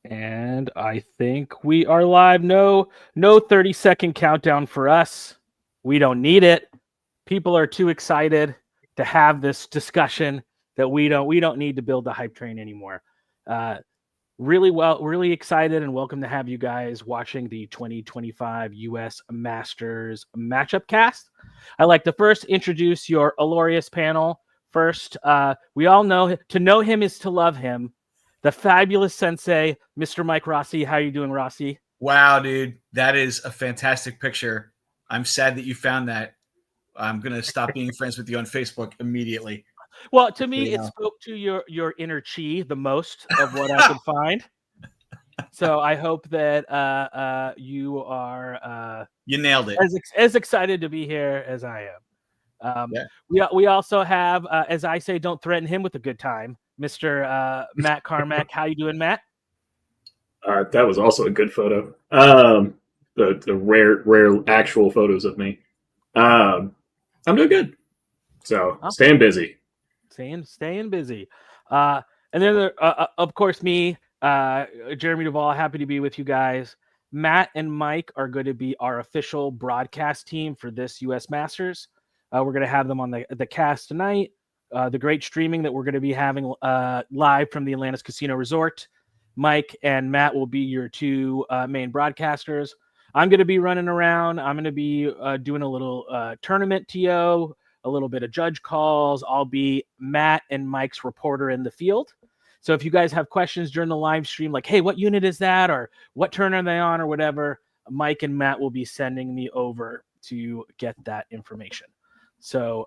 And I think we are live. No 30-second countdown for us. We don't need it. People are too excited to have this discussion that we don't need to build the hype train anymore. Really excited and welcome to have you guys watching the 2025 US Masters matchup cast. I'd like to first introduce your illustrious panel. First, we all know to know him is to love him. The fabulous sensei, Mr. Mike Rossi. How are you doing, Rossi? Wow, dude. That is a fantastic picture. I'm sad that you found that. I'm going to stop being friends with you on Facebook immediately. Well, to me, it spoke to your inner chi the most of what I could find. So I hope that you are you nailed it. As excited to be here as I am. We also have, as I say, don't threaten him with a good time, Mr. Matt Carmack. How you doing, Matt? That was also a good photo. The rare actual photos of me. I'm doing good. So staying busy. Staying busy. And then of course me, Jeremy Duvall, happy to be with you guys. Matt and Mike are going to be our official broadcast team for this US Masters. We're going to have them on the cast tonight. The great streaming that we're going to be having live from the Atlantis Casino Resort. Mike and Matt will be your two main broadcasters. I'm going to be running around. I'm going to be doing a little tournament TO, a little bit of judge calls. I'll be Matt and Mike's reporter in the field. So if you guys have questions during the live stream, like, hey, what unit is that? Or what turn are they on or whatever, Mike and Matt will be sending me over to get that information. So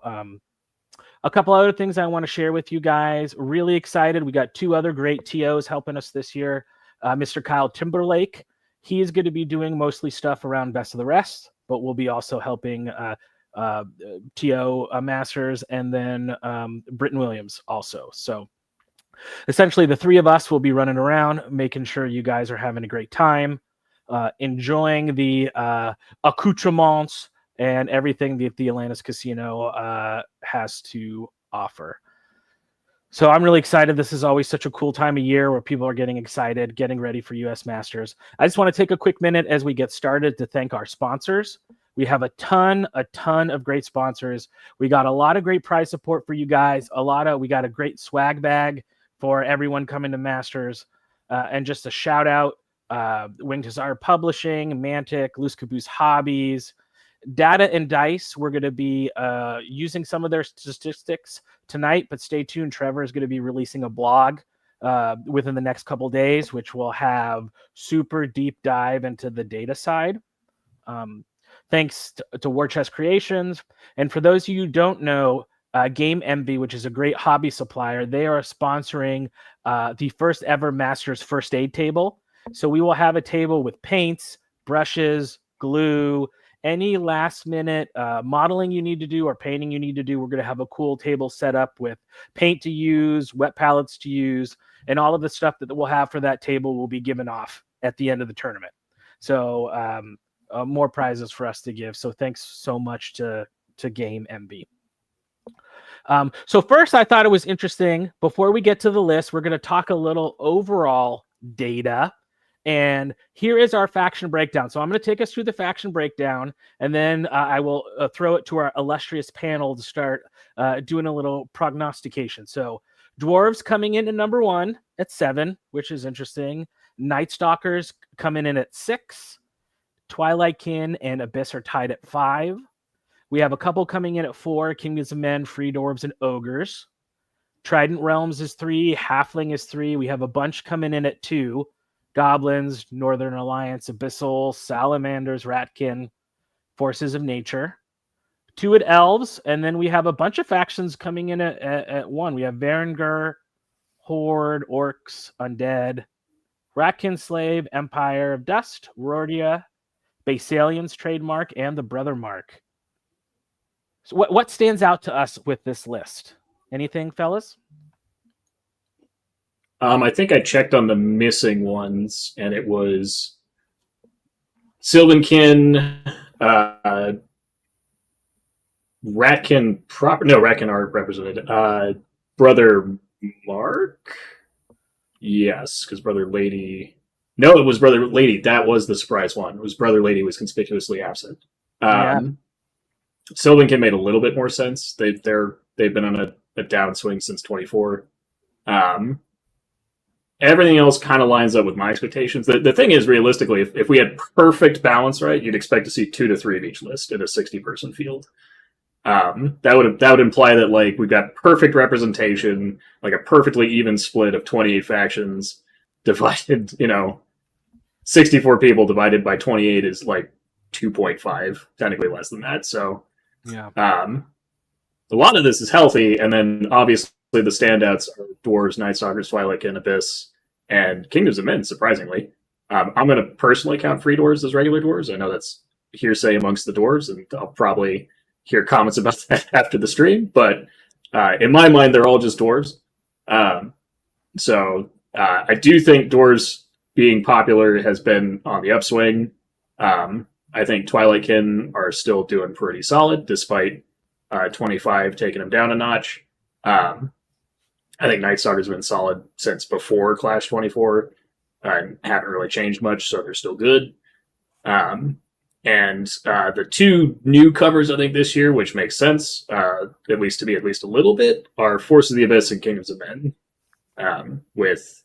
a couple other things I want to share with you guys. Really excited. We got two other great TOs helping us this year. Mr. Kyle Timberlake. He is going to be doing mostly stuff around Best of the Rest, but we'll be also helping TO Masters and then Britton Williams also. So essentially the three of us will be running around, making sure you guys are having a great time, enjoying the accoutrements and everything that the Atlantis Casino has to offer. So I'm really excited. This is always such a cool time of year where people are getting excited, getting ready for US Masters. I just want to take a quick minute as we get started to thank our sponsors. We have a ton of great sponsors. We got a lot of great prize support for you guys. We got a great swag bag for everyone coming to Masters. And just a shout out, Wing Desire Publishing, Mantic, Loose Caboose Hobbies, Data and Dice. We're going to be using some of their statistics tonight, but stay tuned. Trevor is going to be releasing a blog within the next couple days, which will have super deep dive into the data side. Thanks to War Chest Creations. And for those of you who don't know, Game Envy, which is a great hobby supplier, they are sponsoring the first ever Masters first aid table. So we will have a table with paints, brushes, glue, any last minute modeling you need to do or painting you need to do. We're going to have a cool table set up with paint to use, wet palettes to use, and all of the stuff that we'll have for that table will be given off at the end of the tournament. So more prizes for us to give. So thanks so much to Game MB. So first, I thought it was interesting. Before we get to the list, we're going to talk a little overall data. And here is our faction breakdown. So I'm going to take us through the faction breakdown, and then I will throw it to our illustrious panel to start doing a little prognostication. So Dwarves coming in at number 1 at 7, which is interesting. Night Stalkers coming in at 6. Twilight Kin and Abyss are tied at 5. We have a couple coming in at 4. Kingdoms of Men, Free Dwarves, and Ogres. Trident Realms is 3. Halfling is 3. We have a bunch coming in at 2. Goblins, Northern Alliance, Abyssal, Salamanders, Ratkin, Forces of Nature. 2 at Elves, and then we have a bunch of factions coming in at 1. We have Varangur, Horde, Orcs, Undead, Ratkin Slave, Empire of Dust, Rordia, Basalian's Trademark, and the Brother Mark. So what stands out to us with this list? Anything, fellas? I think I checked on the missing ones, and it was Sylvankin, Ratkin. Ratkin are represented. Brother Mark, yes, because Brother Lady No, it was Brother Lady. That was the surprise one. It was Brother Lady was conspicuously absent. Szedlmayer made a little bit more sense. They've been on a downswing since 24. Everything else kind of lines up with my expectations. The thing is, realistically, if we had perfect balance, right, you'd expect to see 2 to 3 of each list in a 60-person field. That would imply that like we've got perfect representation, like a perfectly even split of 28 factions divided. 64 people divided by 28 is like 2.5, technically less than that. So yeah, a lot of this is healthy, and then obviously the standouts are Dwarves, Night Stalkers, Twilight-Kin, Abyss, and Kingdoms of Men, surprisingly. I'm going to personally count Free Dwarves as regular Dwarves. I know that's hearsay amongst the Dwarves, and I'll probably hear comments about that after the stream, but in my mind, they're all just Dwarves. So I do think Dwarves being popular has been on the upswing. I think Twilight-Kin are still doing pretty solid, despite 25 taking them down a notch. I think Night Stalkers have been solid since before Clash 24 and haven't really changed much, so they're still good. And the 2 newcomers, I think, this year, which makes sense, at least a little bit, are Force of the Abyss and Kingdoms of Men. With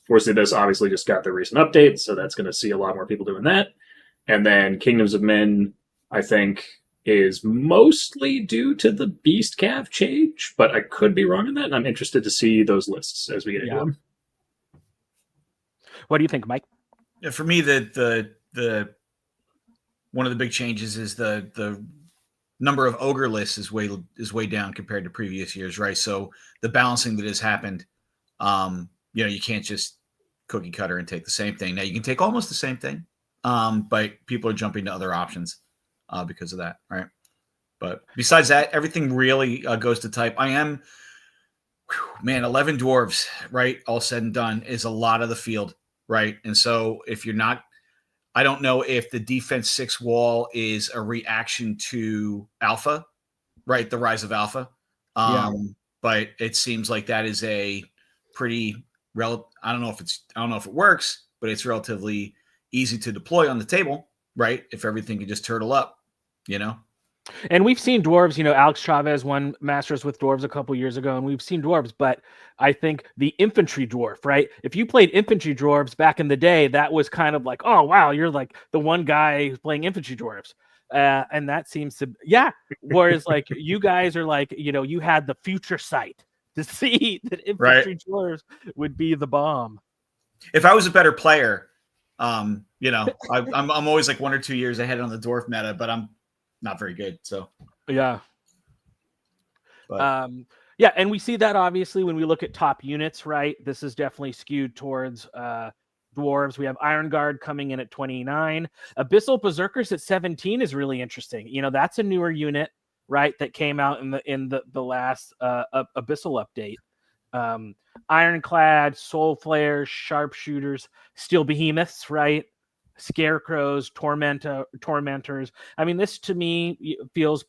Force of the Abyss, obviously, just got the recent update, so that's going to see a lot more people doing that. And then Kingdoms of Men, I think, is mostly due to the Beast Cav change, but I could be wrong on that, and I'm interested to see those lists as we get into them. What do you think, Mike? Yeah, for me, the one of the big changes is the number of ogre lists is way down compared to previous years, right? So the balancing that has happened, you can't just cookie cutter and take the same thing. Now you can take almost the same thing, but people are jumping to other options because of that, right? But besides that, everything really goes to type. 11 dwarves, right? All said and done is a lot of the field, right? And so if you're not, I don't know if the defense 6 wall is a reaction to alpha, right? The rise of alpha. But it seems like that is a pretty I don't know if it works, but it's relatively easy to deploy on the table, right? If everything can just turtle up, And we've seen dwarves, Alex Chaves won Masters with dwarves a couple years ago, and we've seen dwarves, but I think the infantry dwarf, right? If you played infantry dwarves back in the day, that was kind of like, oh, wow, you're like the one guy who's playing infantry dwarves. And that seems to, whereas like you guys are like, you had the future sight to see that infantry dwarves would be the bomb. If I was a better player, I'm always like 1 or 2 years ahead on the dwarf meta, but I'm not very good. So yeah. But. And we see that obviously when we look at top units, right? This is definitely skewed towards dwarves. We have Iron Guard coming in at 29. Abyssal Berserkers at 17 is really interesting. That's a newer unit, right? That came out in the last Abyssal update. Ironclad, Soul Flayers, Sharpshooters, Steel Behemoths, right? Scarecrows, Tormentors. I mean, this to me feels,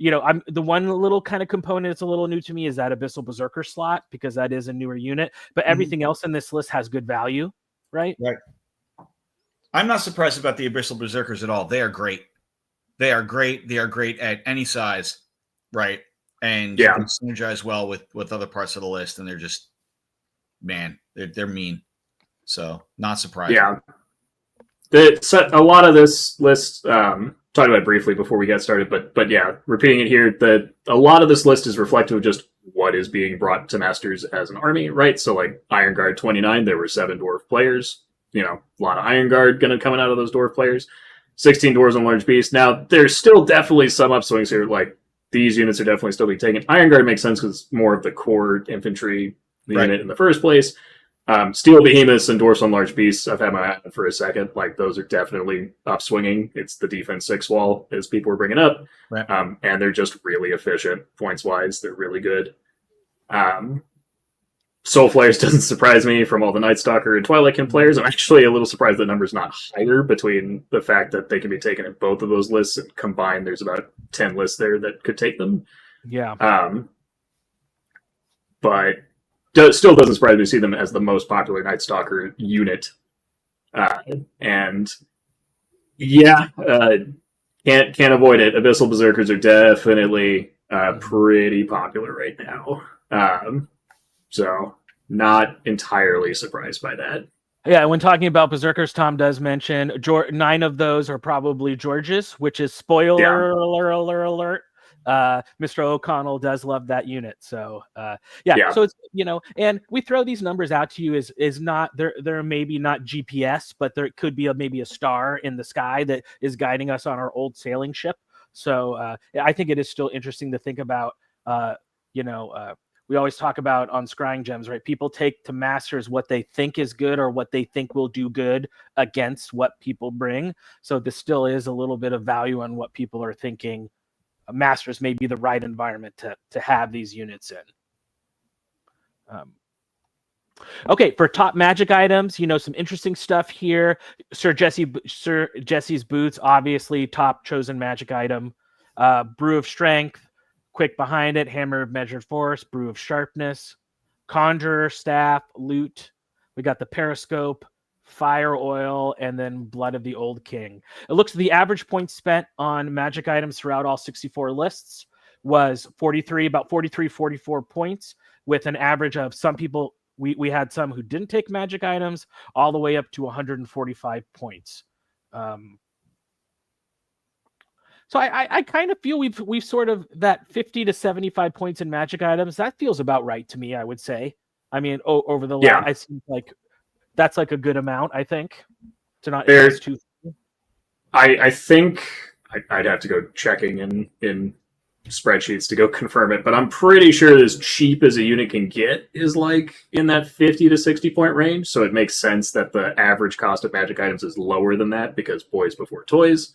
I'm the one little kind of component that's a little new to me is that Abyssal Berserker slot, because that is a newer unit, but everything else in this list has good value, right? Right. I'm not surprised about the Abyssal Berserkers at all. They are great. They are great. They are great at any size, right? And you can synergize well with other parts of the list, and they're just, man, they're mean. So not surprising. Yeah. A lot of this list, talked about it briefly before we got started, but yeah, repeating it here, a lot of this list is reflective of just what is being brought to Masters as an army, right? So like Iron Guard 29, there were 7 dwarf players, a lot of Iron Guard coming out of those dwarf players, 16 dwarves on Large Beast. Now, there's still definitely some upswings here, like these units are definitely still being taken. Iron Guard makes sense because it's more of the core infantry unit in the first place. Steel Behemoths and Dwarfs on Large Beasts, I've had my eye on for a second. Like, those are definitely upswinging. It's the defense 6 wall, as people were bringing up. Right. And they're just really efficient points-wise. They're really good. Soul Flayers doesn't surprise me from all the Night Stalker and Twilight-Kin players. I'm actually a little surprised the number's not higher between the fact that they can be taken in both of those lists, and combined there's about 10 lists there that could take them. Yeah. But still doesn't surprise me to see them as the most popular Night Stalker unit And yeah, can't avoid it. Abyssal Berserkers are definitely pretty popular right now. So not entirely surprised by that. Yeah, when talking about Berserkers, Tom does mention 9 of those are probably George's, which is spoiler alert. Mr. O'Connell does love that unit. So so it's, and we throw these numbers out to you is not they're maybe not GPS, but there could be maybe a star in the sky that is guiding us on our old sailing ship. So I think it is still interesting to think about. We always talk about on Scrying Gems, right? People take to Masters what they think is good or what they think will do good against what people bring. So this still is a little bit of value on what people are thinking. Masters may be the right environment to have these units in. Okay, for top Magic items, some interesting stuff here. Sir Jesse's boots, obviously top chosen Magic item. Brew of Strength. Quick behind it, Hammer of Measured Force, Brew of Sharpness, Conjurer Staff, Loot. We got the Periscope, Fire Oil, and then Blood of the Old King. It looks the average points spent on Magic items throughout all 64 lists was about 43, 44 points, with an average of some people, we had some who didn't take Magic items, all the way up to 145 points. So I kind of feel we've sort of that 50 to 75 points in Magic items. That feels about right to me, I would say. I mean, over the last, I seem like that's like a good amount, I think. To not too. I think I'd have to go checking in spreadsheets to go confirm it, but I'm pretty sure as cheap as a unit can get is like in that 50 to 60 point range. So it makes sense that the average cost of Magic items is lower than that because boys before toys.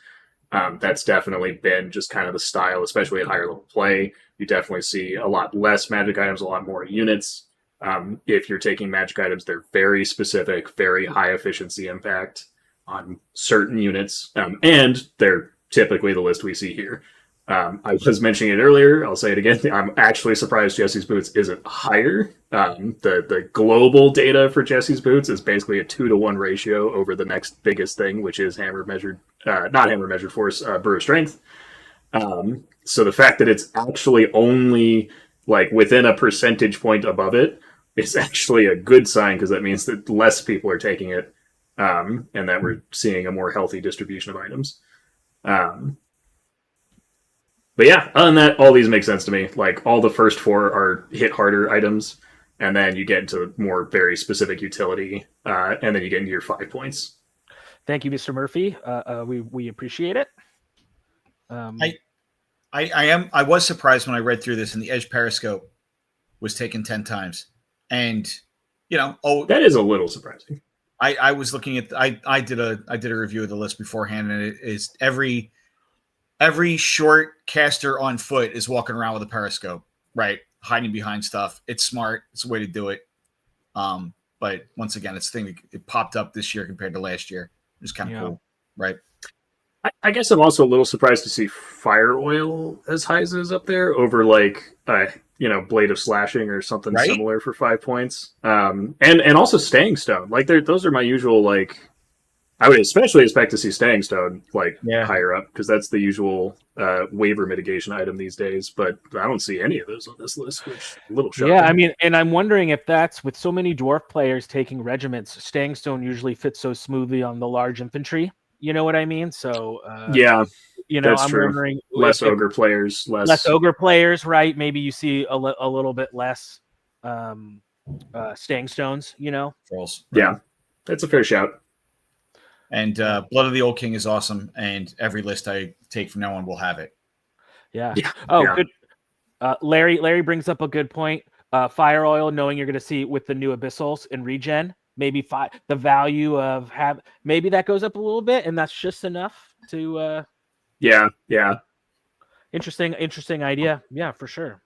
That's definitely been just kind of the style, especially at higher level play. You definitely see a lot less Magic items, a lot more units. If you're taking Magic items, they're very specific, very high efficiency impact on certain units, and they're typically the list we see here. I was mentioning it earlier. I'll say it again. I'm actually surprised Jesse's Boots isn't higher. The global data for Jesse's Boots is basically a 2-to-1 ratio over the next biggest thing, which is not Hammer Measured Force, Brew of Strength. So the fact that it's actually only like within a percentage point above it is actually a good sign, because that means that less people are taking it, and that we're seeing a more healthy distribution of items. But yeah, other than that, all these make sense to me. Like, all the first 4 are hit harder items, and then you get into more very specific utility, and then you get into your 5 points. Thank you, Mr. Murphy. We appreciate it. I was surprised when I read through this, and the Edge Periscope was taken 10 times, and that is a little surprising. I was looking at I did a review of the list beforehand, and it is every short caster on foot is walking around with a periscope, right? Hiding behind stuff. It's smart. It's a way to do it. But once again, it popped up this year compared to last year. It's kind of cool, right? I guess I'm also a little surprised to see Fire Oil as high as it is up there over Blade of Slashing or something similar for 5 points. And also Staying Stone. Like, those are my usual, I would especially expect to see Staying Stone higher up, because that's the usual waiver mitigation item these days. But I don't see any of those on this list, which is a little shocking. Yeah, I mean, and I'm wondering if that's with so many dwarf players taking regiments, Staying Stone usually fits so smoothly on the large infantry. You know what I mean? So that's I'm true. wondering less ogre players, right? Maybe you see a little bit less Staying Stones. Trolls. Yeah, that's a fair shout. And Blood of the Old King is awesome, and every list I take from now on will have it. Yeah. Good. Larry brings up a good point. Fire Oil, knowing you're going to see with the new Abyssals and regen, maybe the value of maybe that goes up a little bit, and that's just enough to. Yeah. Interesting idea. Yeah, for sure.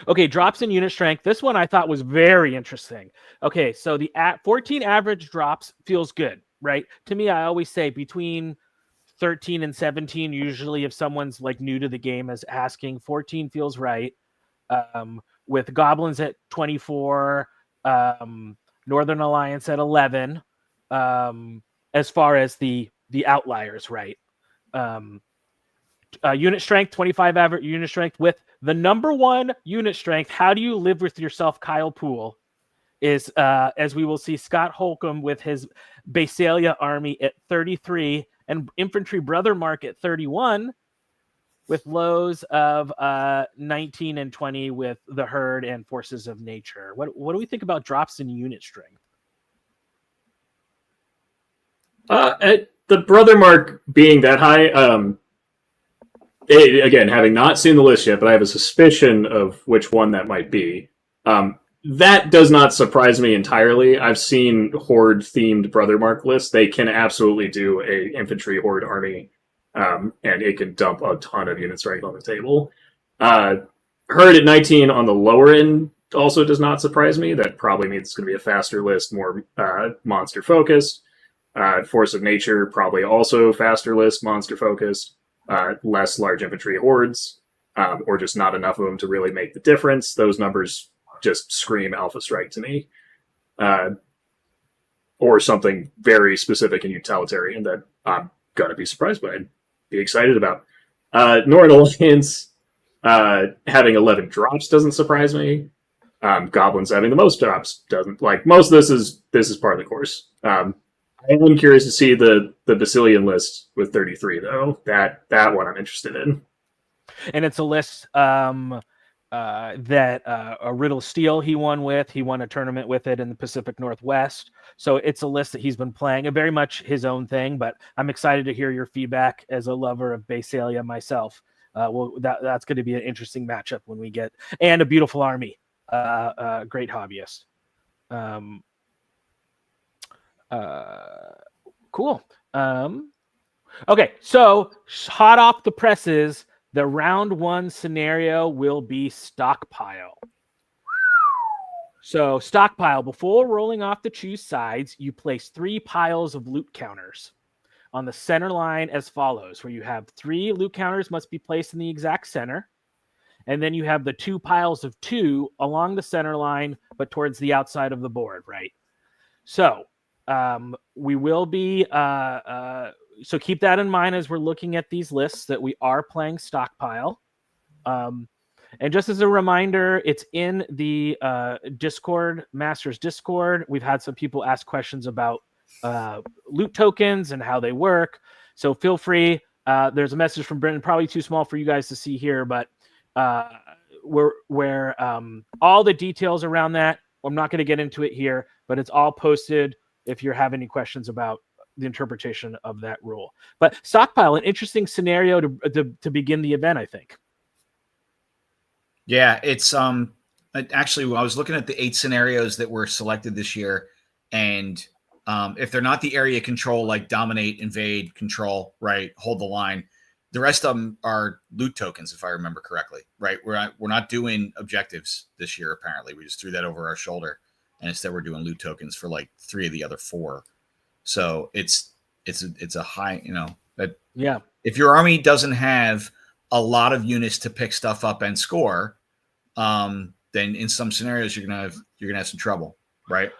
Okay, drops in unit strength. This one I thought was very interesting. Okay, so the 14 average drops feels good. Right. To me, I always say between 13 and 17, usually if someone's new to the game is asking, 14 feels right. With Goblins at 24, Northern Alliance at 11, as far as the outliers, right? Unit strength, 25 average unit strength with the number one unit strength. How do you live with yourself, Kyle Poole? Is as we will see, Scott Hulcom with his Basalia army at 33 and infantry brother Mark at 31, with lows of 19 and 20 with the herd and forces of nature. What do we think about drops in unit strength? At the brother mark being that high, again, having not seen the list yet, but I have a suspicion of which one that might be. That does not surprise me entirely. I've seen horde-themed brother mark lists. They can absolutely do a infantry horde army, and it can dump a ton of unit strength on the table. Herd at 19 on the lower end also does not surprise me. That probably means it's going to be a faster list, more monster focused. Force of nature, probably also faster list, monster focused. Less large infantry hordes, or just not enough of them to really make the difference. Those numbers just scream Alpha Strike to me. Or something very specific and utilitarian that I'm going to be surprised by and be excited about. Norton Alliance having 11 drops doesn't surprise me. Goblins having the most drops doesn't. Like, most of this is part of the course. I am curious to see the Basilian list with 33, though. That one I'm interested in. And it's a list that a Riddle Steel he won a tournament with it in the Pacific Northwest. So it's a list that he's been playing, a very much his own thing, but I'm excited to hear your feedback as a lover of Basalia myself. That's going to be an interesting matchup when we get, and a beautiful army. Great hobbyist. Cool. Okay, so hot off the presses, the round one scenario will be stockpile. So stockpile, before rolling off the choose sides, you place 3 piles of loot counters on the center line as follows, where you have 3 loot counters must be placed in the exact center. And then you have the 2 piles of 2 along the center line, but towards the outside of the board, right? So we will be, so keep that in mind as we're looking at these lists that we are playing stockpile. And just as a reminder, it's in the Discord, Masters Discord. We've had some people ask questions about loot tokens and how they work. So feel free. There's a message from Brendan, probably too small for you guys to see here, but where all the details around that, I'm not going to get into it here, but it's all posted if you have any questions about the interpretation of that rule. But stockpile, an interesting scenario to begin the event, I think. Yeah, it's actually, I was looking at the 8 scenarios that were selected this year, and if they're not the area control, like dominate, invade, control, right, hold the line, the rest of them are loot tokens, if I remember correctly, right? We're not doing objectives this year. Apparently, we just threw that over our shoulder, and instead we're doing loot tokens for like 3 of the other 4. So it's a high, that, yeah. If your army doesn't have a lot of units to pick stuff up and score, then in some scenarios you're gonna have some trouble, right?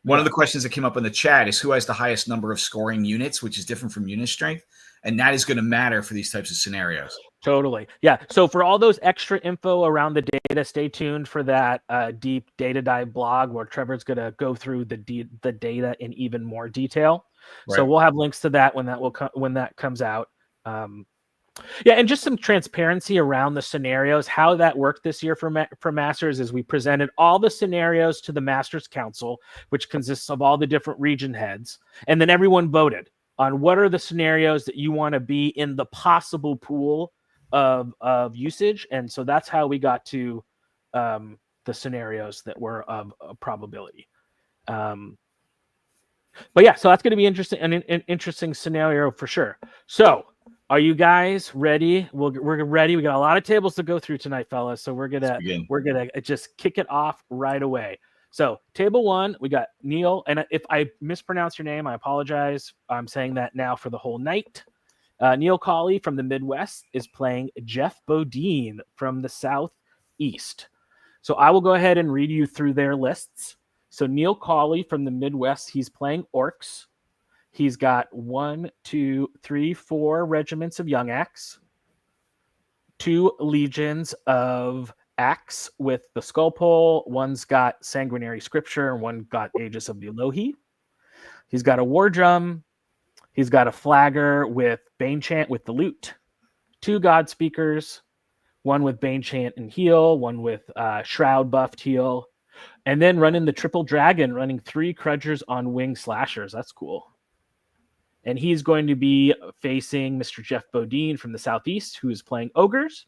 One of the questions that came up in the chat is who has the highest number of scoring units, which is different from unit strength, and that is going to matter for these types of scenarios. Totally, yeah. So for all those extra info around the data, stay tuned for that deep data dive blog where Trevor's going to go through the data in even more detail. Right. So we'll have links to that when that comes out. Yeah, and just some transparency around the scenarios. How that worked this year for Masters is we presented all the scenarios to the Masters Council, which consists of all the different region heads, and then everyone voted on what are the scenarios that you want to be in the possible pool of usage, and so that's how we got to the scenarios that were of probability. But yeah, so that's going to be interesting, an interesting scenario for sure. So. Are you guys ready? We're ready. We got a lot of tables to go through tonight, fellas. So we're gonna just kick it off right away. So table 1, we got Neil, and if I mispronounce your name, I apologize. I'm saying that now for the whole night. Neil Cauley from the Midwest is playing Jeff Bodeen from the Southeast. So I will go ahead and read you through their lists. So Neil Cauley from the Midwest, he's playing Orcs. He's got 1, 2, 3, 4 regiments of Young Axe, 2 legions of Axe with the Skull Pole. One's got Sanguinary Scripture, and one got Aegis of the Elohi. He's got a War Drum. He's got a Flagger with Bane Chant with the Loot. 2 God Speakers, one with Bane Chant and Heal, one with Shroud buffed Heal. And then running the Triple Dragon, running 3 Crudgers on Wing Slashers. That's cool. And he's going to be facing Mr. Jeff Bodeen from the Southeast, who is playing Ogres.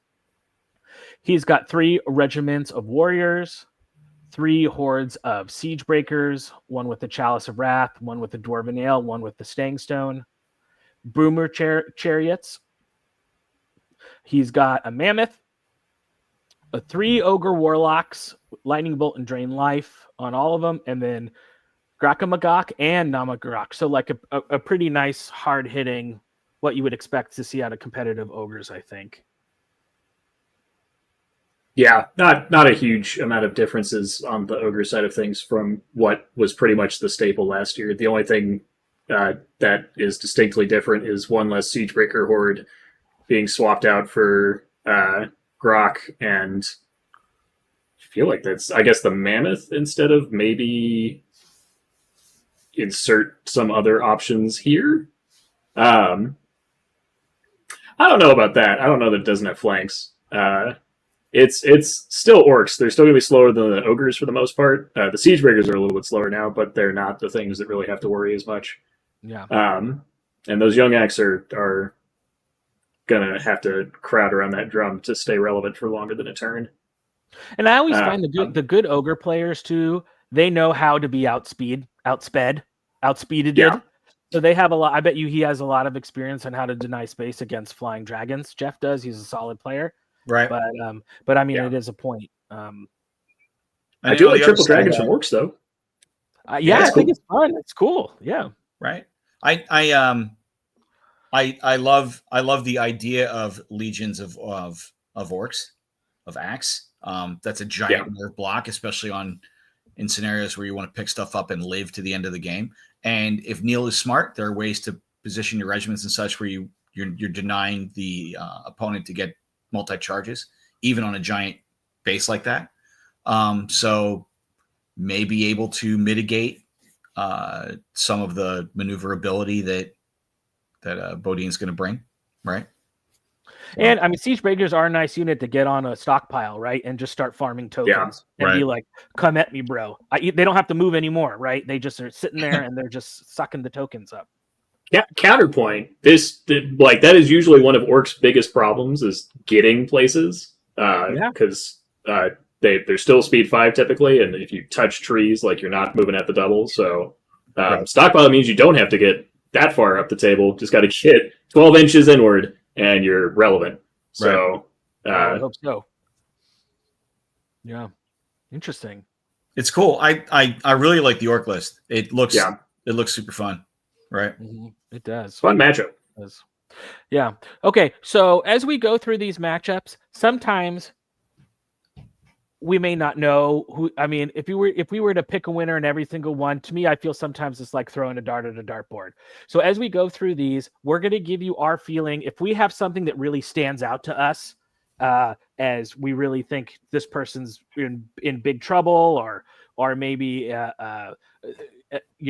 He's got 3 regiments of Warriors, 3 hordes of Siege Breakers, one with the Chalice of Wrath, one with the Dwarven Ale, one with the Staying Stone, Boomer Chariots. He's got a Mammoth, 3 Ogre Warlocks, Lightning Bolt and Drain Life on all of them, and then Grakamagok and Namagarok. So like a pretty nice, hard-hitting, what you would expect to see out of competitive Ogres, I think. Yeah, not a huge amount of differences on the Ogre side of things from what was pretty much the staple last year. The only thing that is distinctly different is 1 less Siegebreaker Horde being swapped out for Grok, and I feel like that's, I guess, the Mammoth instead of maybe insert some other options here. I don't know about that. I don't know that it doesn't have flanks. It's still Orcs. They're still going to be slower than the Ogres for the most part. The Siegebreakers are a little bit slower now, but they're not the things that really have to worry as much. Yeah. And those Young Axe are going to have to crowd around that drum to stay relevant for longer than a turn. And I always find the good Ogre players, too, they know how to be outspeeded. Yeah. So they have a lot. I bet you he has a lot of experience on how to deny space against flying dragons. Jeff does. He's a solid player. Right. But I mean, it is a point. I do like Triple Dragons from Orcs, though. I think it's fun. It's cool. Yeah. Right. I love the idea of legions of Orcs, of Axe. That's a giant nerve block, especially in scenarios where you want to pick stuff up and live to the end of the game. And if Neil is smart, there are ways to position your regiments and such where you're denying the opponent to get multi-charges, even on a giant base like that. So may be able to mitigate some of the maneuverability that Bodeen's going to bring, right? And I mean, Siege Breakers are a nice unit to get on a stockpile, right? And just start farming tokens and be like, come at me, bro. They don't have to move anymore, right? They just are sitting there and they're just sucking the tokens up. Yeah, counterpoint. That is usually one of Orcs' biggest problems is getting places. Because they're still speed 5 typically, and if you touch trees, like you're not moving at the double. So stockpile means you don't have to get that far up the table. Just got to get 12 inches inward, and you're relevant. So I hope so. Yeah, interesting. It's cool. I really like the Orc list. It looks super fun. Right. Mm-hmm. It does. Fun matchup. It does. Yeah. Okay. So as we go through these matchups, sometimes we may not know who. I mean, if we were to pick a winner in every single one, to me, I feel sometimes it's like throwing a dart at a dartboard. So as we go through these, we're going to give you our feeling. If we have something that really stands out to us, as we really think this person's in big trouble, or maybe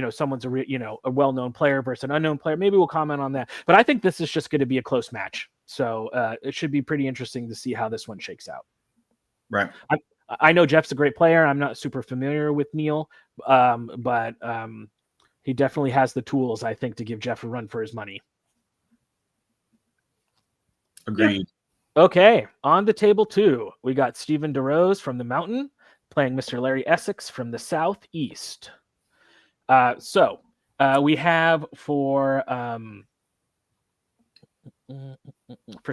someone's a well-known player versus an unknown player, maybe we'll comment on that. But I think this is just going to be a close match, so it should be pretty interesting to see how this one shakes out. Right. I know Jeff's a great player. I'm not super familiar with Neil, but he definitely has the tools, I think, to give Jeff a run for his money. Agreed. Okay, on to table 2. We got Stephen Derose from the Mountain playing Mr. Larry Essick from the Southeast. So we have for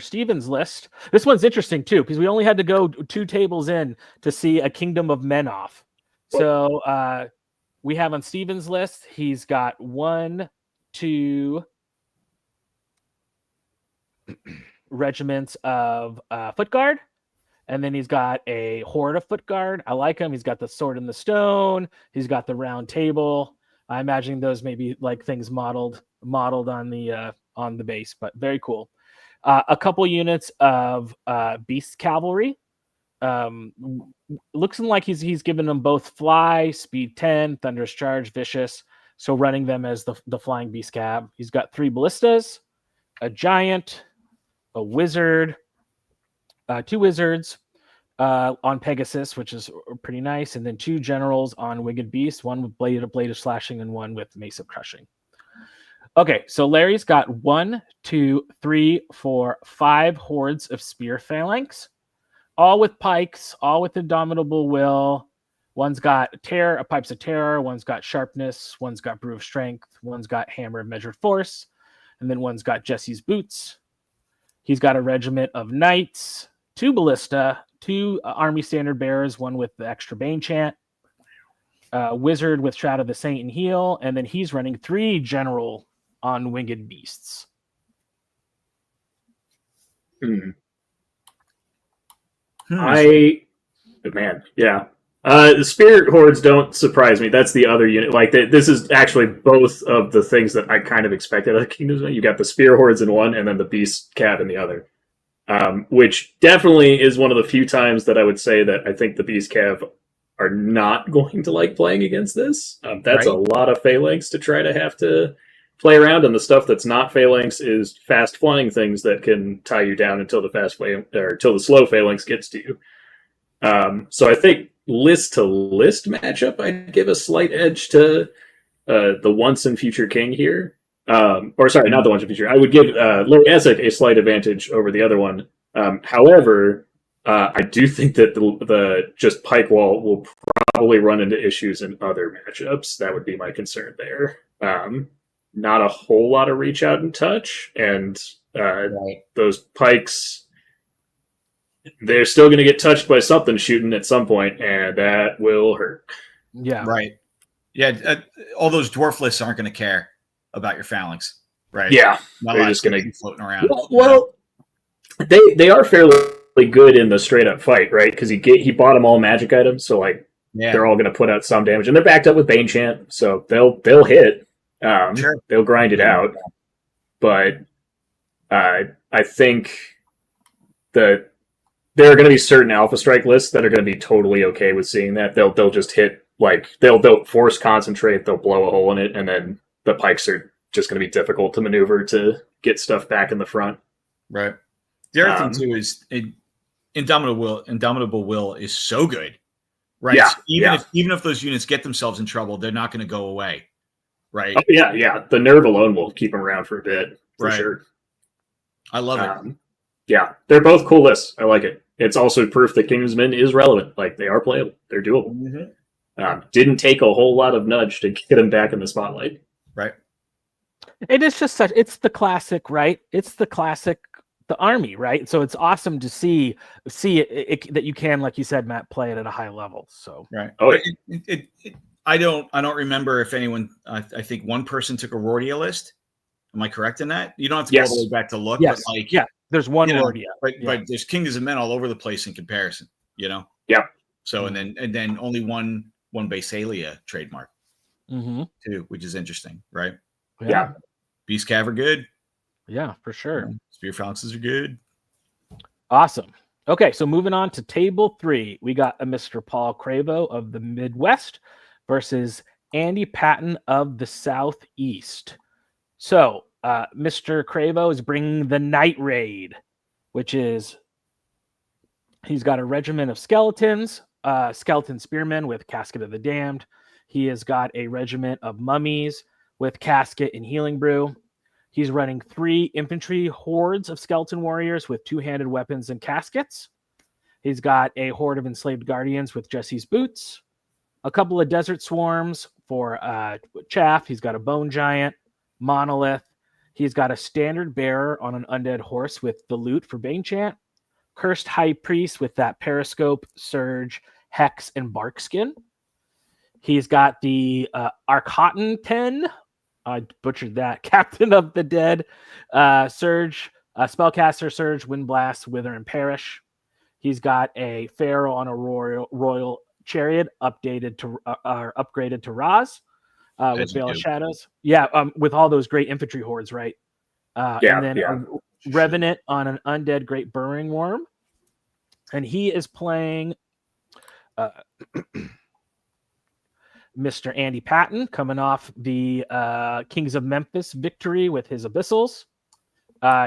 Steven's list. This one's interesting too, because we only had to go 2 tables in to see a Kingdom of Men off. So we have on Steven's list, he's got 1, 2 regiments of Foot Guard, And then he's got a horde of foot guard. I like him. He's got the sword in the stone. He's got the round table. I imagine those may be like things modeled on the base, but very cool. A couple units of beast cavalry. Looks like he's given them both fly, speed 10, thunderous charge, vicious. So running them as the flying beast cab. He's got 3 ballistas, a giant, a wizard, 2 wizards on Pegasus, which is pretty nice, and then 2 generals on Winged Beast, one with blade of slashing and one with mace of crushing. Okay, so Larry's got 1, 2, 3, 4, 5 hordes of spear phalanx, all with pikes, all with indomitable will. One's got terror, pipes of terror. One's got sharpness. One's got brew of strength. One's got hammer of measured force, and then one's got Jesse's boots. He's got a regiment of knights, 2 ballista, 2 army standard bearers, one with the extra Bane chant, wizard with Shroud of the Saint and heal, and then he's running 3 general on winged beasts. The spirit hordes don't surprise me. That's the other unit. Like this is actually both of the things that I kind of expected of the Kingdoms. You got the spear hordes in one, and then the beast cab in the other. Which definitely is one of the few times that I would say that I think the beast cab are not going to like playing against this. That's a lot of phalanx to try to have to play around, and the stuff that's not phalanx is fast flying things that can tie you down until the slow phalanx gets to you. So I think list to list matchup, I'd give a slight edge to the once and future king here. Or sorry, not the once and future. I would give Larry Essick a slight advantage over the other one. However, I do think that the just pike wall will probably run into issues in other matchups. That would be my concern there. Not a whole lot of reach out and touch, and those pikes, they're still going to get touched by something shooting at some point, and that will hurt. Yeah. Right. Yeah. All those dwarf lists aren't going to care about your phalanx. Right. Yeah. They're just going to be floating around. Well, they are fairly good in the straight up fight, right? Because he bought them all magic items, so they're all going to put out some damage, and they're backed up with Bane Chant, so they'll hit. Sure. They'll grind it out. But I think that there are going to be certain Alpha Strike lists that are going to be totally okay with seeing that. They'll just hit, they'll force concentrate, they'll blow a hole in it, and then the pikes are just going to be difficult to maneuver to get stuff back in the front. Right. The other thing too is Indomitable Will is so good, right? Yeah. So even if those units get themselves in trouble, they're not going to go away, right? Oh, yeah. The nerve alone will keep them around for a bit, for sure. I love it. Yeah, they're both cool lists. I like it. It's also proof that Kingsman is relevant. Like, they are playable. They're doable. Mm-hmm. Didn't take a whole lot of nudge to get them back in the spotlight. Right. It is just it's the classic, right? It's the classic, the army, right? So it's awesome to see it that you can, like you said, Matt, play it at a high level. So right. Oh, I don't remember if anyone. I think one person took a Rordia list. Am I correct in that? You don't have to go all the way back to look, but there's one Rordia. But there's Kingdoms of Men all over the place in comparison. Yeah. So and then only one Basalia trademark, too, which is interesting, right? Yeah. Beast Cav are good. Yeah, for sure. Spear Phalanxes are good. Awesome. Okay, so moving on to table 3, we got a Mr. Paul Cravo of the Midwest versus Andy Patton of the Southeast. So, Mr. Cravo is bringing the Night Raid, which is he's got a regiment of skeletons, skeleton spearmen with Casket of the Damned. He has got a regiment of mummies with Casket and Healing Brew. He's running 3 infantry hordes of skeleton warriors with 2-handed weapons and caskets. He's got a horde of enslaved guardians with Jesse's boots. A couple of desert swarms for chaff. He's got a bone giant, monolith. He's got a standard bearer on an undead horse with the loot for Bane Chant. Cursed high priest with that periscope, surge, hex, and bark skin. He's got the Hutton 10. I butchered that. Captain of the Dead, Surge, Spellcaster, Surge, Wind Blast, Wither, and Perish. He's got a Pharaoh on a royal chariot upgraded to Raz with Veil of Shadows. Yeah, with all those great infantry hordes, right? And then a Revenant on an undead great burrowing worm. And he is playing Mr. Andy Patton, coming off the Kings of Memphis victory with his Abyssals.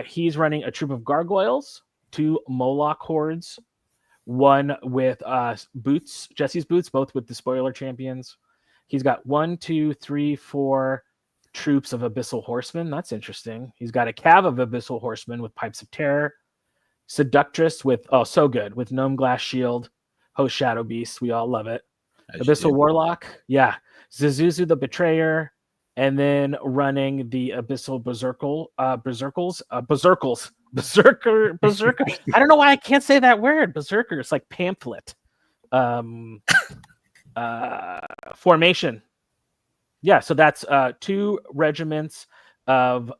He's running a troop of gargoyles, 2 Moloch hordes, 1 with boots, Jesse's boots, both with the spoiler champions. He's got 1, 2, 3, 4 troops of Abyssal Horsemen. That's interesting. He's got a cav of Abyssal Horsemen with Pipes of Terror, Seductress with, so good, with Gnome Glass Shield, Host Shadow Beast. We all love it. Abyssal Warlock. Yeah. Zazuzu the Betrayer. And then running the Abyssal Berserker. I don't know why I can't say that word. Berserker. It's like pamphlet. Formation. Yeah, so that's 2 regiments of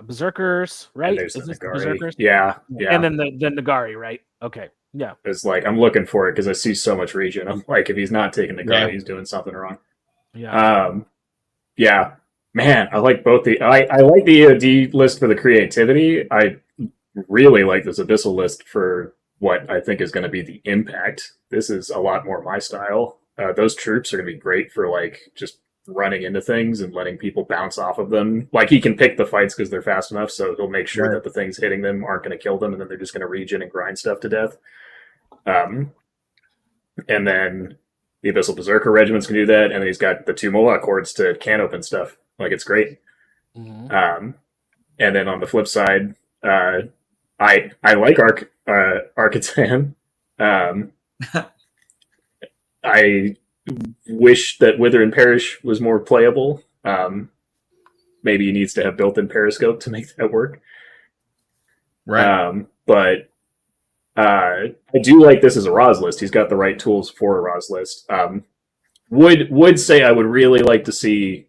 Berserkers, right? Is this Berserkers? Yeah. And then the Nagari, right? Okay. Yeah. It's like I'm looking for it because I see so much region. I'm like, if he's not taking Nagari, he's doing something wrong. Yeah. Yeah. Man, I like both I like the EOD list for the creativity. I really like this Abyssal list for what I think is going to be the impact. This is a lot more my style. Those troops are going to be great for like just running into things and letting people bounce off of them. Like he can pick the fights because they're fast enough, so he'll make sure that the things hitting them aren't going to kill them, and then they're just going to regen and grind stuff to death. And then the Abyssal Berserker regiments can do that, and then he's got the 2 Moloch hordes to can open stuff. Like it's great. Mm-hmm. And then on the flip side, I like Arcatan. I wish that Wither and Perish was more playable. Maybe he needs to have built-in Periscope to make that work. Right. But I do like this as a Roz list. He's got the right tools for a Roz list. Would say I would really like to see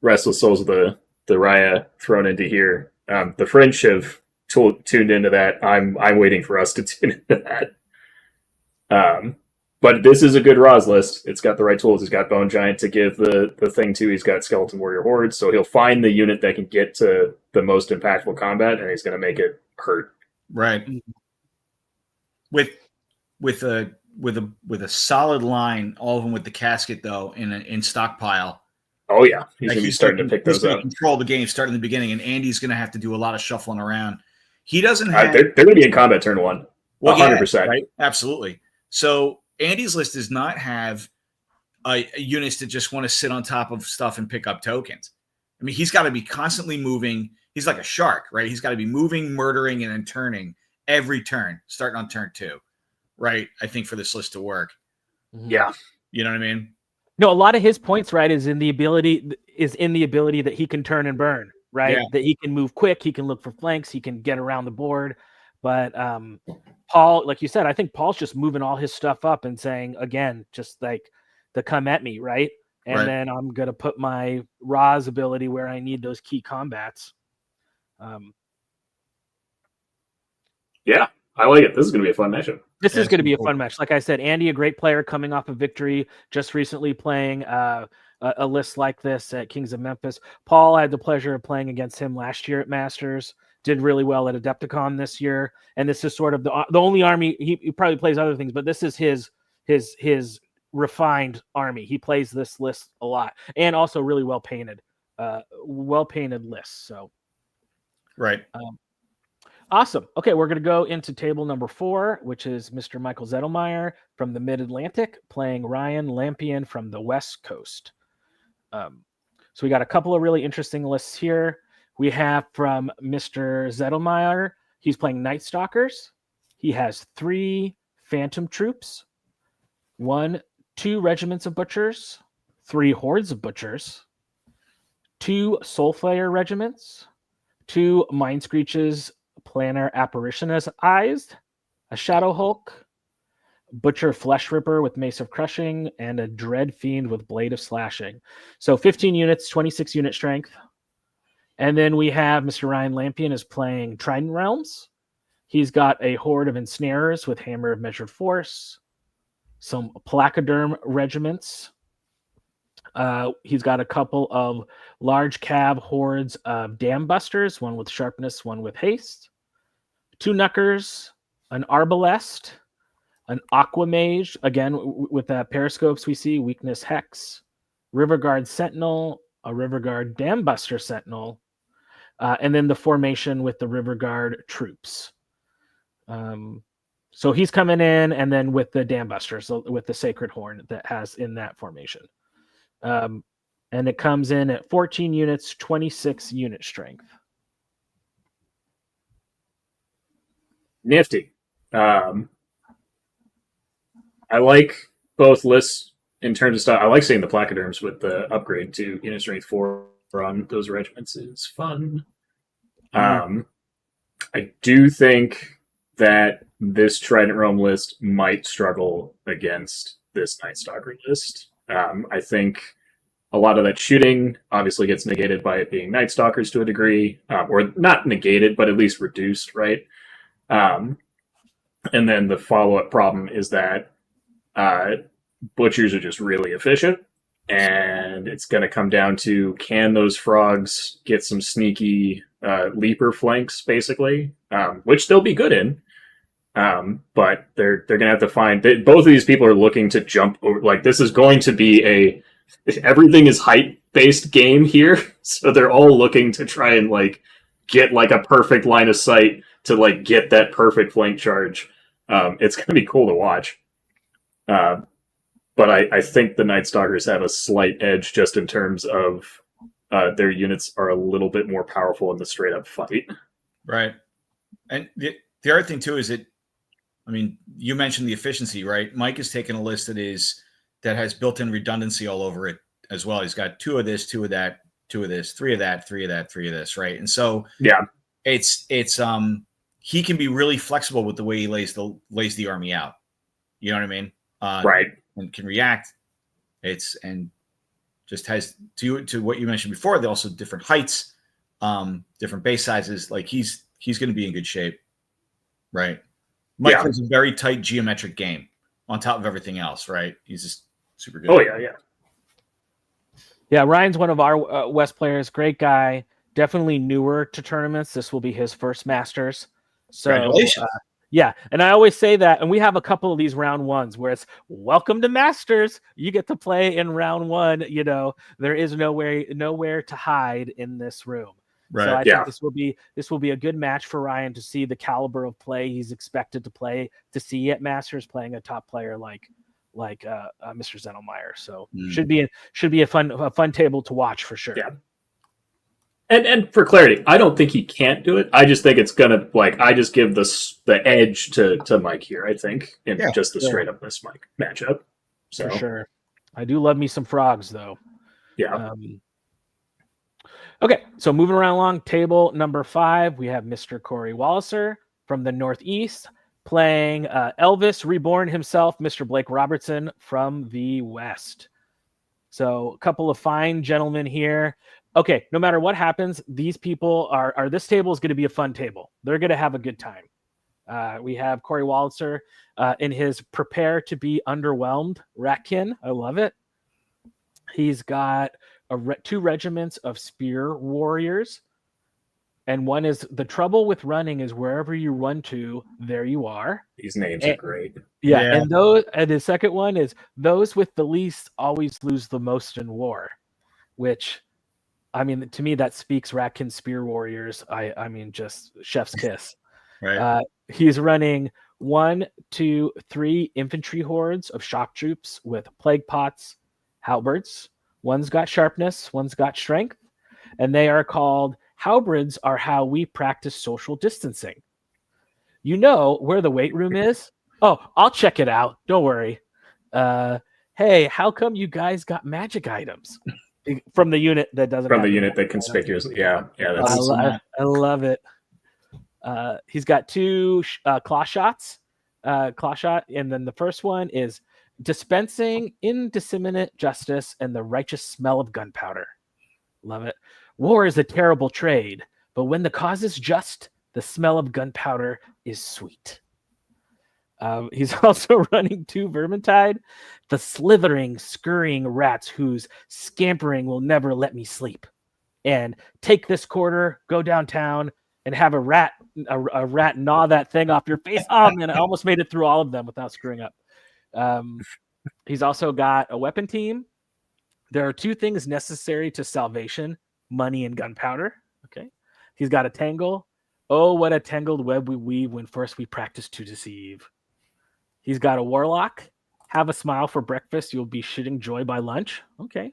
Restless Souls of the Raya thrown into here. The French have tuned into that. I'm waiting for us to tune into that. But this is a good Roz list. It's got the right tools. He's got Bone Giant to give the thing to. He's got Skeleton Warrior Horde, so he'll find the unit that can get to the most impactful combat, and he's going to make it hurt. Right. With a solid line, all of them with the casket though in stockpile. Oh yeah, he's going to be starting to pick those up. Control the game starting in the beginning, and Andy's going to have to do a lot of shuffling around. He doesn't have. They're going to be in combat turn 1. 100%. Right? Absolutely. So Andy's list does not have units that just want to sit on top of stuff and pick up tokens. I mean, he's got to be constantly moving. He's like a shark, right? He's got to be moving, murdering, and then turning every turn, starting on turn 2, right? I think for this list to work. Yeah. You know what I mean? No, a lot of his points, right, is in the ability that he can turn and burn, right? Yeah. That he can move quick, he can look for flanks, he can get around the board. But Paul, like you said, I think Paul's just moving all his stuff up and saying, again, just like the come at me, right? And then I'm going to put my Roz ability where I need those key combats. Yeah, I like it. This is going to be a fun matchup. This is going to be a fun match. Like I said, Andy, a great player coming off a victory, just recently playing a list like this at Kings of Memphis. Paul, I had the pleasure of playing against him last year at Masters. Did really well at Adepticon this year, and this is sort of the only army he probably plays other things, but this is his refined army. He plays this list a lot, and also really well painted lists. So, right, awesome. Okay, we're gonna go into table number 4, which is Mr. Michael Szedlmayer from the Mid Atlantic playing Ryan Lampien from the West Coast. So we got a couple of really interesting lists here. We have from Mr. Szedlmayer, he's playing Night Stalkers. He has 3 Phantom Troops, 2 regiments of Butchers, 3 hordes of Butchers, 2 Soulflayer regiments, 2 Mind Screeches Planar Apparitionized, a Shadow Hulk, Butcher Flesh Ripper with Mace of Crushing, and a Dread Fiend with Blade of Slashing. So 15 units, 26 unit strength. And then we have Mr. Ryan Lampien is playing Trident Realms. He's got a horde of ensnarers with hammer of measured force, some placoderm regiments. He's got a couple of large cav hordes of dam busters, one with sharpness, one with haste, 2 knuckers, an arbalest, an aquamage, again with periscopes we see, weakness hex, Riverguard sentinel, a Riverguard dam buster sentinel, and then the formation with the Riverguard troops. So he's coming in, and then with the dam busters, so with the sacred horn that has in that formation. And it comes in at 14 units, 26 unit strength. Nifty. I like both lists in terms of style. I like seeing the placoderms with the upgrade to unit strength 4 on those regiments. It's fun. I do think that this Trident Realm list might struggle against this Night Stalker list. I think a lot of that shooting obviously gets negated by it being Night Stalkers to a degree, or not negated, but at least reduced, right? And then the follow-up problem is that butchers are just really efficient, and it's going to come down to, can those frogs get some sneaky leaper flanks, basically, which they'll be good in. But they're going to have to find... both of these people are looking to jump over... Like, this is going to be everything is height-based game here, so they're all looking to try and, like, get, like, a perfect line of sight to, like, get that perfect flank charge. It's going to be cool to watch. But I think the Night Stalkers have a slight edge just in terms of their units are a little bit more powerful in the straight-up fight. Right. And the other thing, too, is you mentioned the efficiency, right? Mike has taken a list that has built-in redundancy all over it as well. He's got 2 of this, 2 of that, 2 of this, 3 of that, 3 of that, 3 of this, right? And so yeah, it's he can be really flexible with the way he lays the army out. You know what I mean? Right. And can react. And just has to what you mentioned before. They also different heights, different base sizes. Like he's going to be in good shape, right? Mike plays a very tight geometric game on top of everything else, right? He's just super good. Oh yeah. Yeah, Ryan's one of our West players. Great guy. Definitely newer to tournaments. This will be his first Masters. So, congratulations. Yeah, and I always say that, and we have a couple of these round ones where it's welcome to Masters. You get to play in round 1. You know, there is nowhere to hide in this room. Right. So I think this will be a good match for Ryan to see the caliber of play he's expected to see at Masters, playing a top player like Mr. Szedlmayer. So should be a fun table to watch for sure. Yeah. And for clarity, I don't think he can't do it. I just think it's gonna I just give the edge to Mike here. I think in just the straight up this Mike matchup. So. For sure, I do love me some frogs though. Yeah. Okay, so moving around along table number 5, we have Mr. Corey Walizer from the Northeast playing Elvis Reborn himself, Mr. Blake Robertson from the West. So a couple of fine gentlemen here. Okay, no matter what happens, these people are this table is going to be a fun table. They're going to have a good time. We have Corey Walizer in his prepare to be underwhelmed Ratkin. I love it. He's got 2 regiments of spear warriors. And one is the trouble with running is wherever you run to, there you are. These names are great. Yeah. And the second one is those with the least always lose the most in war, which, I mean, to me, that speaks Ratkin Spear Warriors. I mean, just chef's kiss. Right. He's running 1, 2, 3 infantry hordes of shock troops with plague pots, halberds. One's got sharpness, one's got strength, and they are called halberds are how we practice social distancing. You know where the weight room is? Oh, I'll check it out. Don't worry. Hey, how come you guys got magic items? From the unit that doesn't. From the unit that conspicuously, that's I love it. He's got 2 claw shot, and then the first one is dispensing indiscriminate justice and the righteous smell of gunpowder. Love it. War is a terrible trade, but when the cause is just, The smell of gunpowder is sweet. He's also running 2 Vermintide, the slithering, scurrying rats whose scampering will never let me sleep. And take this quarter, go downtown, and have a rat gnaw that thing off your face. Oh man, I almost made it through all of them without screwing up. He's also got a weapon team. There are 2 things necessary to salvation: money and gunpowder. Okay. He's got a tangle. Oh, what a tangled web we weave when first we practice to deceive. He's got a warlock. Have a smile for breakfast. You'll be shitting joy by lunch. Okay.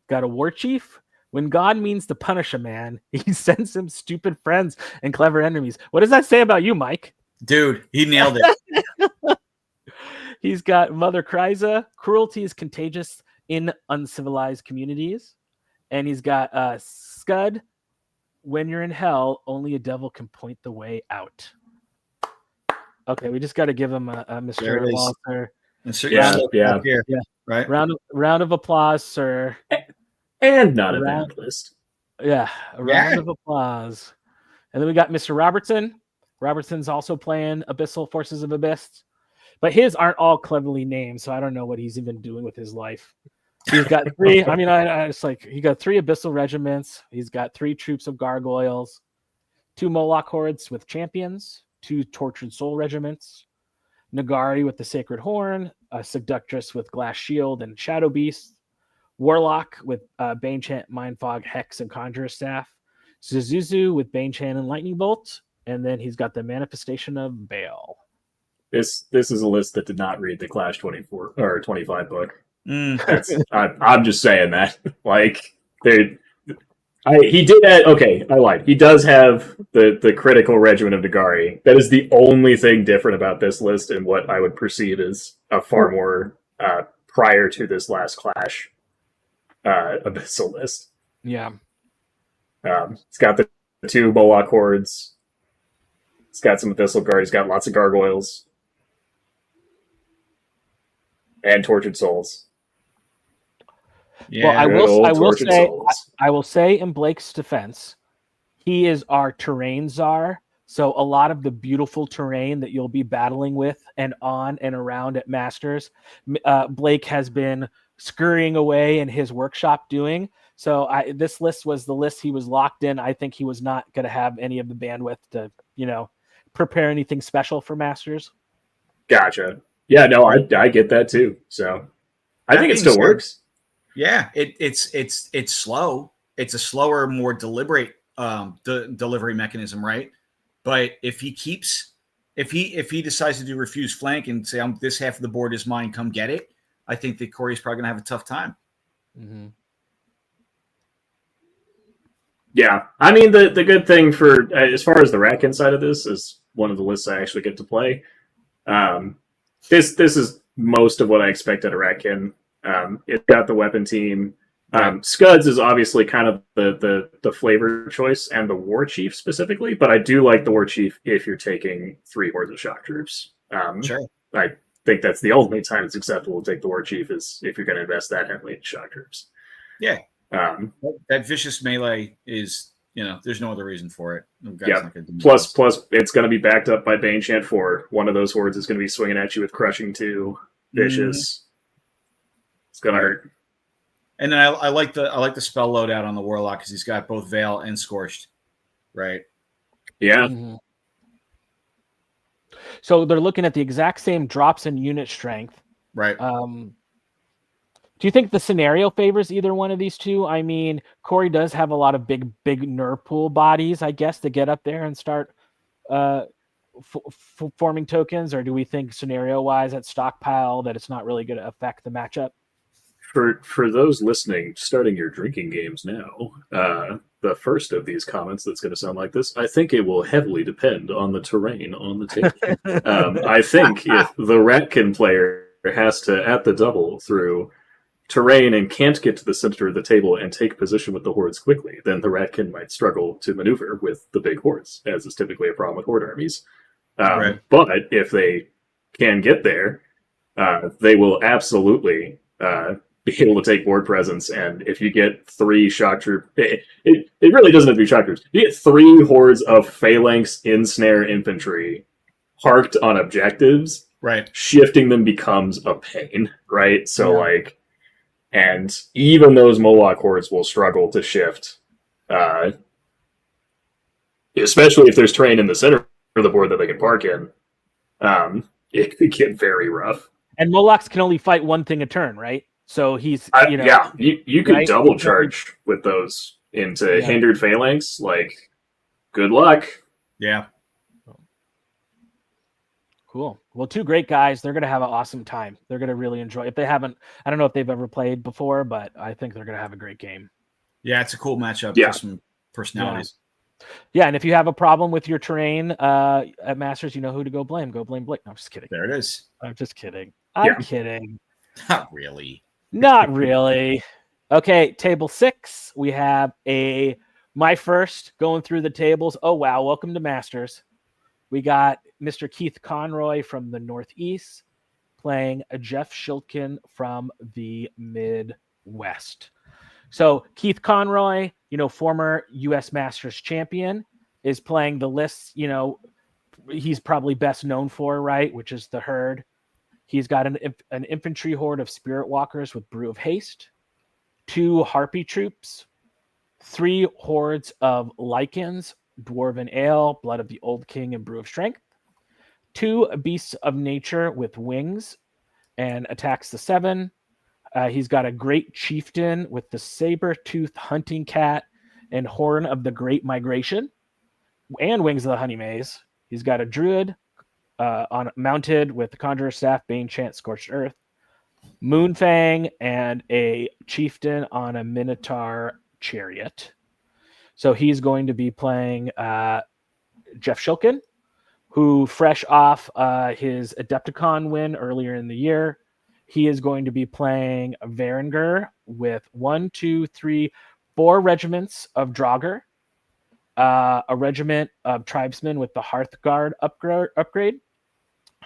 Got a war chief. When God means to punish a man, he sends him stupid friends and clever enemies. What does that say about you, Mike? Dude, he nailed it. He's got Mother Kryza. Cruelty is contagious in uncivilized communities. And he's got Scud. When you're in hell, only a devil can point the way out. Okay, we just got to give him a Mr. Walizer. Yeah. Right. Round of applause, sir. And not a bad list. Yeah, a round of applause. And then we got Mr. Robertson. Robertson's also playing Abyssal Forces of Abyss. But his aren't all cleverly named, so I don't know what he's even doing with his life. He's got 3. I mean, he got 3 Abyssal regiments. He's got 3 troops of gargoyles, 2 Moloch hordes with champions, 2 tortured soul regiments, Nagari with the sacred horn, a seductress with glass shield and shadow beast, Warlock with Bane Chant, Mind Fog, Hex, and Conjurer Staff. Zuzuzu with Bane Chant and Lightning Bolt. And then he's got the Manifestation of Baal. This is a list that did not read the Clash 24 or 25 book. I'm just saying that. Like, he did that. Okay, I lied. He does have the critical regiment of Nagari. That is the only thing different about this list and what I would perceive as a far more prior to this last Clash Abyssal list. Yeah. It's got the 2 Moloch hordes. It's got some Abyssal Guard. He's got lots of gargoyles. And tortured souls. Yeah, well, I will say in Blake's defense, he is our terrain czar. So a lot of the beautiful terrain that you'll be battling with and on and around at Masters, Blake has been scurrying away in his workshop doing. So this list was the list he was locked in. I think he was not going to have any of the bandwidth to, prepare anything special for Masters. Gotcha. Yeah, no, I get that too. So I think it still works. Yeah, it's slow. It's a slower, more deliberate delivery mechanism, right? But if he decides to do refuse flank and say, this half of the board is mine, come get it, I think that Corey's probably gonna have a tough time. Mm-hmm. Yeah, I mean the good thing for as far as the Ratkin side of this is one of the lists I actually get to play. This is most of what I expect out of Ratkin. It's got the weapon team. Scuds is obviously kind of the flavor choice and the war chief specifically, but I do like the war chief if you're taking 3 hordes of shock troops. Sure. I think that's the only time it's acceptable to take the war chief is if you're going to invest that heavily in shock troops. Yeah. That vicious melee is, there's no other reason for it. Yeah. Plus, it's going to be backed up by Bane Chant 4. One of those hordes is going to be swinging at you with Crushing 2, Vicious. It's going to hurt. And then I like the spell loadout on the Warlock because he's got both Veil and Scorched, right? Yeah. Mm-hmm. So they're looking at the exact same drops in unit strength. Right. Do you think the scenario favors either one of these 2? I mean, Corey does have a lot of big Nurpool bodies, I guess, to get up there and start forming tokens, or do we think scenario-wise at stockpile that it's not really going to affect the matchup? For those listening, starting your drinking games now, the first of these comments that's going to sound like this, I think it will heavily depend on the terrain on the table. I think if the Ratkin player has to, at the double, through terrain and can't get to the center of the table and take position with the hordes quickly, then the Ratkin might struggle to maneuver with the big hordes, as is typically a problem with horde armies. Right. But if they can get there, they will absolutely be able to take board presence. And if you get 3 shock troop, it really doesn't have to be shock troops. You get 3 hordes of phalanx ensnare infantry parked on objectives. Right. Shifting them becomes a pain, right? So and even those Moloch hordes will struggle to shift, especially if there's terrain in the center of the board that they can park in. It could get very rough. And Molochs can only fight one thing a turn, right? So he's, you could right? double charge with those into hindered phalanx. Like, good luck. Yeah. Cool. Well, 2 great guys. They're going to have an awesome time. They're going to really enjoy. If they haven't, I don't know if they've ever played before, but I think they're going to have a great game. Yeah, it's a cool matchup. Yeah. For some personalities. Yeah, and if you have a problem with your terrain at Masters, you know who to go blame. Go blame Blake. No, I'm just kidding. There it is. I'm just kidding. I'm kidding. Not really. Not really. Okay, table 6. We have my first going through the tables. Oh, wow. Welcome to Masters. We got Mr. Keith Conroy from the Northeast playing Jeff Schiltgen from the Midwest. So Keith Conroy, former U.S. Masters champion, is playing the lists, he's probably best known for, right, which is the Herd. He's got an infantry horde of Spirit Walkers with Brew of Haste, 2 Harpy troops, 3 hordes of Lycans, Dwarven Ale, Blood of the Old King, and Brew of Strength, 2 Beasts of Nature with Wings and attacks the 7. He's got a Great Chieftain with the Saber-Tooth Hunting Cat and Horn of the Great Migration and Wings of the Honey Maze. He's got a Druid mounted with the Conjurer Staff, Bane Chant, Scorched Earth, Moonfang, and a Chieftain on a Minotaur Chariot. So he's going to be playing Jeff Schiltgen, who fresh off his Adepticon win earlier in the year. He is going to be playing Varangur with 4 regiments of Draugr, a regiment of tribesmen with the Hearthguard upgrade.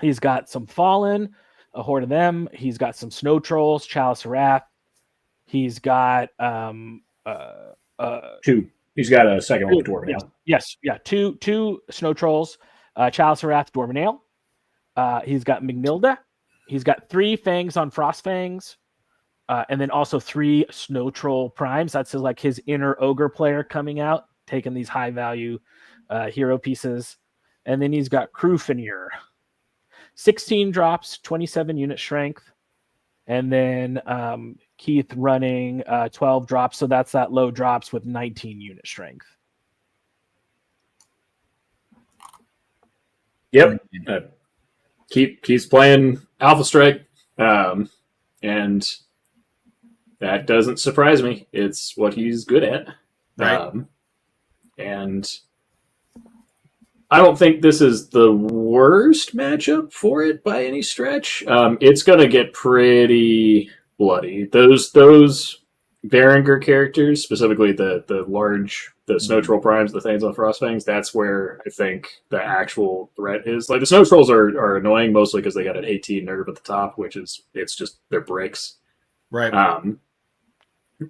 He's got some Fallen, a horde of them. He's got some Snow Trolls, Chalice of Wrath. He's got 2. He's got a second one with Dwarven Ale. Yes, yeah, two Snow Trolls, Chalice of Wrath, Dwarven Ale. He's got Magnilda. He's got 3 Fangs on Frost Fangs, and then also 3 Snow Troll Primes. That's his inner ogre player coming out, taking these high value hero pieces. And then he's got Crufenir, 16 drops, 27 unit strength, and then Keith running 12 drops. So that's that low drops with 19 unit strength. Yep. Keith's playing Alpha Strike, and that doesn't surprise me. It's what he's good at. Right. And I don't think this is the worst matchup for it by any stretch. It's going to get pretty bloody. Those Varangur characters, specifically the Snow Troll Primes, the Thanes on Frostfangs, that's where I think the actual threat is. Like, the Snow Trolls are annoying mostly because they got an 18 nerve at the top, it's just, they're bricks. Right.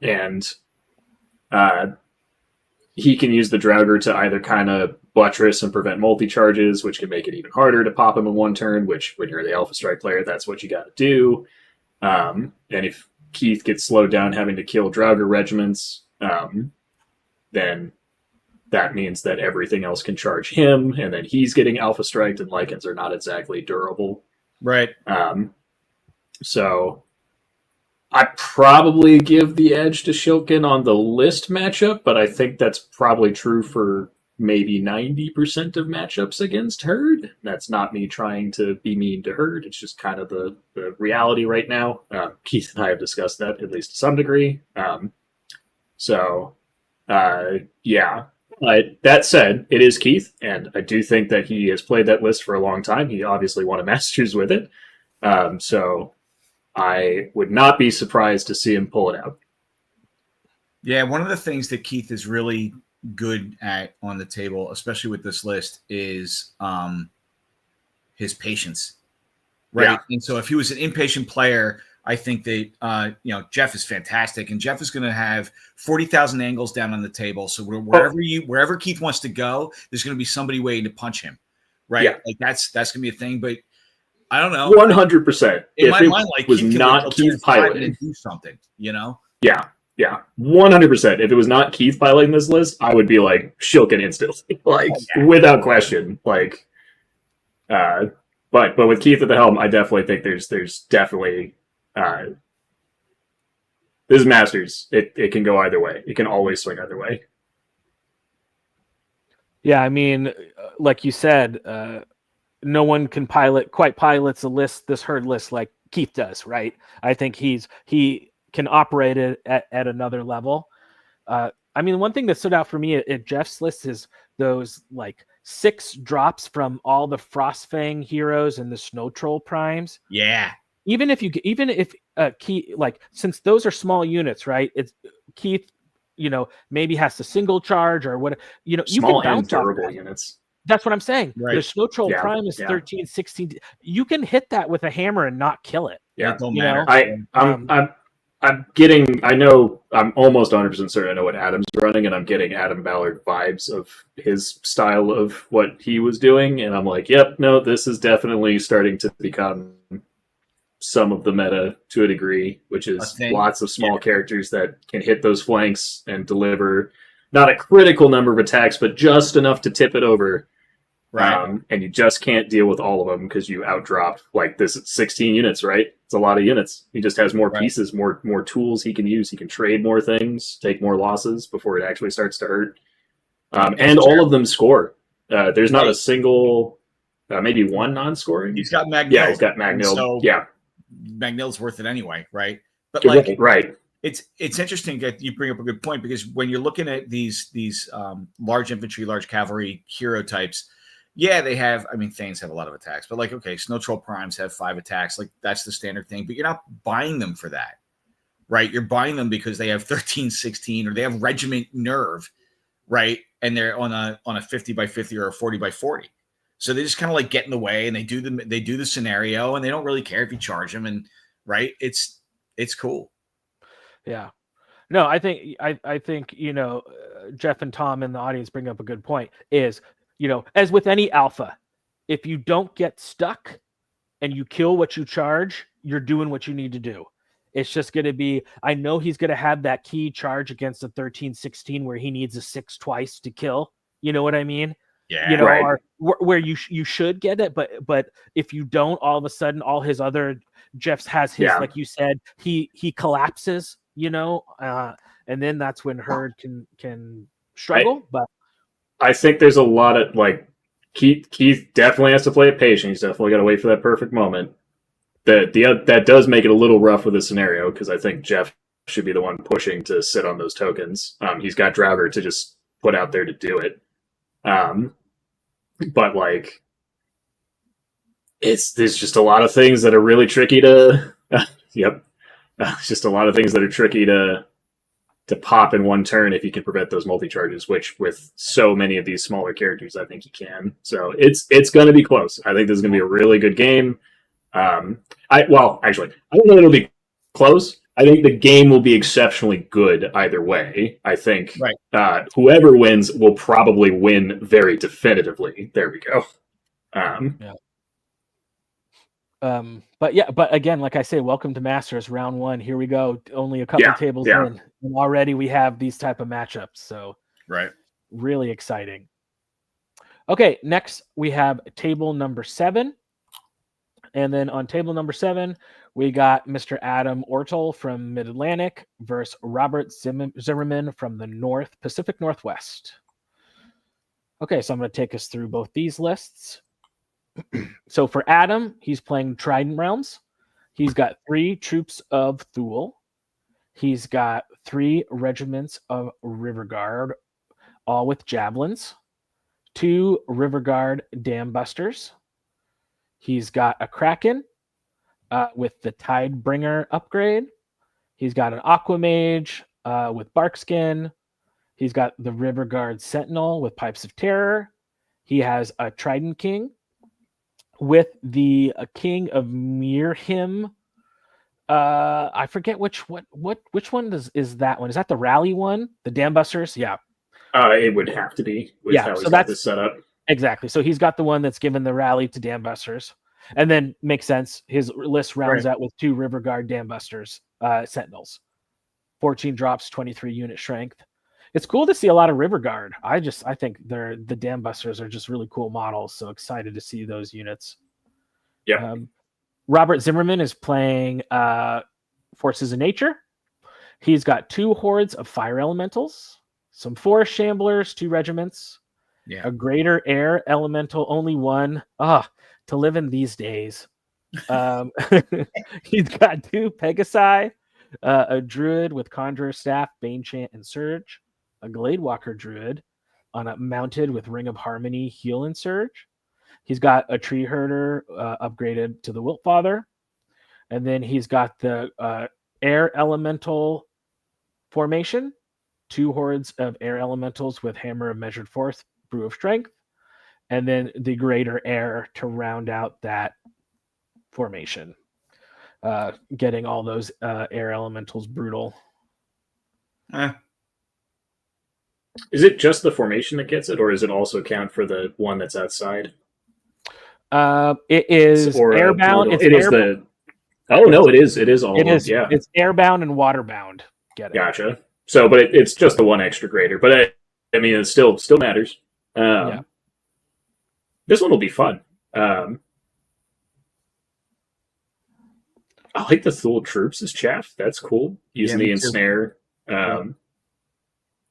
And he can use the Draugr to either kind of buttress and prevent multi-charges, which can make it even harder to pop him in one turn, which, when you're the Alpha Strike player, that's what you got to do. And if Keith gets slowed down having to kill Draugr regiments, then that means that everything else can charge him, and then he's getting Alpha Striked, and Lycans are not exactly durable. Right. So I probably give the edge to Schiltgen on the list matchup, but I think that's probably true for maybe 90% of matchups against Herd. That's not me trying to be mean to Herd. It's just kind of the reality right now. Keith and I have discussed that, at least to some degree. Yeah. That said, it is Keith, and I do think that he has played that list for a long time. He obviously won a Masters with it. So I would not be surprised to see him pull it out. Yeah, one of the things that Keith is really good at on the table, especially with this list, is his patience. Right. Yeah. And so if he was an impatient player, I think that Jeff is fantastic, and Jeff is going to have 40,000 angles down on the table. So wherever Keith wants to go, there's going to be somebody waiting to punch him, right? Yeah. Like that's going to be a thing. But I don't know, 100%. In my mind, like was Keith not Keith piloting, and do something, Yeah, 100%. If it was not Keith piloting this list, I would be like Schiltgen instantly, without question. Like, but with Keith at the helm, I definitely think there's definitely. This is Masters. It can go either way. It can always swing either way. Yeah, I mean, like you said, no one can pilots a list, this herd list like Keith does, right? I think he can operate it at another level. I mean, one thing that stood out for me at Jeff's list is those like 6 drops from all the Frostfang heroes and the Snow Troll primes. Yeah. Even if Keith, like, since those are small units, right? It's Keith, maybe has to single charge or what, small you can bounce and durable off units. That's what I'm saying. Right. The Snow Troll Prime is 13, 16. You can hit that with a hammer and not kill it. Yeah, it don't matter. I'm almost 100% certain I know what Adam's running, and I'm getting Adam Ballard vibes of his style of what he was doing, and I'm like, yep, no, this is definitely starting to become some of the meta to a degree, which is lots of small characters that can hit those flanks and deliver not a critical number of attacks, but just enough to tip it over. Right. And you just can't deal with all of them because you outdrop like this. It's 16 units, right? It's a lot of units. He just has more pieces, more tools he can use. He can trade more things, take more losses before it actually starts to hurt. And all of them score. There's not a single, maybe one non-scoring. He's got Magnil. Yeah, he's got Magnil. So yeah. Magnil's worth it anyway, right? But like, right. It's interesting that you bring up a good point, because when you're looking at these large infantry, large cavalry hero types, yeah, they have. I mean, Thanes have a lot of attacks, but like, okay, Snow Troll Primes have 5 attacks. Like, that's the standard thing. But you're not buying them for that, right? You're buying them because they have 13, 16, or they have Regiment Nerve, right? And they're on a 50 by 50 or a 40 by 40. So they just kind of like get in the way, and they do the scenario, and they don't really care if you charge them. And right, it's cool. Yeah. No, I think Jeff and Tom in the audience bring up a good point. Is, as with any alpha, if you don't get stuck and you kill what you charge, you're doing what you need to do. It's just going to be, I know he's going to have that key charge against a 13-16 where he needs a 6 twice to kill. You know what I mean? Yeah. Or where you should get it, but if you don't, all of a sudden, all his other Jeff's has his, like you said, he collapses, and then that's when Herd can struggle. But I think there's a lot of like Keith definitely has to play it patient. He's definitely got to wait for that perfect moment. That does make it a little rough with the scenario, because I think Jeff should be the one pushing to sit on those tokens. He's got Drauger to just put out there to do it. But like, there's just a lot of things that are really tricky to. It's just a lot of things that are tricky to pop in one turn if you can prevent those multi-charges, which with so many of these smaller characters, I think you can. So it's going to be close. I think this is going to be a really good game. Actually, I don't know that it'll be close. I think the game will be exceptionally good either way. I think whoever wins will probably win very definitively. There we go. But again, like I say, welcome to Masters round 1. Here we go. Only a couple tables in, and already we have these type of matchups. So really exciting. Okay, next we have table number 7. And then on table number 7, we got Mr. Adam Ortyl from Mid-Atlantic versus Robert Zimmerman from the Pacific Northwest. Okay, so I'm going to take us through both these lists. So for Adam, he's playing Trident Realms. He's got 3 troops of Thule. He's got 3 regiments of River Guard, all with javelins. 2 River Guard Dam Busters. He's got a Kraken with the Tidebringer upgrade. He's got an Aquamage with Barkskin. He's got the River Guard Sentinel with Pipes of Terror. He has a Trident King with the King of Mirhim I forget which one is that one? Is that the rally one? The Dam Busters? Yeah. It would have to be with how he's got this set up. Exactly. So he's got the one that's given the rally to Dam Busters. And then makes sense. His list rounds out with 2 River Guard Dam Busters, Sentinels. 14 drops, 23 unit strength. It's cool to see a lot of River Guard. I think the Dam Busters are just really cool models. So excited to see those units. Yeah. Robert Zimmerman is playing Forces of Nature. He's got 2 hordes of fire elementals, some forest shamblers, 2 regiments, a greater air elemental, only 1. To live in these days. He's got 2 Pegasi, a druid with Conjurer Staff, Bane Chant, and Surge, a Gladewalker druid on a mounted with Ring of Harmony, Heal, and Surge. He's got a Tree Herder upgraded to the Wiltfather. And then he's got the Air Elemental formation, 2 hordes of Air Elementals with Hammer of Measured Force, Brew of Strength, and then the Greater Air to round out that formation. Getting all those Air Elementals brutal. Is it just the formation that gets it, or does it also count for the one that's outside? It is airbound. It is the. Oh no! It is. It is all. It is. Yeah. It's airbound and waterbound. Get it? Gotcha. So, but it's just the one extra greater. But I mean, it still matters. This one will be fun. I like the Thule troops as chaff. That's cool. Using the ensnare.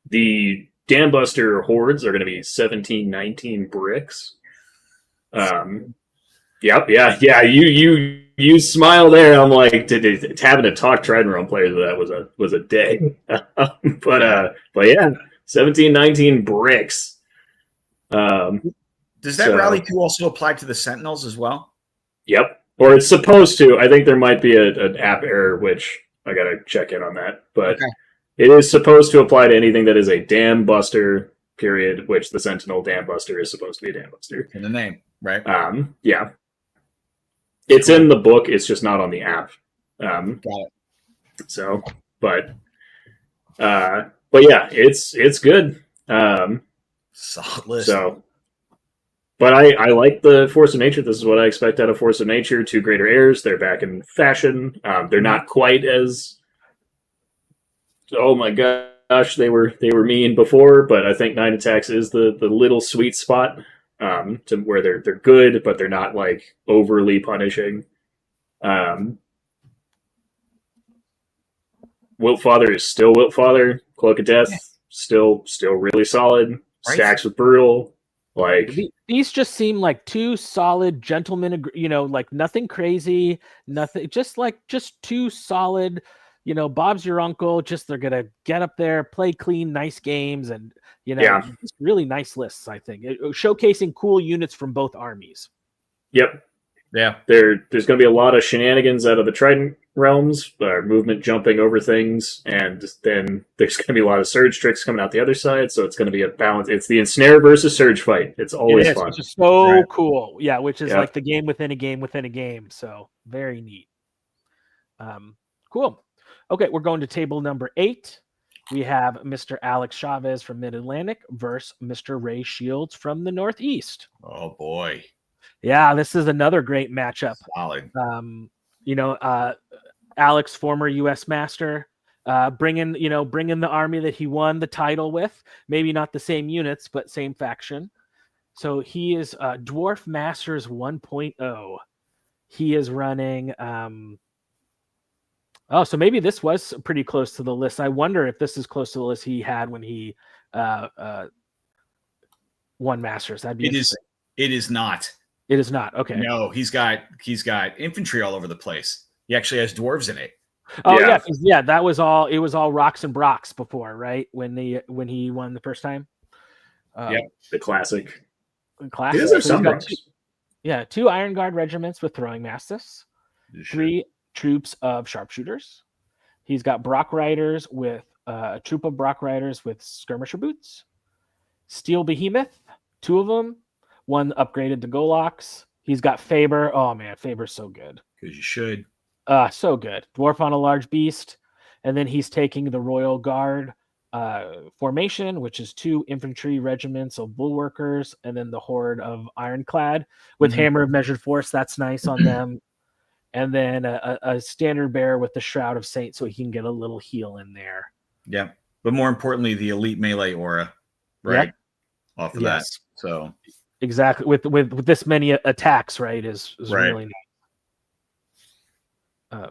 The Dam Buster hordes are going to be 17-19 bricks. Yeah. You smile there. I'm like, having to talk Trident Realm players that was a day. but yeah, 17-19 bricks. Does that rally 2 also apply to the Sentinels as well? Yep. Or it's supposed to. I think there might be an app error, which I got to check in on that. But it is supposed to apply to anything that is a Dam Buster, period, which the Sentinel Dam Buster is supposed to be a Dam Buster. In the name, right? Yeah. It's in the book. It's just not on the app. Got it. So, but yeah, it's good. Solid list. So, but I like the Force of Nature. This is what I expect out of Force of Nature. 2 greater airs. They're back in fashion. They're not quite as. Oh my gosh, they were mean before, but I think 9 attacks is the little sweet spot to where they're good, but they're not like overly punishing. Wiltfather is still Wiltfather. Cloak of Death still really solid. Right. Stacks with Brutal. Like these just seem like 2 solid gentlemen, like nothing crazy, nothing, just 2 solid, Bob's your uncle, just they're going to get up there, play clean, nice games, and, just really nice lists, I think. Showcasing cool units from both armies. Yep. Yeah. There's going to be a lot of shenanigans out of the Trident realms, movement jumping over things, and then there's going to be a lot of surge tricks coming out the other side, so it's going to be a balance. It's the ensnare versus surge fight. It's always fun. Which is so cool. Yeah, which is like the game within a game within a game, so very neat. Cool. Okay, we're going to table number 8. We have Mr. Alex Chaves from Mid-Atlantic versus Mr. Ray Shields from the Northeast. Oh, boy. Yeah, this is another great matchup. Solid. Alex, former U.S. Master, bringing the army that he won the title with. Maybe not the same units, but same faction. So he is Dwarf Masters 1.0. He is running... so maybe this was pretty close to the list. I wonder if this is close to the list he had when he won Masters. That'd be interesting. It is not. It is not. Okay. No, he's got infantry all over the place. He actually has dwarves in it. Oh yeah. That was all. It was all rocks and brocks before, right? When he won the first time. The classic. Classic. These are some rocks. 2 Iron Guard regiments with throwing mastiffs. 3 troops of sharpshooters. He's got Brock Riders with a troop of Brock Riders with skirmisher boots. Steel Behemoth, 2 of them. 1 upgraded to Golocks. He's got Faber. Oh man, Faber's so good. Because you should. So good. Dwarf on a large beast, and then he's taking the Royal Guard formation, which is 2 infantry regiments of bulwarkers, and then the horde of ironclad with hammer of measured force. That's nice on them. And then a standard bearer with the Shroud of Saint, so he can get a little heal in there. Yeah, but more importantly, the elite melee aura, right? Yep. Off of that. So exactly with this many attacks, right? Is right. really nice.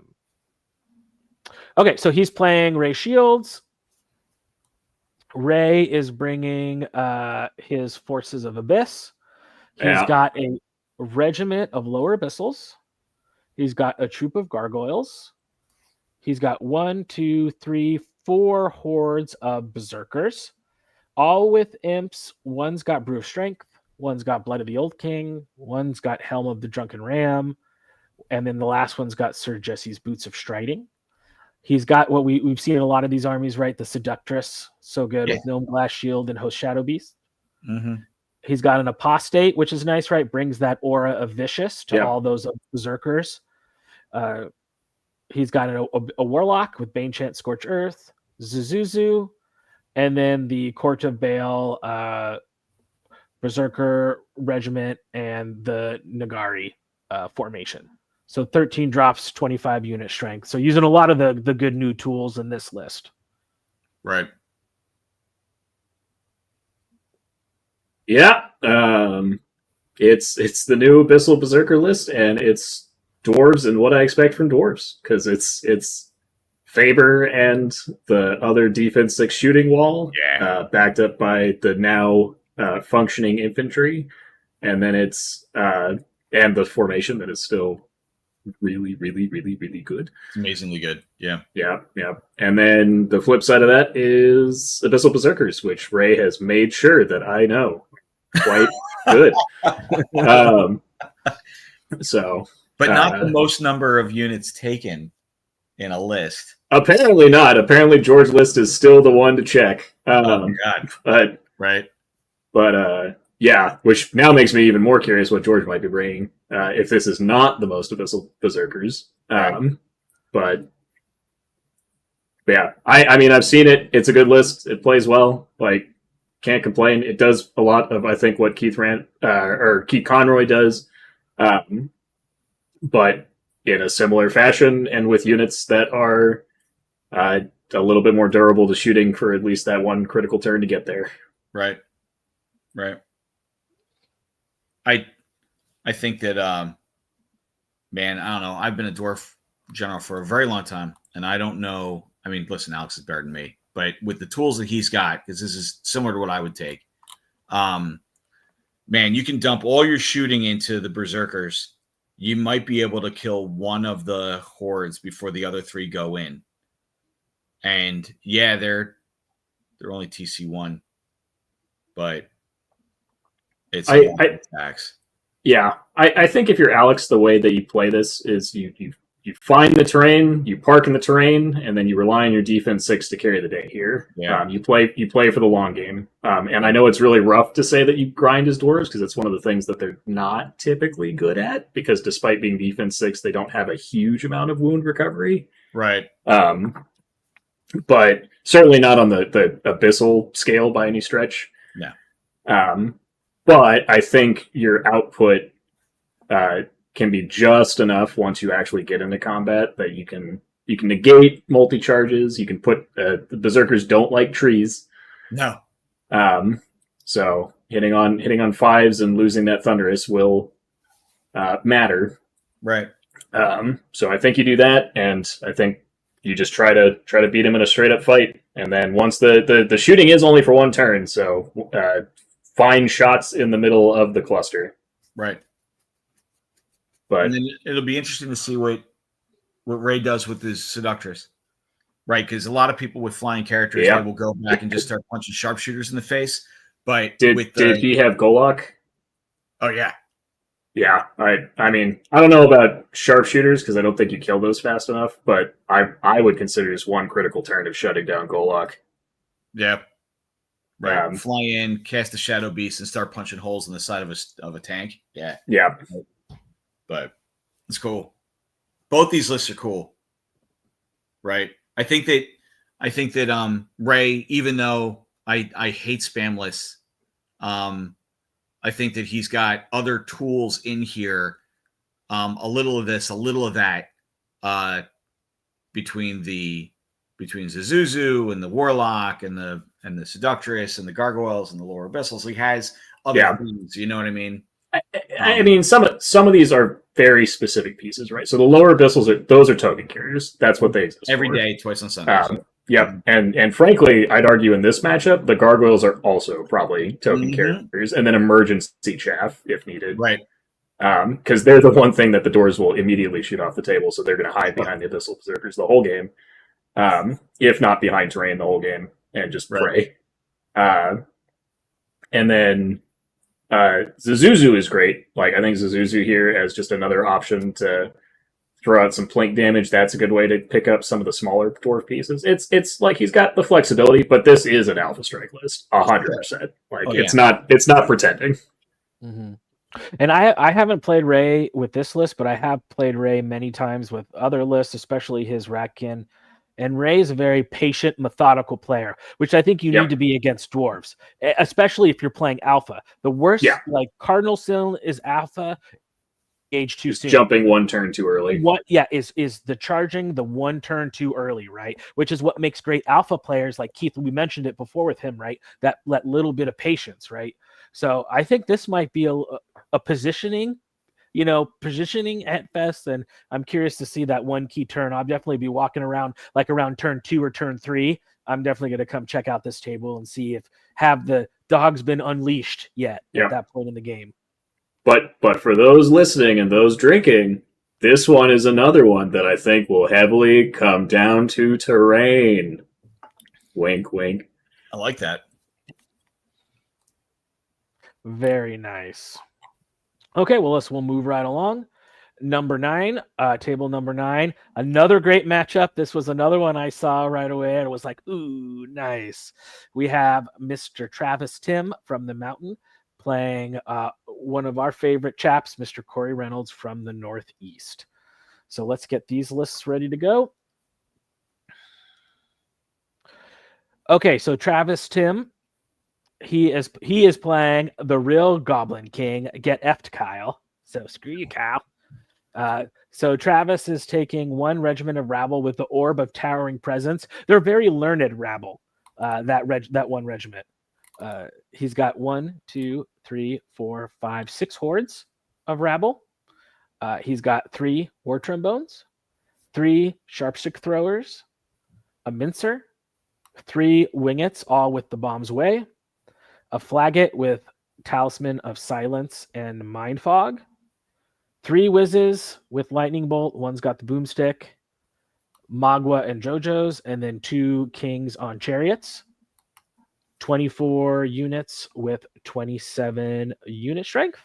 Okay, so he's playing Ray Shields. Ray is bringing his forces of Abyss. He's got a regiment of lower abyssals. He's got a troop of gargoyles. He's got 1, 2, 3, 4 hordes of berserkers, all with imps. One's got Brew of Strength. One's got Blood of the Old King. One's got Helm of the Drunken Ram. And then the last one's got Sir Jesse's Boots of Striding. He's got what we've seen in a lot of these armies, right? The Seductress, so good with Gnome Glass Shield and Host Shadow Beast. He's got an Apostate, which is nice, right? Brings that aura of Vicious to all those berserkers. He's got a Warlock with Bane Chant, Scorch Earth, Zuzuzu, and then the Court of Baal Berserker Regiment and the Nagari formation. So 13 drops, 25 unit strength. So using a lot of the good new tools in this list. Right. Yeah. It's the new Abyssal Berserker list, and it's dwarves and what I expect from dwarves, because it's Faber and the other defense 6 shooting wall, backed up by the now functioning infantry, and then it's and the formation that is still really, really, really, really good. It's amazingly good. Yeah. And then the flip side of that is Abyssal Berserkers, which Ray has made sure that I know quite good. But not the most number of units taken in a list. Apparently not. Apparently George List is still the one to check. Oh my God. But yeah, which now makes me even more curious what George might be bringing if this is not the most Abyssal Berserkers. But yeah, I mean, I've seen it. It's a good list. It plays well. Like, can't complain. It does a lot of, I think, what Keith Conroy does, but in a similar fashion and with units that are a little bit more durable to shooting for at least that one critical turn to get there. Right. I think that, man, I don't know. I've been a dwarf general for a very long time, and I don't know. I mean, listen, Alex is better than me, but with the tools that he's got, because this is similar to what I would take, man, you can dump all your shooting into the berserkers. You might be able to kill one of the hordes before the other 3 go in. And yeah, they're only TC1, but it's attacks. Yeah, I think if you're Alex, the way that you play this is you find the terrain, you park in the terrain, and then you rely on your defense 6 to carry the day here. Yeah. You play for the long game. And I know it's really rough to say that you grind as dwarves, because it's one of the things that they're not typically good at, because despite being defense 6, they don't have a huge amount of wound recovery. Right. But certainly not on the abyssal scale by any stretch. Yeah. But I think your output can be just enough once you actually get into combat that you can negate multi-charges. You can put the berserkers don't like trees. No. So hitting on 5s and losing that thunderous will matter. Right. So I think you do that, and I think you just try to beat him in a straight up fight. And then once the shooting is only for 1 turn, so find shots in the middle of the cluster. Right. But and then it'll be interesting to see what Ray does with his Seductress. Right, because a lot of people with flying characters, they will go back and just start punching sharpshooters in the face. But did he have Golok? Oh yeah. Yeah, I mean, I don't know about sharpshooters because I don't think you kill those fast enough, but I would consider this 1 critical turn of shutting down Golok. Yeah. Right. Fly in, cast the Shadow Beast, and start punching holes in the side of a tank. Yeah. Yeah. But it's cool. both these lists are cool, right? I think that Ray, even though I hate spam lists, I think that he's got other tools in here, a little of this, a little of that, between Zuzuzu and the Warlock and the Seductress and the Gargoyles and the Lower Abyssals. He has other things, you know what I mean? I mean, some of these are very specific pieces, right? So the Lower Abyssals those are token carriers. That's what they exist every for. day, twice on Sunday. Yep, and frankly, I'd argue in this matchup, the Gargoyles are also probably token carriers, and then emergency chaff if needed, right? Because they're the one thing that the doors will immediately shoot off the table, so they're going to hide behind the Abyssal Berserkers the whole game, if not behind terrain the whole game, and just pray. And then Zuzuzu is great. Like, I think Zuzuzu here as just another option to throw out some plink damage. That's a good way to pick up some of the smaller dwarf pieces. It's like he's got the flexibility, but this is an Alpha Strike list, 100%. Like it's not pretending. Mm-hmm. And I haven't played Ray with this list, but I have played Ray many times with other lists, especially his Ratkin. And Ray is a very patient, methodical player, which I think you need to be against dwarves, especially if you're playing Alpha. The worst, like Cardinal Sin is Alpha. Age too soon. Jumping one turn too early. Is the charging the one turn too early, right? Which is what makes great alpha players like Keith. We mentioned it before with him, right? That little bit of patience, right? So I think this might be a positioning at best, and I'm curious to see that one key turn. I'll definitely be walking around like around turn 2 or turn 3. I'm definitely going to come check out this table and see if have the dogs been unleashed yet at that point in the game. But for those listening and those drinking, this one is another one that I think will heavily come down to terrain. Wink, wink. I like that. Very nice. Okay, well, we'll move right along. Number 9, table number 9. Another great matchup. This was another one I saw right away, and it was like, ooh, nice. We have Mr. Travis Tim from the Mountain playing one of our favorite chaps, Mr. Corey Reynolds from the Northeast. So let's get these lists ready to go. Okay, so Travis Tim, he is playing the real Goblin King. Get effed, Kyle. So screw you, Kyle. So Travis is taking one regiment of rabble with the Orb of Towering Presence. They're very learned rabble, that one regiment. He's got 1, 2, 3, 4, 5, 6 hordes of rabble. He's got 3 war trombones, 3 sharpstick throwers, a mincer, 3 wingets, all with the bomb's way, a flagget with Talisman of Silence and Mind Fog, 3 whizzes with lightning bolt. One's got the boomstick, Magua and Jojo's, and then 2 kings on chariots. 24 units with 27 unit strength.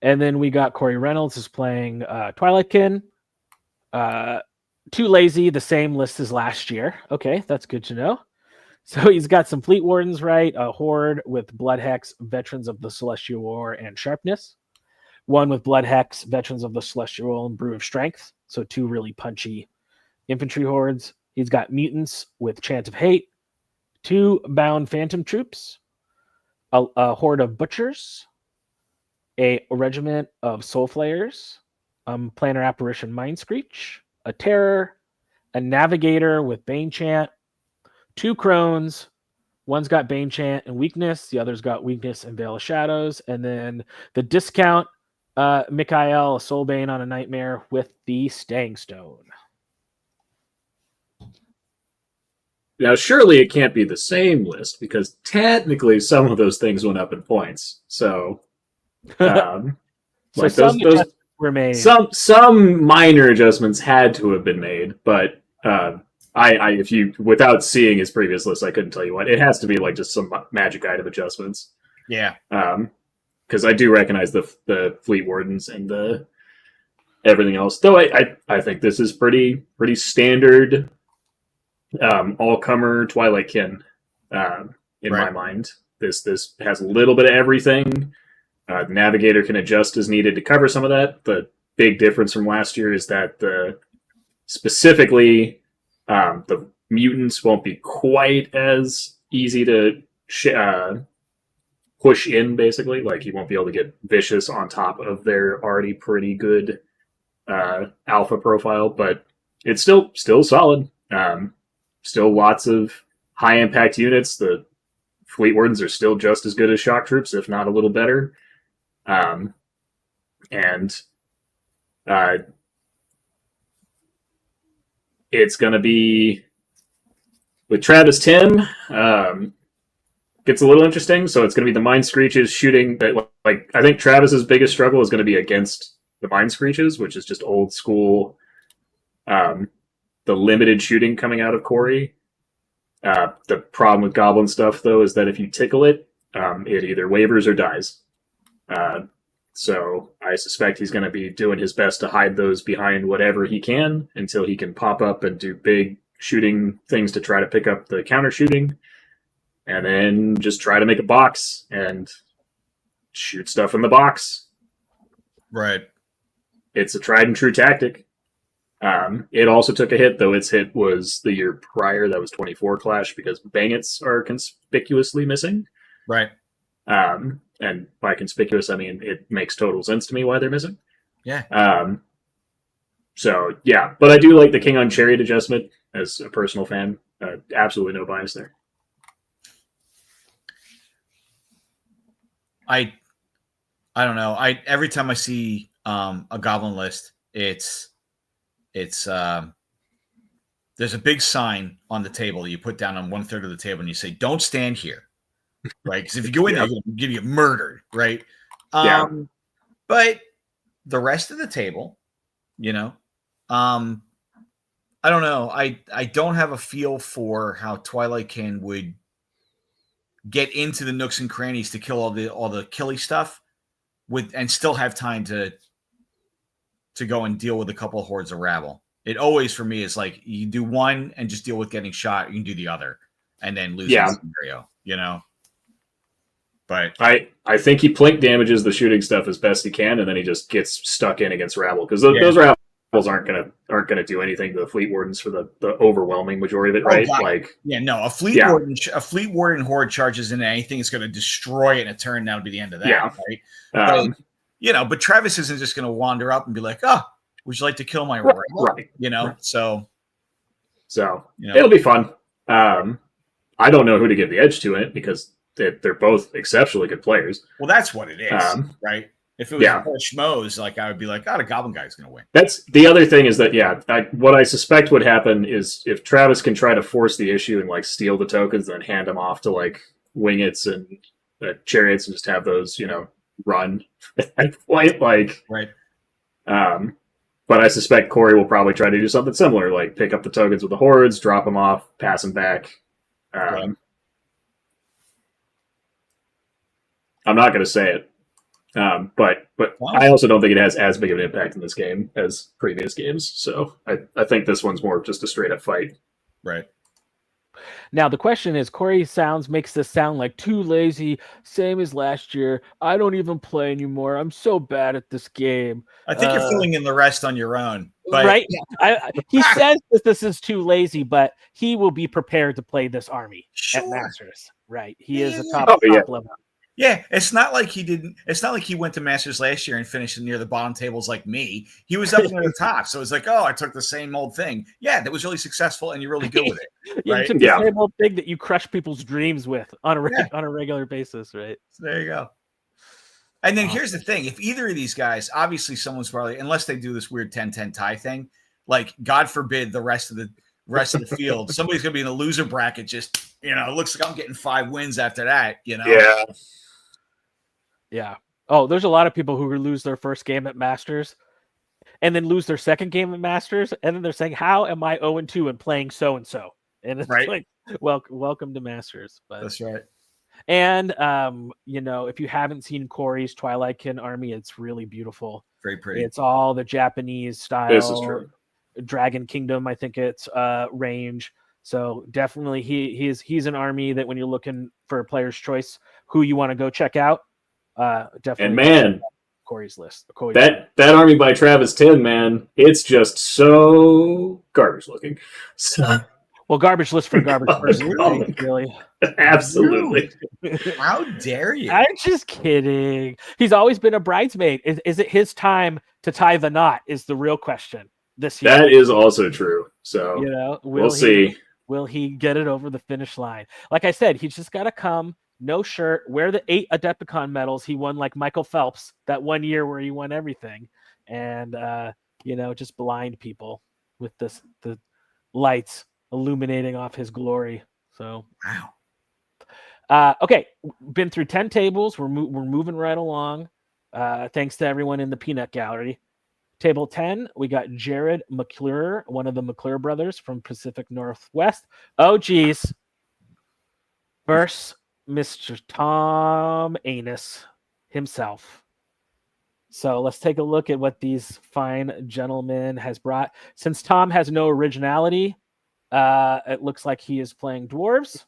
And then we got Corey Reynolds is playing Twilightkin. Too lazy, the same list as last year. Okay, that's good to know. So he's got some Fleet Wardens, right? A horde with Blood Hex, Veterans of the Celestial War, and Sharpness. 1 with Blood Hex, Veterans of the Celestial War, and Brew of Strength. So 2 really punchy infantry hordes. He's got Mutants with Chant of Hate. 2 bound phantom troops, a horde of butchers, a regiment of soul flayers, planar apparition mind screech, a terror, a navigator with bane chant, 2 crones. One's got bane chant and weakness, the other's got weakness and veil of shadows, and then the discount Mikael, a soul bane on a nightmare with the staying stone. Now, surely it can't be the same list because technically some of those things went up in points. So, So like some those adjustments were made. some minor adjustments had to have been made, but if you without seeing his previous list, I couldn't tell you what. It has to be like just some magic item adjustments. Yeah. Because I do recognize the Fleet Wardens and the everything else. Though I think this is pretty standard. All-comer Twilightkin in my mind. This has a little bit of everything. The Navigator can adjust as needed to cover some of that. The big difference from last year is that specifically the mutants won't be quite as easy to push in, basically. Like, you won't be able to get vicious on top of their already pretty good alpha profile, but it's still solid. Still lots of high impact units. The Fleet Wardens are still just as good as shock troops, if not a little better. It's going to be with Travis Tim. Gets a little interesting. So it's going to be the Mind Screeches shooting. That, like, I think Travis's biggest struggle is going to be against the Mind Screeches, which is just old school. The limited shooting coming out of Corey. The problem with Goblin stuff, though, is that if you tickle it, it either wavers or dies. So I suspect he's going to be doing his best to hide those behind whatever he can until he can pop up and do big shooting things to try to pick up the counter shooting. And then just try to make a box and shoot stuff in the box. Right. It's a tried and true tactic. It also took a hit, though its hit was the year prior. That was 24 Clash, because Bangets are conspicuously missing. Right. And by conspicuous, I mean it makes total sense to me why they're missing. Yeah. So, yeah. But I do like the King on Chariot adjustment as a personal fan. Absolutely no bias there. I don't know. Every time I see a Goblin list, it's there's a big sign on the table that you put down on 1/3 of the table, and you say, "Don't stand here," right? Because if you go in there, you're going to get murdered, right? But the rest of the table, I don't know. I don't have a feel for how Twilightkin would get into the nooks and crannies to kill all the killy stuff and still have time to go and deal with a couple of hordes of rabble. It always, for me, is like you do one and just deal with getting shot. You can do the other and then lose the scenario, But I think he plink damages the shooting stuff as best he can, and then he just gets stuck in against rabble, because those rabbles aren't gonna do anything to the Fleet Wardens for the overwhelming majority of it, right? A Fleet Warden horde charges into anything, it's going to destroy it in a turn. That'll be the end of that, right? But Travis isn't just going to wander up and be like, "Oh, would you like to kill my rebel?" Right. So it'll be fun. I don't know who to give the edge to in it, because they're both exceptionally good players. Well, that's what it is, right? If it was four schmoes, like, I would be like, "Oh, the Goblin guy's going to win." That's the other thing, is that what I suspect would happen is if Travis can try to force the issue and like steal the tokens, then hand them off to like Wingets and Chariots and just have those run at that point, like right. But I suspect Corey will probably try to do something similar, like pick up the tokens with the hordes, drop them off, pass them back. I'm not going to say it. But I also don't think it has as big of an impact in this game as previous games. So I think this one's more just a straight up fight. Right. Now the question is, Corey makes this sound like too lazy, same as last year. I don't even play anymore. I'm so bad at this game. I think you're filling in the rest on your own. But... Right? He says that this is too lazy, but he will be prepared to play this army at Masters. Right? He is a top level. Yeah, it's not like he didn't. It's not like he went to Masters last year and finished near the bottom tables like me. He was up near the top, so it's like, oh, I took the same old thing. Yeah, that was really successful, and you're really good with it. Right? You took the same old thing that you crush people's dreams with on a regular basis, right? So there you go. And then here's the thing: if either of these guys, obviously, someone's probably, unless they do this weird 10-10 tie thing, like God forbid the rest of the field, somebody's gonna be in the loser bracket. Just it looks like I'm getting 5 wins after that. Yeah. Yeah. Oh, there's a lot of people who lose their first game at Masters and then lose their second game at Masters. And then they're saying, how am I 0-2 and playing so-and-so? And it's like, welcome to Masters. But, that's right. And, if you haven't seen Corey's Twilightkin army, it's really beautiful. Very pretty. It's all the Japanese style. This is true. Dragon Kingdom, I think it's range. So definitely he's an army that when you're looking for a player's choice, who you want to go check out, definitely. And man, Corey's list. Corey's That army by Travis Tim, man, it's just so garbage looking. So, well, garbage list for garbage person. Oh, Really. absolutely. How dare you? I'm just kidding. He's always been a bridesmaid. Is it his time to tie the knot? Is the real question this year. That is also true. So we'll see. Will he get it over the finish line? Like I said, he's just got to come, no shirt, wear the 8 Adepticon medals he won, like Michael Phelps that one year where he won everything, and just blind people with the lights illuminating off his glory. So wow. Okay, been through 10 tables. We're moving right along. Thanks to everyone in the peanut gallery. Table 10, we got Jared Mccclure, one of the Mccclure brothers from Pacific Northwest. Oh, geez. Versus Mr. Tom Anus himself. So let's take a look at what these fine gentlemen has brought. Since Tom has no originality, it looks like he is playing dwarves,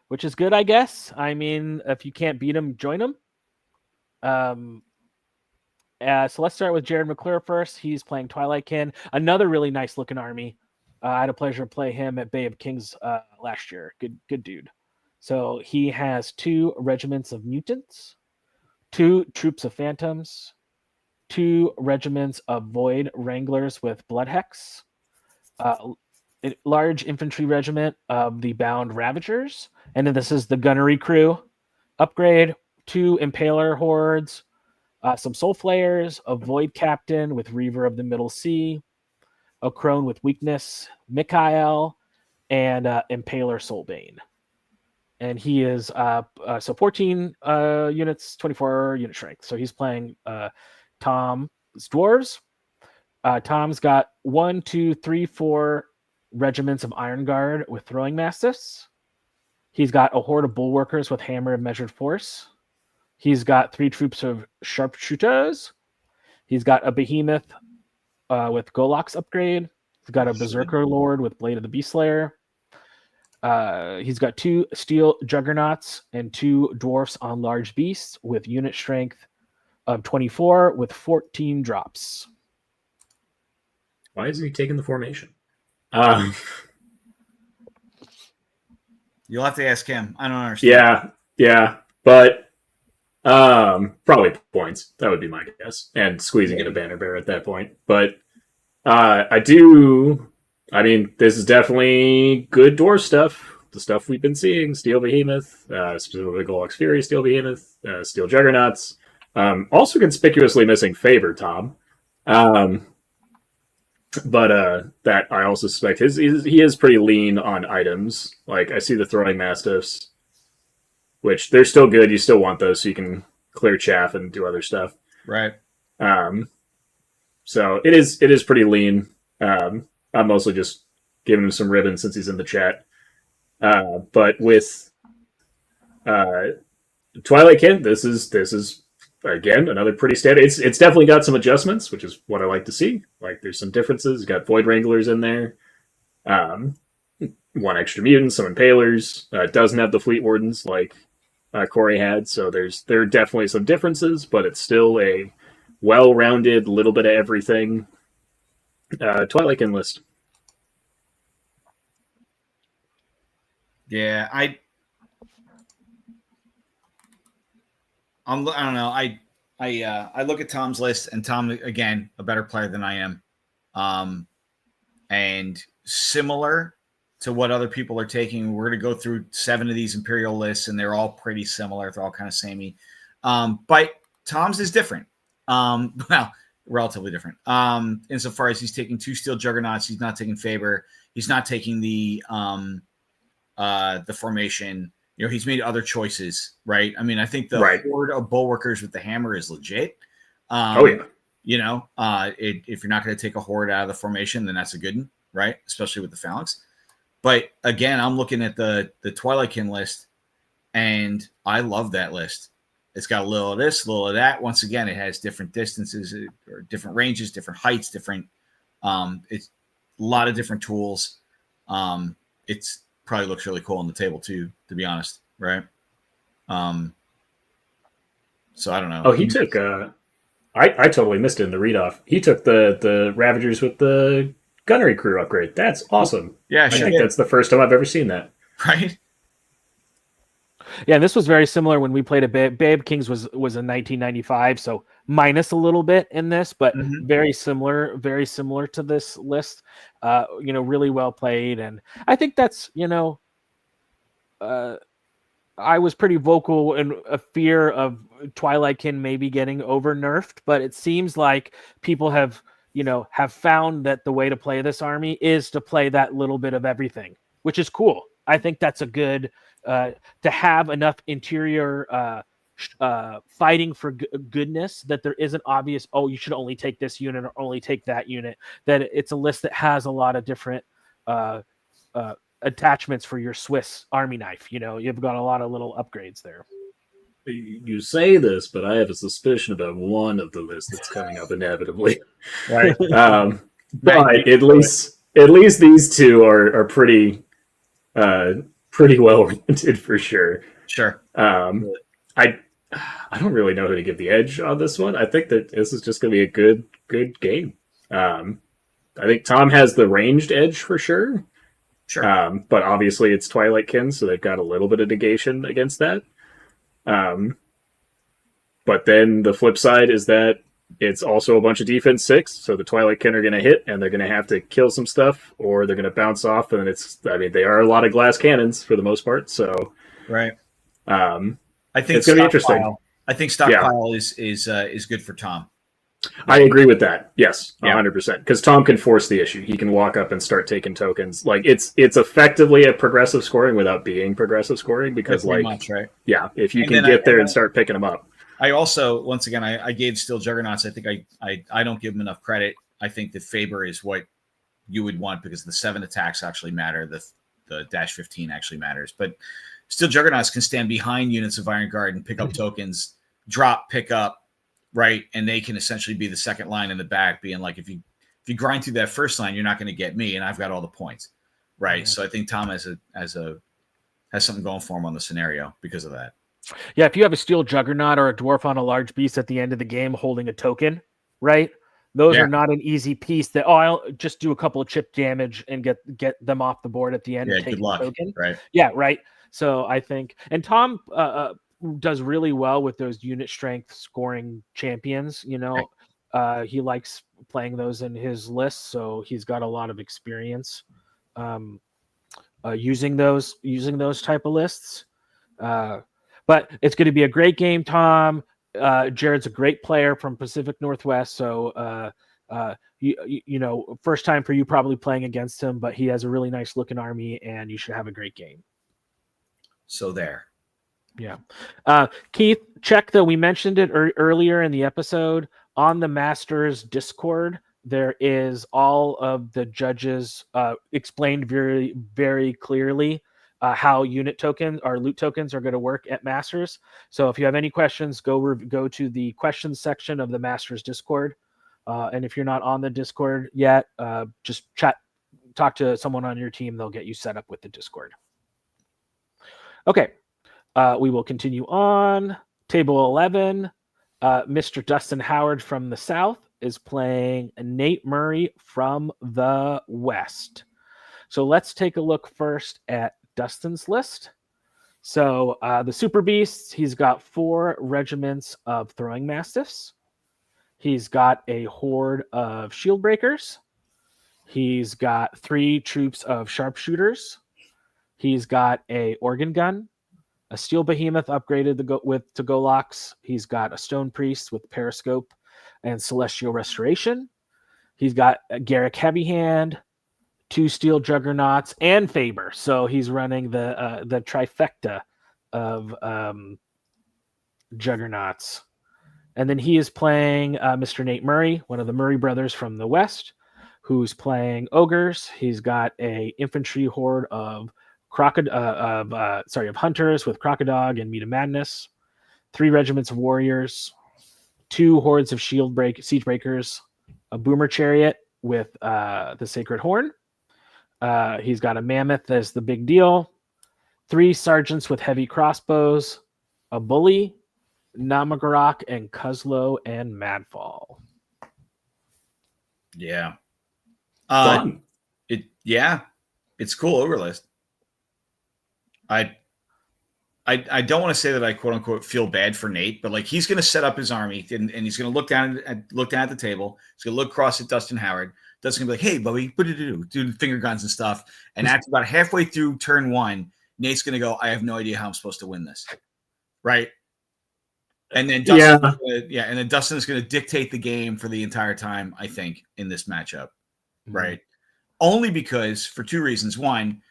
which is good, I guess. I mean, if you can't beat him, join him. So let's start with Jared Mccclure first. He's playing Twilightkin, another really nice looking army. I had a pleasure to play him at Bay of Kings last year. Good dude. So he has 2 regiments of mutants, 2 troops of phantoms, 2 regiments of void wranglers with blood hex, a large infantry regiment of the bound ravagers, and then this is the gunnery crew upgrade, 2 impaler hordes, some soul flayers, a void captain with Reaver of the Middle Sea, a crone with weakness, Mikhail, and impaler Soulbane. And he is 14 units, 24 unit strength. So he's playing Tom's dwarves. Tom's got 1, 2, 3, 4 regiments of Iron Guard with throwing mastiffs. He's got a horde of bulwarkers with hammer of measured force. He's got 3 troops of sharpshooters. He's got a behemoth with Golok's upgrade. He's got a berserker lord with Blade of the Beast Slayer. He's got 2 steel juggernauts and 2 dwarfs on large beasts with unit strength of 24 with 14 drops. Why isn't he taking the formation? You'll have to ask him. I don't understand. Yeah, but probably points. That would be my guess, and squeezing in a banner bearer at that point. But I mean, this is definitely good dwarf stuff. The stuff we've been seeing: Steel Behemoth, specifically Golok's Fury, Steel Behemoth, Steel Juggernauts. Also conspicuously missing Faber, Tom. But that I also suspect he is pretty lean on items. Like I see the throwing mastiffs, which they're still good. You still want those so you can clear chaff and do other stuff. Right. So it is pretty lean. I'm mostly just giving him some ribbon since he's in the chat. But with Twilightkin, this is again another pretty standard. It's definitely got some adjustments, which is what I like to see. Like there's some differences. It's got Void Wranglers in there. 1 extra mutant, some Impalers. It doesn't have the Fleet Wardens like Corey had, so there are definitely some differences, but it's still a well-rounded, little bit of everything Twilightkin list. Yeah, I don't know. I look at Tom's list, and Tom again a better player than I am, and similar to what other people are taking. We're going to go through 7 of these Imperial lists, and they're all pretty similar. They're all kind of samey, but Tom's is different. Well, relatively different. Insofar as he's taking 2 Steel Juggernauts, he's not taking Faber. He's not taking the formation. You know, he's made other choices, right? I mean, I think the horde of bulwarkers with the hammer is legit. Oh yeah. You know, if you're not going to take a horde out of the formation, then that's a good one, right? Especially with the phalanx. But again, I'm looking at the Twilightkin list, and I love that list. It's got a little of this, a little of that. Once again, it has different distances or different ranges, different heights, different. It's a lot of different tools. It's probably looks really cool on the table too, to be honest, right? So I don't know. Oh, he took. I totally missed it in the read off. He took the Ravagers with the gunnery crew upgrade. That's awesome. Yeah, I think that's the first time I've ever seen that. right. Yeah, and this was very similar when we played a Babe Kings was in 1995, so minus a little bit in this, but very similar to this list. Really well played, and I think that's I was pretty vocal in a fear of Twilightkin maybe getting over nerfed, but it seems like people have found that the way to play this army is to play that little bit of everything, which is cool. I think that's a good to have enough interior fighting for goodness that there isn't obvious, oh, you should only take this unit or only take that unit, that it's a list that has a lot of different attachments for your Swiss army knife. You've got a lot of little upgrades there. You say this, but I have a suspicion about one of the lists that's coming up inevitably. Right. But at least these two are pretty well rented for sure. Sure. I don't really know who to give the edge on this one. I think that this is just going to be a good game. I think Tom has the ranged edge for sure. Sure. But obviously it's Twilightkin, so they've got a little bit of negation against that. But then the flip side is that it's also a bunch of defense 6, so the Twilightkin are going to hit, and they're going to have to kill some stuff, or they're going to bounce off, and they are a lot of glass cannons for the most part, so... Right. I think it's going to be interesting. I think stockpile is good for Tom. I agree with that. Yes, 100%. Because Tom can force the issue. He can walk up and start taking tokens. Like it's effectively a progressive scoring without being progressive scoring. Because much, right? Yeah, if you can get there and start picking them up. I also, once again, I gave Steel Juggernauts. I think I don't give them enough credit. I think that Faber is what you would want because the 7 attacks actually matter. The dash 15 actually matters. But Steel Juggernauts can stand behind units of Iron Guard and pick up tokens, drop, pick up. Right, and they can essentially be the second line in the back, being like, if you grind through that first line, you're not going to get me, and I've got all the points, right? Yeah. So I think Tom has something going for him on the scenario because of that. Yeah, if you have a Steel Juggernaut or a Dwarf on a large beast at the end of the game holding a token, right? Those are not an easy piece. That I'll just do a couple of chip damage and get them off the board at the end. Yeah, and take good luck. The token. Right. Yeah, right. So I think, and Tom does really well with those unit strength scoring champions. He likes playing those in his list, so he's got a lot of experience using those type of lists. But it's going to be a great game, Tom. Jared's a great player from Pacific Northwest, so first time for you probably playing against him, but he has a really nice looking army, and you should have a great game. So there. Yeah. Keith, check that we mentioned it earlier in the episode on the Masters Discord. There is all of the judges explained very, very clearly how unit tokens or loot tokens are going to work at Masters. So if you have any questions, go to the questions section of the Masters Discord. And if you're not on the Discord yet, just talk to someone on your team. They'll get you set up with the Discord. Okay. We will continue on. Table 11. Mr. Dustin Howard from the South is playing Nate Murray from the West. So let's take a look first at Dustin's list. So the Super Beasts, he's got 4 regiments of Throwing Mastiffs. He's got a horde of Shield Breakers. He's got 3 troops of Sharpshooters. He's got a Organ Gun. A Steel Behemoth upgraded to Golocks. He's got a Stone Priest with Periscope and Celestial Restoration. He's got a Garrick Heavy Hand, 2 Steel Juggernauts, and Faber. So he's running the trifecta of Juggernauts. And then he is playing Mr. Nate Murray, one of the Murray brothers from the West, who's playing Ogres. He's got a infantry horde of hunters with Crocodog and Meat of Madness, 3 regiments of warriors, 2 hordes of siege breakers, a boomer chariot with the Sacred Horn. He's got a mammoth as the big deal, 3 sergeants with heavy crossbows, a bully, Namagarok and Cuzlo and Madfall. Yeah. Fun. It's cool ogre list. I don't want to say that I quote unquote feel bad for Nate, but like he's going to set up his army and he's going to look down at the table. He's going to look across at Dustin Howard. Dustin's going to be like, "Hey, Bobby, what did you do? Doing finger guns and stuff." And after about halfway through turn 1, Nate's going to go, "I have no idea how I'm supposed to win this." Right. And then Dustin is going to dictate the game for the entire time, I think, in this matchup. Mm-hmm. Right. Only because for 2 reasons. One,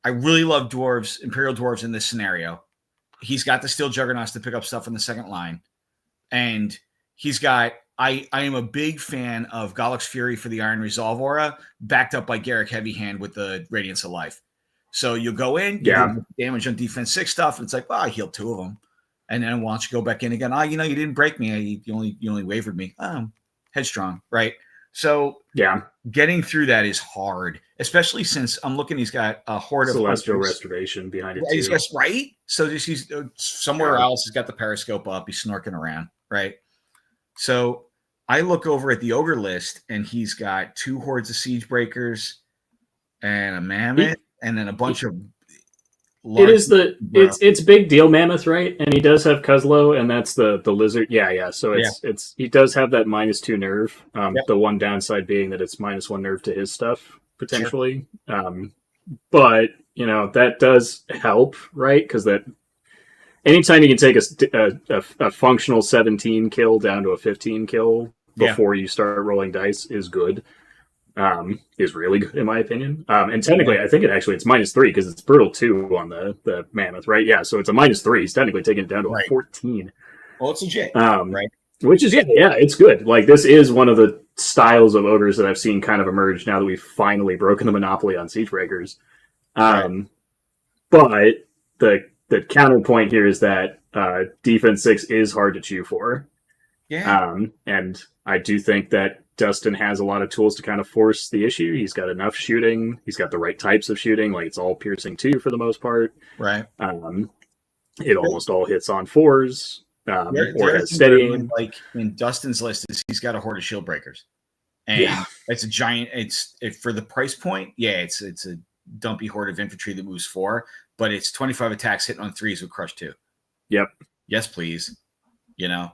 I really love Imperial Dwarves in this scenario. He's got the Steel Juggernauts to pick up stuff in the second line. And he's got, I am a big fan of Gollux Fury for the Iron Resolve aura, backed up by Garrick Heavy Hand with the Radiance of Life. So you go in, you do damage on defense 6 stuff, and it's like, well, I healed 2 of them. And then why don't you go back in again? You didn't break me. You only wavered me. Headstrong, right? So getting through that is hard, especially since I'm looking. He's got a horde of Celestial Restoration behind it too. Right? So he's somewhere else. He's got the periscope up. He's snorking around, right? So I look over at the ogre list, and he's got 2 hordes of siege breakers and a mammoth, and then a bunch of. It's big deal mammoth, right? And he does have Cuzlo, and that's the lizard. Yeah. So it's he does have that -2 nerve. The one downside being that it's -1 nerve to his stuff potentially. Sure. But that does help, right? Because that anytime you can take a functional 17 kill down to a 15 kill before you start rolling dice is good. Is really good in my opinion. And technically, I think it's -3 because it's brutal 2 on the mammoth, right? Yeah, so it's a -3. He's technically taking it down to a 14. Well, it's legit, right? Which is it's good. Like this is one of the styles of ogres that I've seen kind of emerge now that we've finally broken the monopoly on siege breakers. But the counterpoint here is that defense 6 is hard to chew for. Yeah. And I do think that Dustin has a lot of tools to kind of force the issue. He's got enough shooting. He's got the right types of shooting. Like it's all piercing 2 for the most part. Right. It almost all hits on 4s. Or has steady aim. Like in Dustin's list, he's got a horde of shield breakers, and it's a giant. It's for the price point. Yeah, it's a dumpy horde of infantry that moves 4, but it's 25 attacks hitting on 3s with crush 2. Yep. Yes, please. Yeah,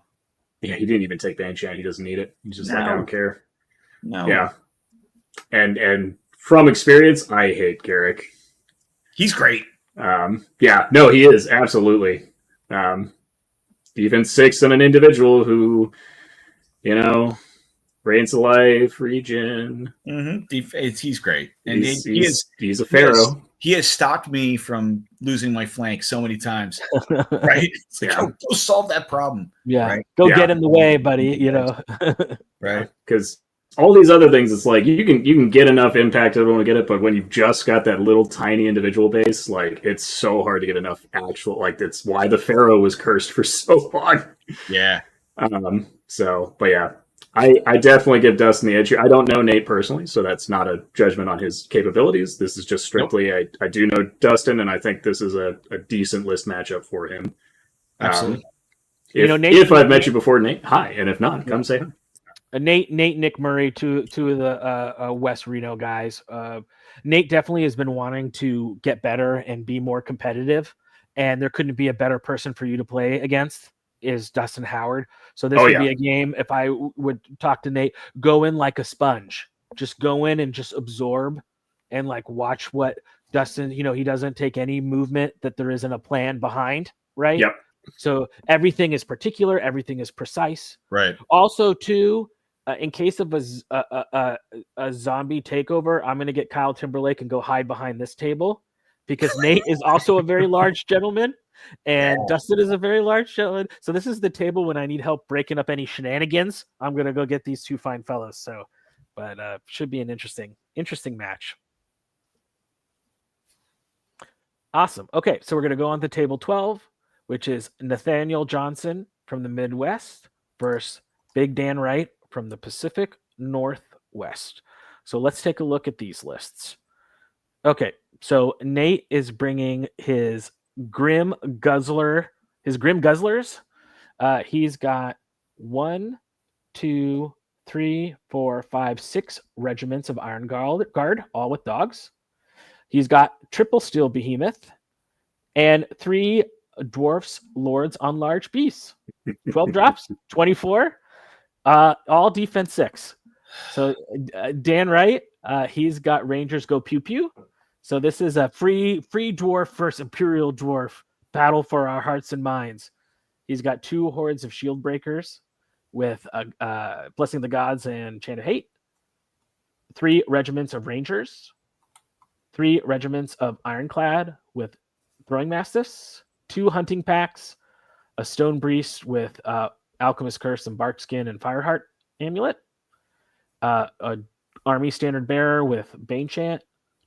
he didn't even take Banshee. He doesn't need it. He's just like, I don't care. No. Yeah. And from experience, I hate Garrick. He's great. He is absolutely. Defense 6 and an individual who, Radiance of Life, Regen. Mm-hmm. He's great, and he's a pharaoh. He has stopped me from losing my flank so many times. Right? It's like, go solve that problem. Yeah. Right? Go get in the way, buddy. Right? Because all these other things, it's like you can get enough impact to want to get it, but when you've just got that little tiny individual base, like it's so hard to get enough actual. Like that's why the Pharaoh was cursed for so long. Yeah. I definitely give Dustin the edge here. I don't know Nate personally, so that's not a judgment on his capabilities. This is just strictly I do know Dustin, and I think this is a decent list matchup for him. Absolutely. If I've met you before, Nate, hi, and if not, come say hi. Nate, Nick Murray, two of the West Reno guys. Nate definitely has been wanting to get better and be more competitive, and there couldn't be a better person for you to play against is Dustin Howard. So this would be a game, if I would talk to Nate, go in like a sponge. Just go in and just absorb and like watch what Dustin, he doesn't take any movement that there isn't a plan behind, right? Yep. So everything is particular, everything is precise. Right. Also, too, in case of a zombie takeover, I'm going to get Kyle Timberlake and go hide behind this table because Nate is also a very large gentleman and Dustin is a very large gentleman. So this is the table when I need help breaking up any shenanigans. I'm going to go get these 2 fine fellows. So, but should be an interesting match. Awesome. Okay, so we're going to go on to table 12, which is Nathaniel Johnson from the Midwest versus Big Dan Wright from the Pacific Northwest. So let's take a look at these lists. Okay, so Nate is bringing his Grim Guzzlers. He's got 1, 2, 3, 4, 5, 6 regiments of Iron Guard, all with dogs. He's got triple steel behemoth and 3 dwarfs lords on large beasts. 12 drops, 24, all defense 6. So Dan Wright, he's got Rangers go pew pew. So this is a free dwarf versus Imperial dwarf battle for our hearts and minds. He's got 2 hordes of shield breakers with Blessing of the Gods and Chant of Hate, 3 regiments of Rangers, 3 regiments of Ironclad with Throwing Mastiffs, 2 hunting packs, a Stone Breast with Alchemist Curse and Barkskin and Fireheart Amulet, a Army Standard Bearer with Bane Chant,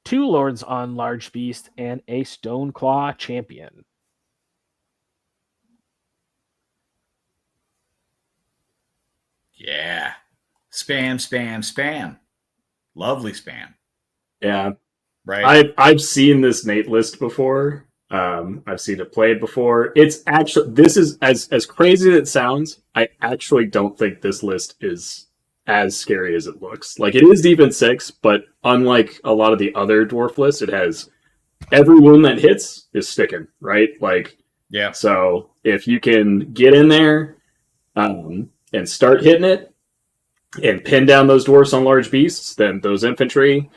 2 Lords on Large Beast, and a Stoneclaw Champion. Yeah. Spam, spam, spam. Lovely spam. Yeah. Right. I've seen this Nate list before. I've seen it played before. It's actually, this is as crazy as it sounds. I actually don't think this list is as scary as it looks. Like, it is defense 6, but unlike a lot of the other dwarf lists, it has every wound that hits is sticking, right? Like, yeah. So if you can get in there and start hitting it and pin down those dwarfs on large beasts, then those infantry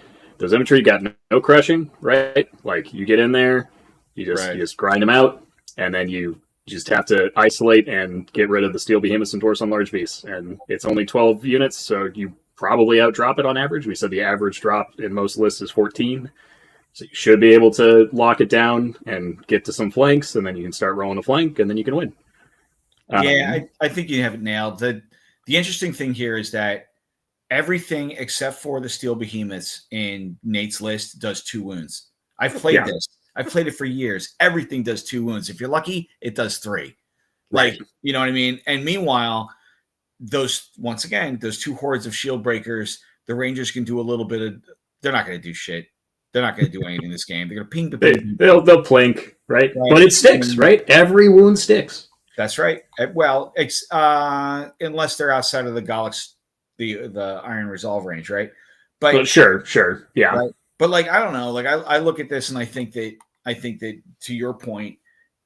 got no crushing, right? Like, you get in there, you just grind them out, and then you just have to isolate and get rid of the steel behemoths and dwarfs on large beasts. And it's only 12 units, so you probably outdrop it on average. We said the average drop in most lists is 14. So you should be able to lock it down and get to some flanks, and then you can start rolling a flank, and then you can win. Yeah, I think you have it nailed. The interesting thing here is that everything except for the steel behemoths in Nate's list does 2 wounds. I've played this. I've played it for years. Everything does 2 wounds. If you're lucky, it does 3. Like, you know what I mean? And meanwhile, those 2 hordes of shield breakers, the Rangers can do a little bit of. They're not going to do shit. They're not going to do anything in this game. They're going to ping the ping. They'll plink, right? But it sticks, right? Every wound sticks. That's right. Well, unless they're outside of the Galax, the Iron Resolve range, right? But sure, yeah. Right? But like, I don't know. Like, I look at this and I think that to your point,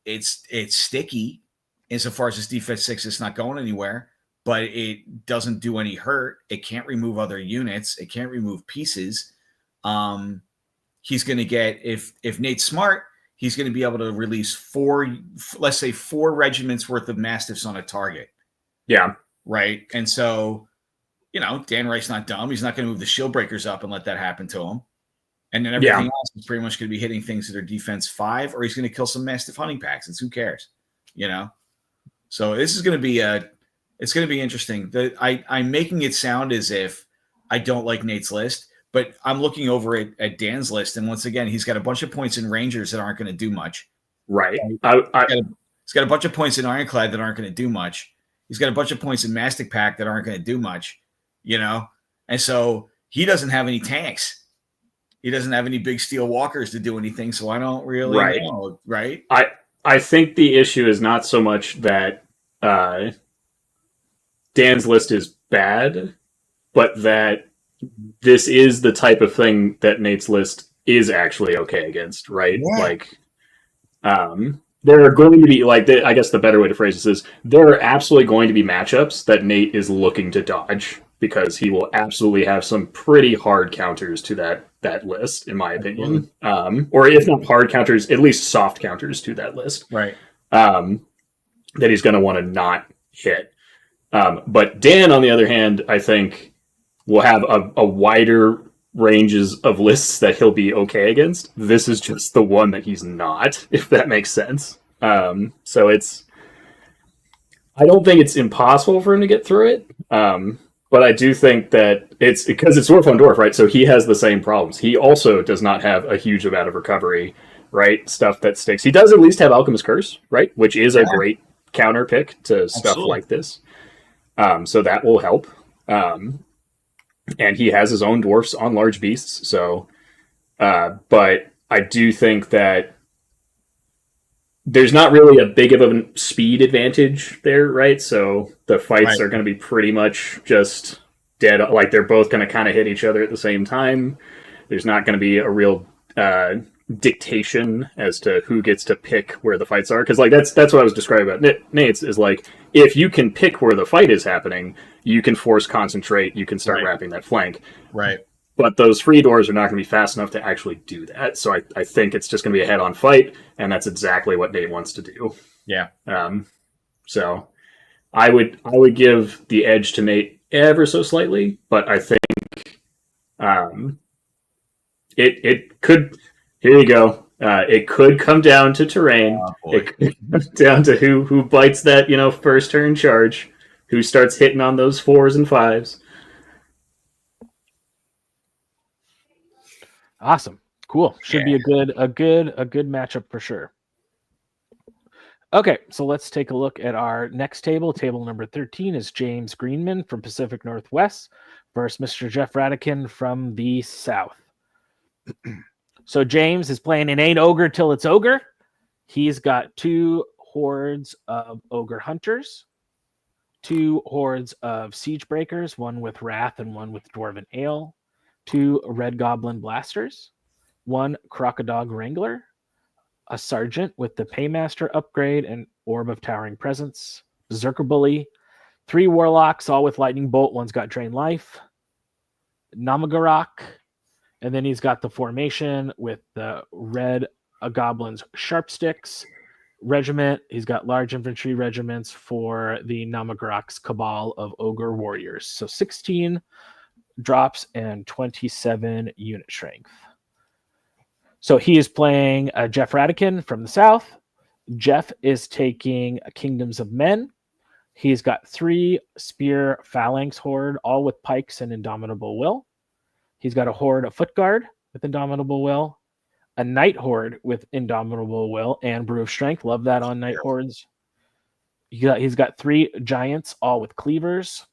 it's sticky insofar as this defense 6 is not going anywhere, but it doesn't do any hurt. It can't remove other units. It can't remove pieces. He's going to get, if Nate's smart, he's going to be able to release 4 regiments worth of Mastiffs on a target. Yeah. Right. And so, Dan Wright's not dumb. He's not going to move the shield breakers up and let that happen to him. And then everything else is pretty much going to be hitting things that are defense 5, or he's going to kill some Mastiff hunting packs. It's who cares, So this is going to be it's going to be interesting. I'm making it sound as if I don't like Nate's list, but I'm looking over at Dan's list, and once again, he's got a bunch of points in Rangers that aren't going to do much. Right. He's got a bunch of points in Ironclad that aren't going to do much. He's got a bunch of points in Mastic Pack that aren't going to do much, And so he doesn't have any tanks. He doesn't have any big steel walkers to do anything, so I don't really know, right? I think the issue is not so much that Dan's list is bad, but that this is the type of thing that Nate's list is actually okay against, right? Yeah. Like, there are going to be, I guess the better way to phrase this is, there are absolutely going to be matchups that Nate is looking to dodge, because he will absolutely have some pretty hard counters to that list, in my opinion. Or if not hard counters, at least soft counters to that list. Right. That he's going to want to not hit. But Dan, on the other hand, I think will have a wider ranges of lists that he'll be okay against. This is just the one that he's not, if that makes sense. So I don't think it's impossible for him to get through it. But I do think that it's because it's dwarf on dwarf, right? So he has the same problems. He also does not have a huge amount of recovery, right? Stuff that sticks. He does at least have Alchemist Curse, right? Which is a great counter pick to stuff like this. So that will help. And he has his own dwarfs on large beasts. So, but I do think that there's not really a big of a speed advantage there, right? So the fights are going to be pretty much just dead. Like they're both going to kind of hit each other at the same time. There's not going to be a real dictation as to who gets to pick where the fights are. Because like that's what I was describing about Nate's is like if you can pick where the fight is happening, you can force concentrate. You can start wrapping that flank. Right. But those free doors are not going to be fast enough to actually do that. So I think it's just going to be a head-on fight, and that's exactly what Nate wants to do. Yeah. So I would give the edge to Nate ever so slightly, but I think it could. Here you go. It could come down to terrain. It could come down to who bites that first turn charge, who starts hitting on those 4s and 5s. Awesome. Cool. Should be a good matchup for sure. Okay, so let's take a look at our next table. Table number 13 is James Greenman from Pacific Northwest versus Mr. Jeff Ratkin from the South. So James is playing It Ain't Ogre Till It's Ogre. He's got 2 hordes of Ogre Hunters, 2 hordes of Siege Breakers, one with Wrath and one with Dwarven Ale, 2 Red Goblin Blasters, 1 Crocodog Wrangler, a Sergeant with the Paymaster upgrade and Orb of Towering Presence, Berserker Bully, 3 Warlocks, all with Lightning Bolt, one's got Drain Life, Namagarok, and then he's got the formation with the Red Goblins Sharpsticks Regiment. He's got large infantry regiments for the Namagarok's Cabal of Ogre Warriors. So 16 drops and 27 unit strength. So he is playing Jeff Ratkin from the South. Jeff is taking Kingdoms of Men. He's got 3 Spear Phalanx Horde, all with Pikes and Indomitable Will. He's got a Horde of Foot Guard with Indomitable Will, a Night Horde with Indomitable Will and Brew of Strength. Love that on Night Hordes. He's got 3 Giants, all with Cleavers.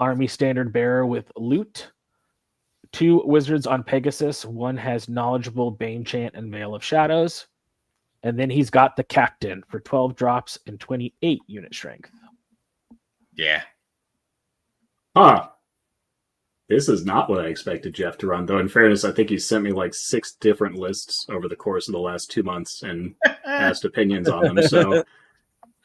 Army Standard Bearer with Loot. 2 Wizards on Pegasus. One has Knowledgeable Bane Chant and Veil of Shadows. And then he's got the Captain for 12 drops and 28 unit strength. Yeah. Huh. This is not what I expected Jeff to run, though. In fairness, I think he sent me like 6 different lists over the course of the last 2 months and asked opinions on them. So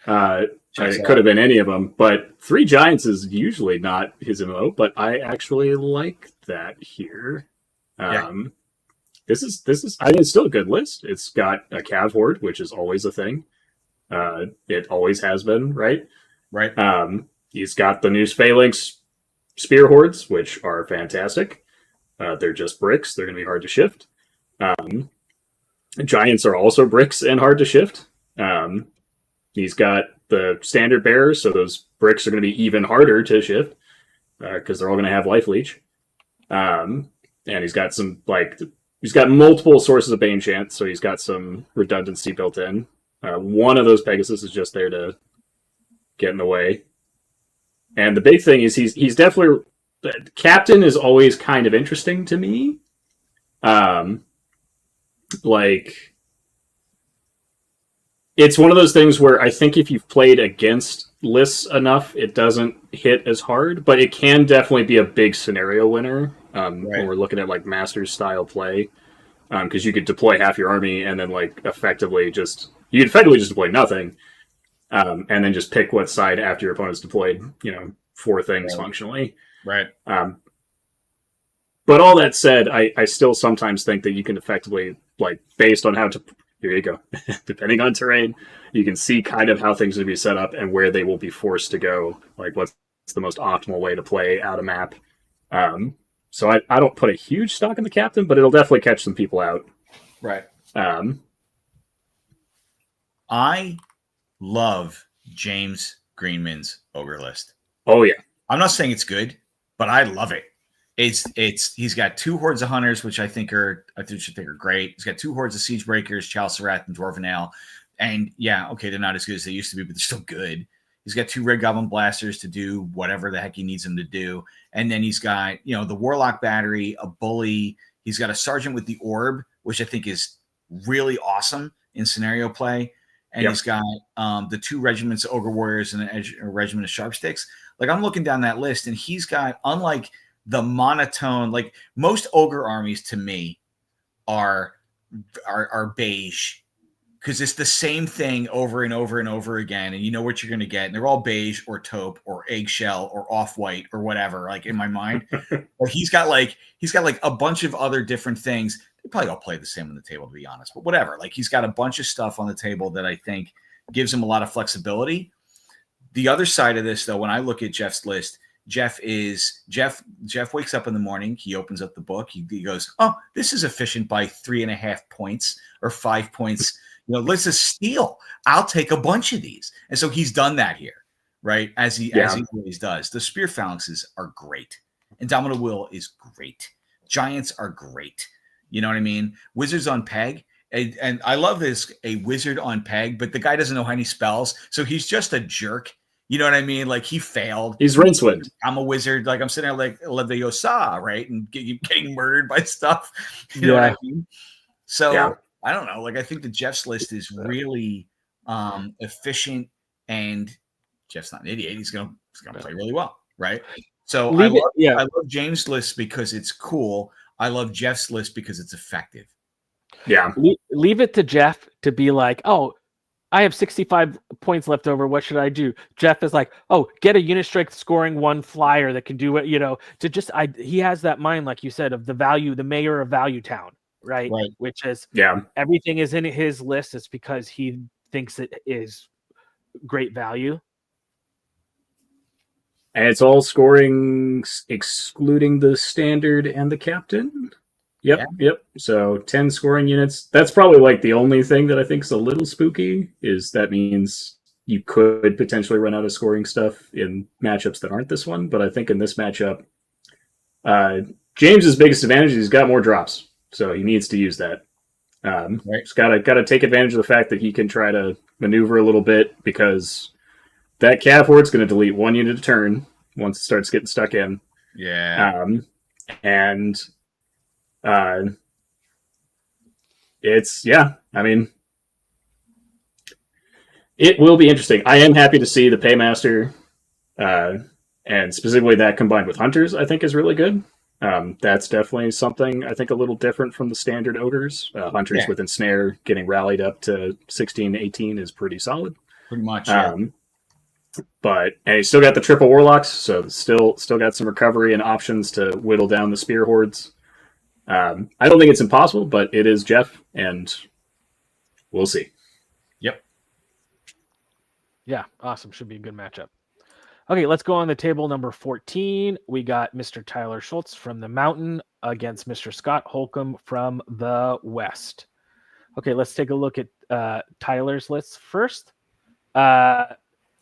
it could have been any of them. But 3 Giants is usually not his MO, but I actually like that here. This is I think it's still a good list. It's got a Cav Horde, which is always a thing. It always has been, right? Right. He's got the new Phalanx Spear Hordes, which are fantastic. They're just bricks. They're going to be hard to shift. Giants are also bricks and hard to shift. He's got the Standard Bearers, so those bricks are going to be even harder to shift because they're all going to have Life Leech. And he's got he's got multiple sources of Bane Chant, so he's got some redundancy built in. One of those Pegasus is just there to get in the way. And the big thing is he's definitely... Captain is always kind of interesting to me. It's one of those things where I think if you've played against lists enough, it doesn't hit as hard, but it can definitely be a big scenario winner when we're looking at like Masters style play. Because you could deploy half your army and then effectively just deploy nothing. And then just pick what side after your opponent's deployed, 4 things functionally. Right. But all that said, I still sometimes think that you can effectively, based on how to... Here you go. Depending on terrain, you can see kind of how things will be set up and where they will be forced to go. What's the most optimal way to play out a map. So I don't put a huge stock in the Captain, but it'll definitely catch some people out. Right. I love James Greenman's Ogre list. Oh, yeah. I'm not saying it's good, but I love it. He's got 2 hordes of hunters, which I think are great. He's got 2 hordes of siege breakers, Chalice of Wrath and Dwarven Ale. And yeah, okay, they're not as good as they used to be, but they're still good. He's got 2 Red Goblin Blasters to do whatever the heck he needs them to do. And then he's got, the Warlock Battery, a Bully. He's got a Sergeant with the Orb, which I think is really awesome in scenario play, and he's got the 2 regiments of Ogre Warriors and a regiment of Sharpsticks. Like, I'm looking down that list, and he's got, unlike the monotone, like most Ogre armies to me are beige, because it's the same thing over and over and over again, and you know what you're going to get, and they're all beige or taupe or eggshell or off-white or whatever, like in my mind. Or he's got like a bunch of other different things. They probably all play the same on the table, to be honest, but whatever. Like, he's got a bunch of stuff on the table that I think gives him a lot of flexibility. The other side of this, though, when I look at Jeff's list, Jeff wakes up in the morning, he opens up the book, he goes, oh, this is efficient by 3.5 points or 5 points. You know, let's just steal. I'll take a bunch of these. And so he's done that here, right? As he always does. The spear phalanxes are great. Indomitable Will is great. Giants are great. You know what I mean? Wizards on peg. And I love this, a wizard on peg, but the guy doesn't know any spells. So he's just a jerk. You know what I mean? Like, he failed. He's Rincewind. I'm a wizard. Like, I'm sitting there like Leviosa, right? And getting murdered by stuff. You know what I mean? So I don't know. Like, I think the Jeff's list is really efficient, and Jeff's not an idiot. He's gonna play really well, right? So I love James' list because it's cool. I love Jeff's list because it's effective. Yeah. Leave it to Jeff to be like, oh, I have 65 points left over. What should I do? Jeff is like, oh, get a unit strength scoring 1 flyer that can do it, you know, he has that mind, like you said, of the mayor of Value Town, right? Which is, everything is in his list. It's because he thinks it is great value. And it's all scoring excluding the standard and the captain. Yep. So 10 scoring units. That's probably like the only thing that I think is a little spooky, is that means you could potentially run out of scoring stuff in matchups that aren't this one. But I think in this matchup, James's biggest advantage is he's got more drops. So he needs to use that. He's got to take advantage of the fact that he can try to maneuver a little bit, because that Cav Horde's going to delete 1 unit a turn once it starts getting stuck in. Yeah. I mean, it will be interesting. I am happy to see the Paymaster, and specifically that combined with Hunters, I think is really good. That's definitely something I think a little different from the standard Ogres. Hunters with Ensnare getting rallied up to 16, 18 is pretty solid. Pretty much, and he's still got the triple Warlocks, so still got some recovery and options to whittle down the Spear Hordes. I don't think it's impossible, but it is Jeff, and we'll see. Yep. Yeah, awesome. Should be a good matchup. Okay, let's go on the table number 14. We got Mr. Tyler Schultz from the Mountain against Mr. Scott Hulcom from the West. Okay, let's take a look at Tyler's list first.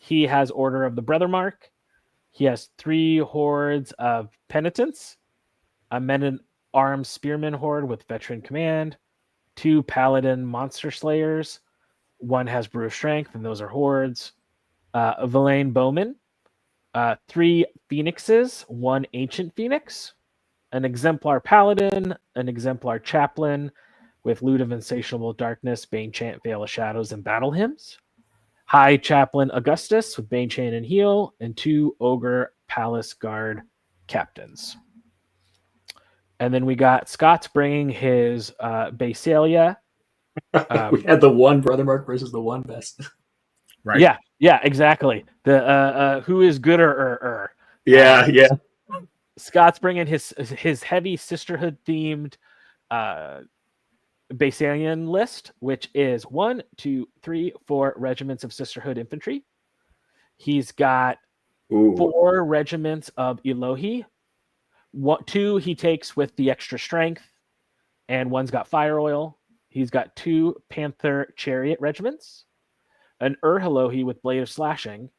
He has Order of the Brother Mark. He has 3 hordes of penitents, a men-at-arms spearman horde with veteran command, 2 paladin monster slayers. 1 has brew of strength, and those are hordes. A Villain bowman, 3 phoenixes, 1 ancient phoenix, an exemplar paladin, an exemplar chaplain with loot of insatiable darkness, bane chant, veil of shadows, and battle hymns. High Chaplain Augustus with Bane Chain and Heal, and 2 Ogre Palace Guard captains. And then we got Scott's bringing his Basalia. We had the 1 Brother Mark versus the 1 best. Right. Yeah, exactly. The who is gooder? Yeah. Scott's bringing his heavy sisterhood themed Basalian list, which is 1, 2, 3, 4 regiments of sisterhood infantry. He's got 4 regiments of Elohi. 2 he takes with the extra strength, and 1's got fire oil. He's got 2 Panther Chariot regiments, an Elohi with Blade of Slashing,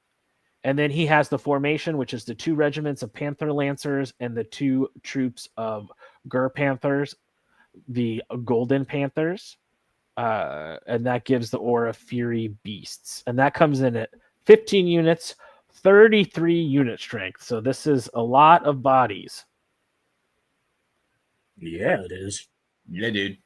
and then he has the formation, which is the 2 regiments of Panther Lancers and the 2 troops of Gur Panthers, the Golden Panthers, and that gives the Aura Fury Beasts, and that comes in at 15 units, 33 unit strength. So this is a lot of bodies. Yeah, it is. Yeah, dude.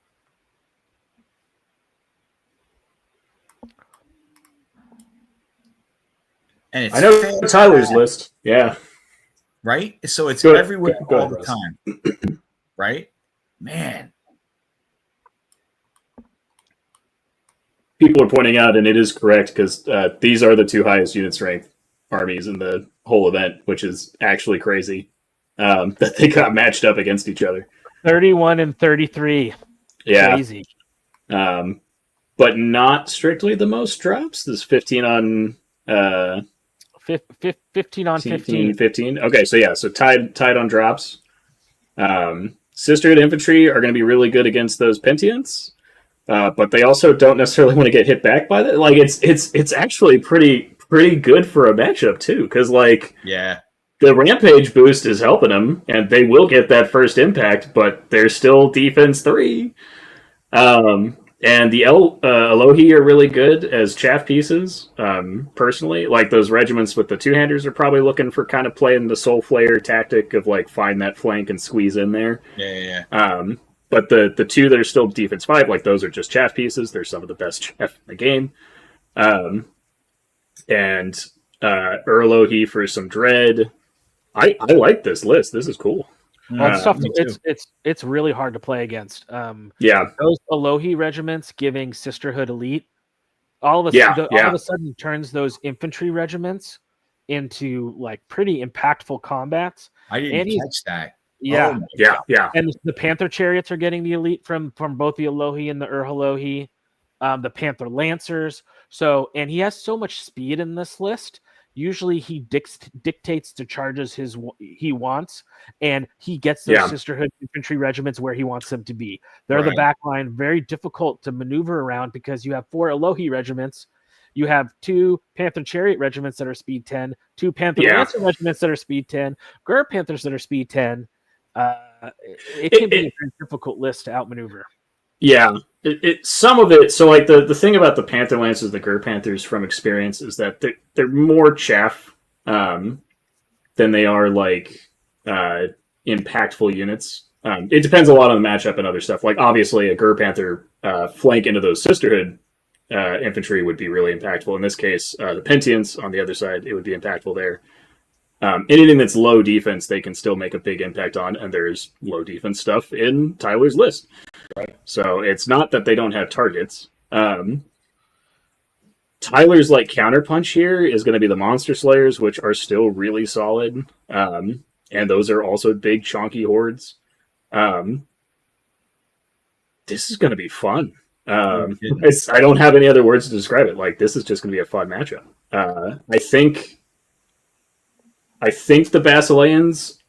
And it's I know Tyler's list. Yeah. Right? So it's Go everywhere go all ahead, the time. Right? Man. People are pointing out, and it is correct, because these are the 2 highest unit strength armies in the whole event, which is actually crazy that they got matched up against each other. 31 and 33. Yeah. Crazy. But not strictly the most drops. There's 15 on 15 on 15. 15. Okay, so tied on drops. Sisterhood infantry are going to be really good against those Pentients, but they also don't necessarily want to get hit back by that. Like it's actually pretty good for a matchup too, because the rampage boost is helping them, and they will get that first impact, but they're still defense 3. And the Alohi are really good as chaff pieces, personally. Like, those regiments with the 2-handers are probably looking for kind of playing the Soul Flayer tactic of, like, find that flank and squeeze in there. Yeah. But the 2 that are still defense 5, like, those are just chaff pieces. They're some of the best chaff in the game. And Alohi for some dread. I like this list. This is cool. Well, it's really hard to play against. Those Alohi regiments giving Sisterhood Elite all of a sudden turns those infantry regiments into like pretty impactful combats. I didn't catch that. Yeah, yeah. And the Panther Chariots are getting the elite from both the Alohi and the Alohi, the Panther Lancers. So, and he has so much speed in this list. Usually he dictates the charges he wants, and he gets those Sisterhood infantry regiments where he wants them to be. They're the back line, very difficult to maneuver around because you have 4 Alohi regiments. You have 2 Panther Chariot regiments that are speed 10, 2 Panther Lancer regiments that are speed 10, Gur Panthers that are speed 10. It can be a very difficult list to outmaneuver. Yeah. Some of it, so like the thing about the Panther Lancers, the Gur Panthers from experience, is that they're more chaff than they are like impactful units. It depends a lot on the matchup and other stuff. Like, obviously a Gur Panther flank into those Sisterhood infantry would be really impactful. In this case, the Pentients on the other side, it would be impactful there. Anything that's low defense, they can still make a big impact on, and there's low defense stuff in Tyler's list. Right. So it's not that they don't have targets. Tyler's like counterpunch here is going to be the Monster Slayers, which are still really solid, and those are also big chunky hordes. This is going to be fun. I don't have any other words to describe it. Like, this is just going to be a fun matchup. I think the Basileans,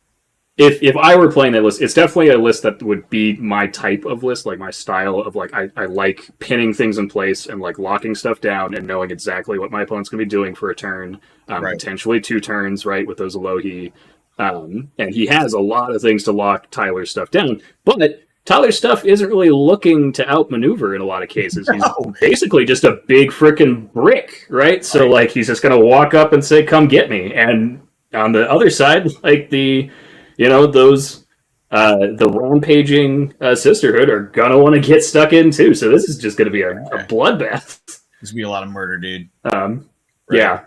if I were playing that list, it's definitely a list that would be my type of list, like my style of, like, I like pinning things in place and like locking stuff down and knowing exactly what my opponent's going to be doing for a turn, potentially 2 turns, right, with those Alohi. And he has a lot of things to lock Tyler's stuff down, but Tyler's stuff isn't really looking to outmaneuver in a lot of cases. He's basically just a big freaking brick, right? So like, he's just going to walk up and say, "Come get me." And on the other side, like the rampaging Sisterhood are gonna want to get stuck in too. So this is just going to be a bloodbath. There's gonna be a lot of murder, dude. Yeah.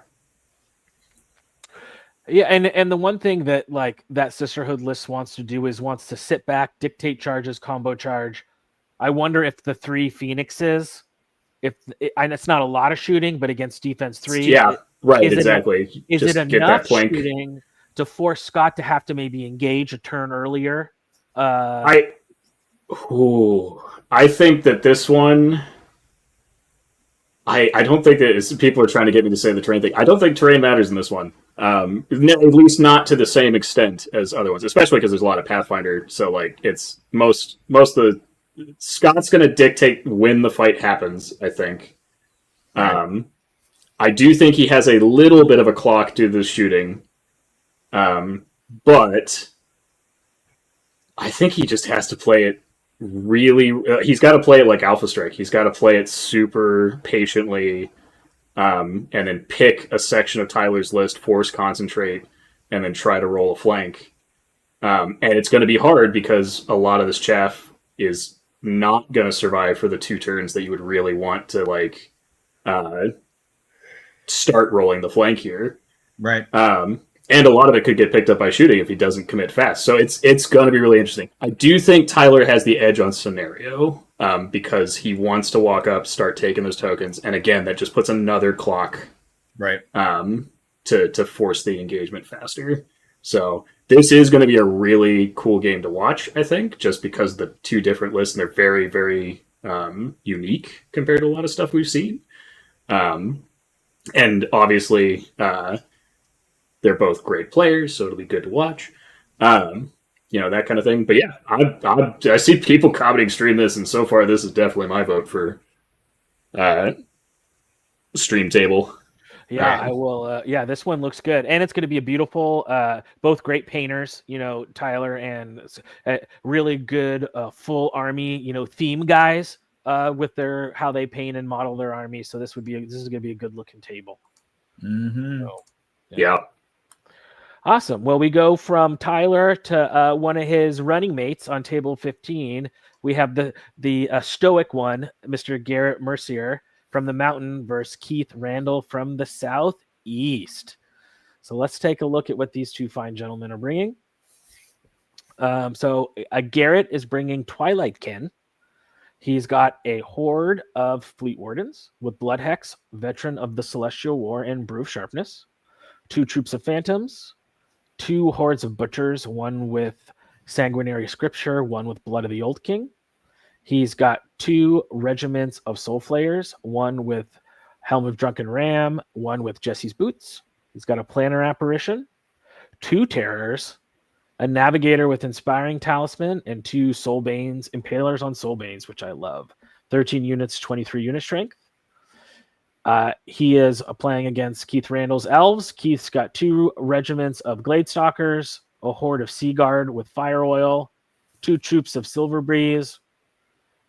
Yeah, and the one thing that like that Sisterhood list wants to do is wants to sit back, dictate charges, combo charge. I wonder if the 3 Phoenixes, and it's not a lot of shooting, but against defense 3, exactly. Is it enough shooting to force Scott to have to maybe engage a turn earlier? I think that this one. I don't think that people are trying to get me to say the terrain thing. I don't think terrain matters in this one. At least not to the same extent as other ones, especially because there's a lot of Pathfinder. So like, it's most of the Scott's going to dictate when the fight happens, I think. I do think he has a little bit of a clock due to the shooting. But I think he just has to play it really... he's got to play it like Alpha Strike. He's got to play it super patiently, and then pick a section of Tyler's list, force concentrate, and then try to roll a flank. And it's going to be hard because a lot of this chaff is not going to survive for the 2 turns that you would really want to like start rolling the flank here. Right. And a lot of it could get picked up by shooting if he doesn't commit fast. So it's going to be really interesting. I do think Tyler has the edge on scenario because he wants to walk up, start taking those tokens, and again, that just puts another clock Right. To force the engagement faster. So this is going to be a really cool game to watch, I think, just because the two different lists, and they're very, very unique compared to a lot of stuff we've seen. And obviously, they're both great players, so it'll be good to watch. That kind of thing. But yeah, I see people commenting stream this, and so far this is definitely my vote for stream table. Yeah, I will. This one looks good, and it's going to be a beautiful. Both great painters, Tyler and really good full army, theme guys with their how they paint and model their army. So this is going to be a good looking table. Mm-hmm. So, yeah. Awesome. Well, we go from Tyler to one of his running mates on table 15. We have the stoic one, Mr. Garrett Mercier from the mountain versus Keith Randall from the southeast. So let's take a look at what these two fine gentlemen are bringing. Garrett is bringing Twilightkin. He's got a horde of Fleet Wardens with Blood Hex, Veteran of the Celestial War, and Brew of Sharpness. 2 troops of Phantoms. 2 hordes of Butchers, one with Sanguinary Scripture, one with Blood of the Old King. He's got 2 regiments of Soul Flayers, one with Helm of Drunken Ram, one with Jesse's Boots. He's got a Planner Apparition, 2 Terrors, a Navigator with Inspiring Talisman, and 2 Soulbanes, Impalers on Soulbanes, which I love. 13 units, 23 unit strength. He is playing against Keith Randall's Elves. Keith's got 2 regiments of Gladestalkers, a horde of Sea Guard with Fire Oil, 2 troops of Silver Breeze,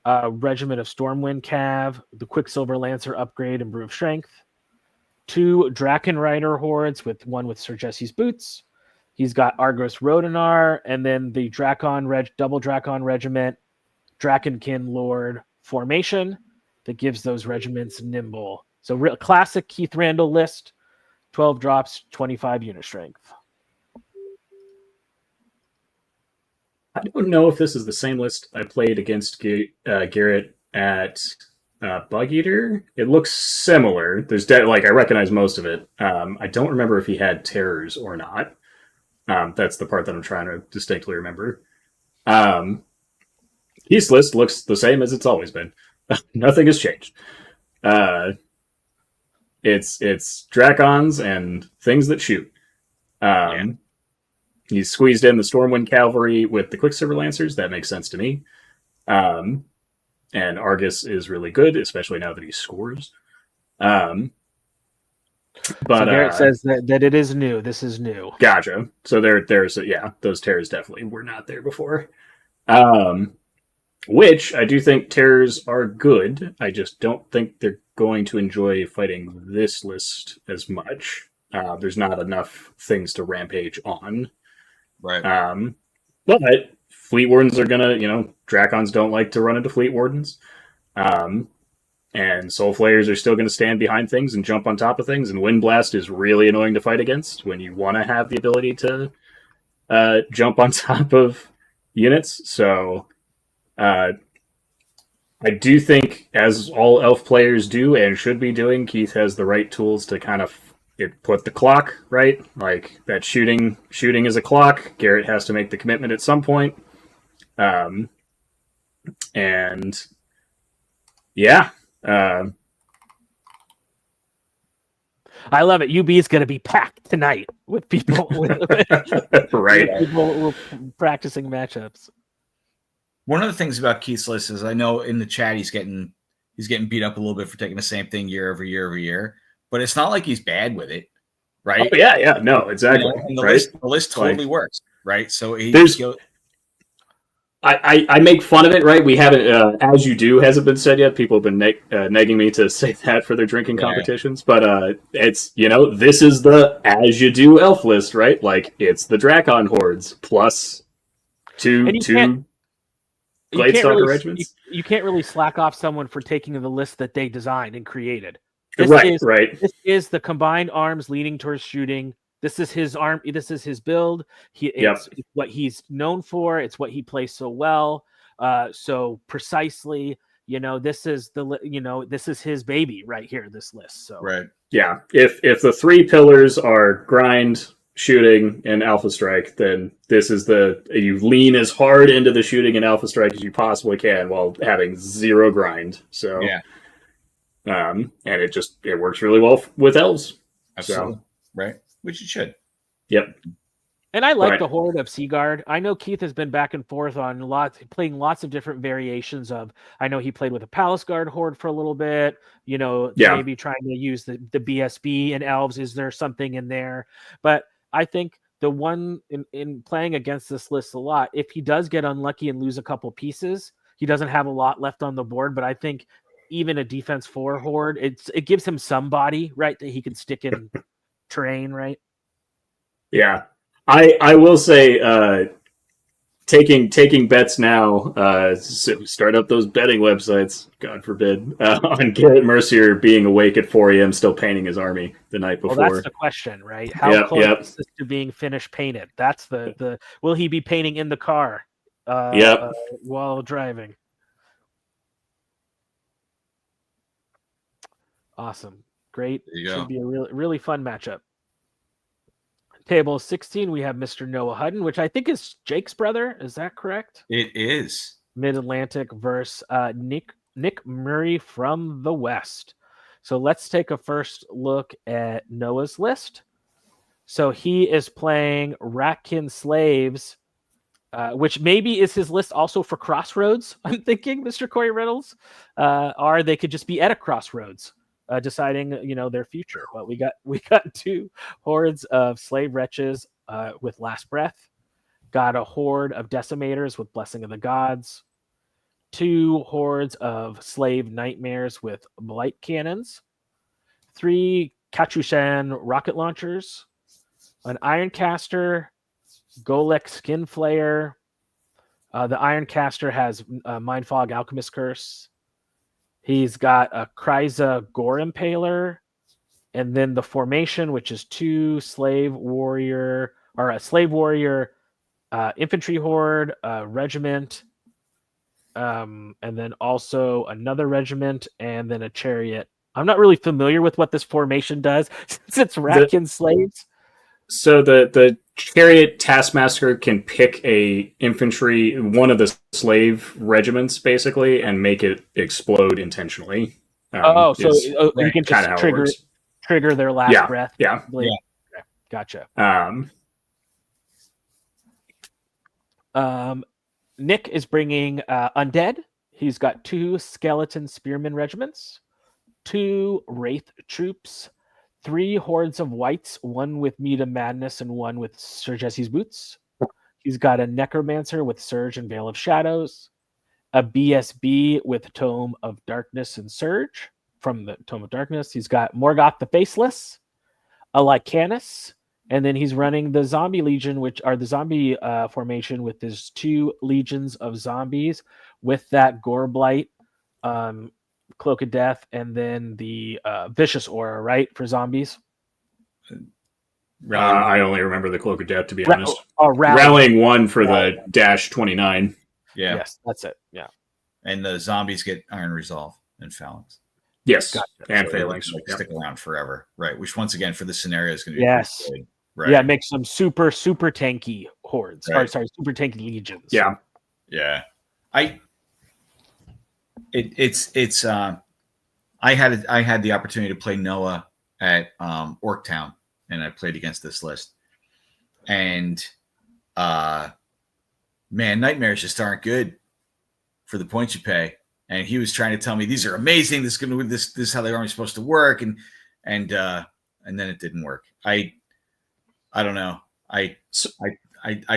a regiment of Stormwind Cav, the Quicksilver Lancer upgrade and Brew of Strength, 2 Draken Rider hordes with one with Sir Jesse's Boots. He's got Argos Rodinar, and then the double Drakon regiment, Drakenkin Lord formation that gives those regiments nimble. So real classic Keith Randall list, 12 drops, 25 unit strength. I don't know if this is the same list I played against Garrett at Bug Eater. It looks similar. There's I recognize most of it. I don't remember if he had terrors or not. That's the part that I'm trying to distinctly remember. His list looks the same as it's always been. Nothing has changed. It's Drakons and things that shoot. He's squeezed in the Stormwind Cavalry with the Quicksilver Lancers. That makes sense to me. And Argus is really good, especially now that he scores. But so Garrett says that it is new. This is new. Gotcha. So there's those terrors definitely were not there before. Which I do think terrors are good. I just don't think they're going to enjoy fighting this list as much. There's not enough things to rampage on. Right. But Fleet Wardens are gonna, Drakons don't like to run into Fleet Wardens. And Soul Flayers are still gonna stand behind things and jump on top of things, and Wind Blast is really annoying to fight against when you want to have the ability to jump on top of units. So I do think, as all elf players do and should be doing, Keith has the right tools to kind of put the clock right. Like that shooting is a clock. Garrett has to make the commitment at some point. And yeah. I love it. UB is going to be packed tonight with people, right? People practicing matchups. One of the things about Keith's list is I know in the chat he's getting beat up a little bit for taking the same thing year over year over year, but it's not like he's bad with it, right? Oh, yeah, no, exactly. And the right? list totally works, right? So I make fun of it, right? We haven't, as you do, hasn't been said yet. People have been negging me to say that for their drinking competitions, but it's, this is the as you do elf list, right? Like it's the Drakon hordes plus two Gladestalker regiments. You can't really slack off someone for taking the list that they designed and created. Right. This is the combined arms leaning towards shooting This is his arm. This is his build. It's what he's known for. It's what he plays so well. So precisely, this is this is his baby right here. This list. So right. Yeah. If the three pillars are grind, shooting, and alpha strike, then this is you lean as hard into the shooting and alpha strike as you possibly can while having zero grind. So yeah. And it works really well with elves. Absolutely. So. Right. Which it should. Yep. And I like the Horde of Seaguard. I know Keith has been back and forth on playing lots of different variations of. I know he played with a Palace Guard Horde for a little bit. Maybe trying to use the BSB and elves. Is there something in there? But I think the one in playing against this list a lot, if he does get unlucky and lose a couple pieces, he doesn't have a lot left on the board. But I think even a defense 4 Horde, it gives him some body, right, that he can stick in terrain, right? Yeah. I will say taking bets now, so start up those betting websites, God forbid, on Garrett Mercier being awake at 4 a.m. still painting his army the night before. Well, that's the question, right? How close is this to being finished painted? That's the will he be painting in the car while driving? Awesome. Great. Should be a really, really fun matchup. Table 16, we have Mr. Noah Hutton, which I think is Jake's brother. Is that correct? It is. Mid-Atlantic versus Nick Murray from the West. So let's take a first look at Noah's list. So he is playing Ratkin Slaves, which maybe is his list also for Crossroads, I'm thinking, Mr. Corey Reynolds. Or they could just be at a Crossroads. Deciding, their future. But we got 2 hordes of slave wretches with Last Breath. Got a horde of decimators with Blessing of the Gods. 2 hordes of slave nightmares with blight cannons. 3 Katushan rocket launchers. An Ironcaster, Golek Skin Flayer. The Ironcaster has Mindfog Alchemist Curse. He's got a Kryza Gore Impaler, and then the formation, which is 2 slave warrior infantry horde, regiment, and then also another regiment, and then a chariot. I'm not really familiar with what this formation does since it's Ratkin slaves. So the chariot taskmaster can pick a infantry, one of the slave regiments, basically, and make it explode intentionally. You can just trigger their last breath. Yeah. Okay, gotcha. Nick is bringing undead. He's got 2 skeleton spearmen regiments, 2 wraith troops, 3 hordes of whites, 1 with Meat of Madness and 1 with Sir Jesse's Boots. He's got a Necromancer with Surge and Veil of Shadows, a BSB with Tome of Darkness and Surge from the Tome of Darkness. He's got Morgoth the Faceless, a Lycanus, and then he's running the Zombie Legion, which are the zombie formation with his 2 legions of zombies with that Gore Blight, Cloak of Death, and then the Vicious Aura, right, for zombies? I only remember the Cloak of Death, to be honest. Rallying 1 for the -29. Yeah. Yes, that's it. Yeah. And the zombies get Iron Resolve and Phalanx. Yes, gotcha. and so Phalanx. Stick around forever, right? Which, once again, for this scenario is going to be good. Right. Yeah, make some super tanky hordes. Right. Or, sorry, super tanky legions. Yeah. I had the opportunity to play Noah at Orktown, and I played against this list. And man, nightmares just aren't good for the points you pay. And he was trying to tell me these are amazing. This is how the army's supposed to work, and then it didn't work. I don't know. I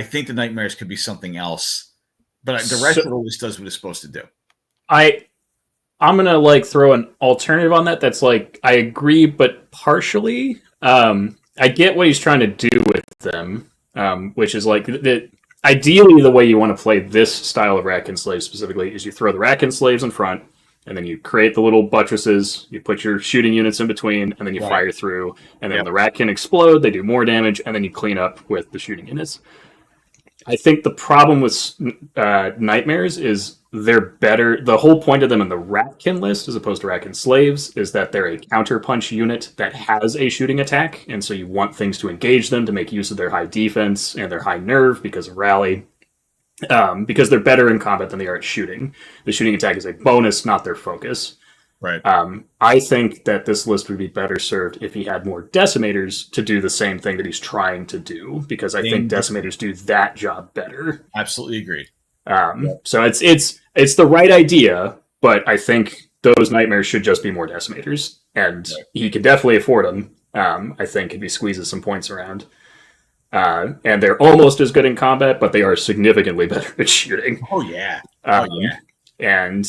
think the nightmares could be something else, but the rest of the list does what it's supposed to do. I'm gonna throw an alternative on that. That's I agree, but partially. I get what he's trying to do with them, which is ideally the way you want to play this style of Ratkin Slave specifically is you throw the Ratkin Slaves in front, and then you create the little buttresses, you put your shooting units in between, and then you fire through, and then the Ratkin explode, they do more damage, and then you clean up with the shooting units. I think the problem with Nightmares is they're better. The whole point of them in the Ratkin list, as opposed to Ratkin Slaves, is that they're a counterpunch unit that has a shooting attack, and so you want things to engage them to make use of their high defense and their high nerve because of rally. Because they're better in combat than they are at shooting. The shooting attack is a bonus, not their focus. Right. I think that this list would be better served if he had more Decimators to do the same thing that he's trying to do, because I think Decimators do that job better. Absolutely agree. So it's the right idea, but I think those Nightmares should just be more Decimators, and he could definitely afford them. I think if he squeezes some points around. And they're almost as good in combat, but they are significantly better at shooting. Oh yeah. And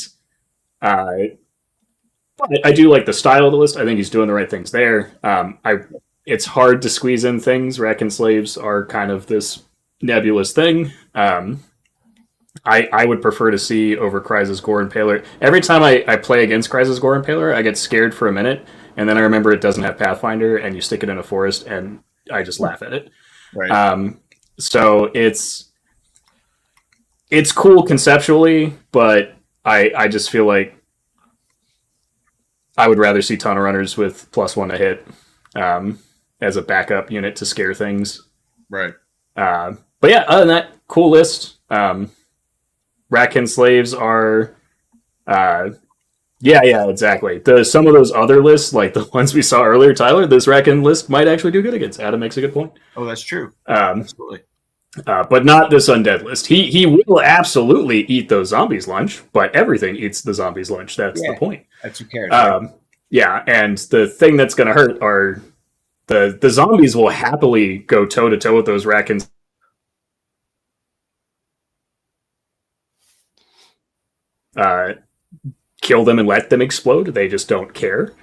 I do like the style of the list. I think he's doing the right things there. It's hard to squeeze in things. Ratkin Slaves are kind of this nebulous thing. I would prefer to see over Kryze's Gore Impaler. Every time I play against Kryze's Gore Impaler, I get scared for a minute, and then I remember it doesn't have Pathfinder, and you stick it in a forest, and I just laugh at it. Right. So it's cool conceptually, but I just feel like I would rather see Tunnel Runners with +1 to hit as a backup unit to scare things. Right. But yeah, other than that, cool list. Ratkin Slaves are... Yeah, exactly. Some of those other lists, like the ones we saw earlier, Tyler, this Ratkin list might actually do good against. Adam makes a good point. Oh, that's true. Absolutely. But not this undead list. He will absolutely eat those zombies lunch, but everything eats the zombies lunch. That's the point. That's who cares. Yeah, and the thing that's going to hurt are the zombies will happily go toe to toe with those Ratkins. Kill them and let them explode. They just don't care.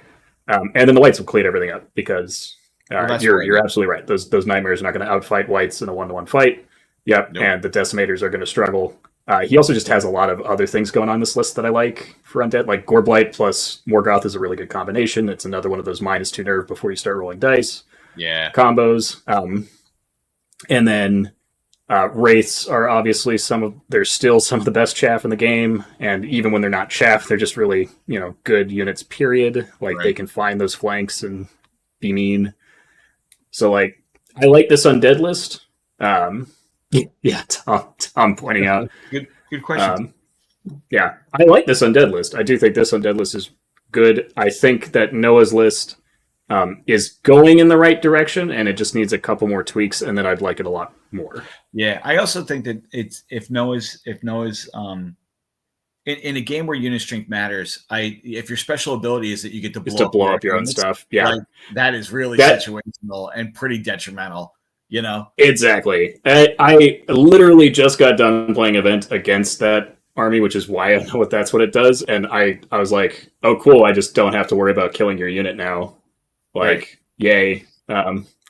And then the whites will clean everything up because you're absolutely right. Those Nightmares are not going to outfight whites in a 1-to-1 fight. Yep, nope. And the Decimators are going to struggle. He also just has a lot of other things going on this list that I like for undead. Like Goreblight plus Morgoth is a really good combination. It's another one of those -2 nerve before you start rolling dice. Yeah. Combos. And then Wraiths are obviously they're still some of the best chaff in the game, and even when they're not chaff, they're just really, good units, period. Like, They can find those flanks and be mean. So, I like this undead list. Yeah, Tom pointing out. Good question. Yeah, I like this undead list. I do think this undead list is good. I think that Noah's list is going in the right direction, and it just needs a couple more tweaks, and then I'd like it a lot more. Yeah, I also think that it's if Noah's in a game where unit strength matters, if your special ability is that you get to blow up your own stuff, yeah, that is really situational and pretty detrimental. Exactly. I literally just got done playing event against that army, which is why I know that's what it does, and I was like, oh cool, I just don't have to worry about killing your unit now. Yay.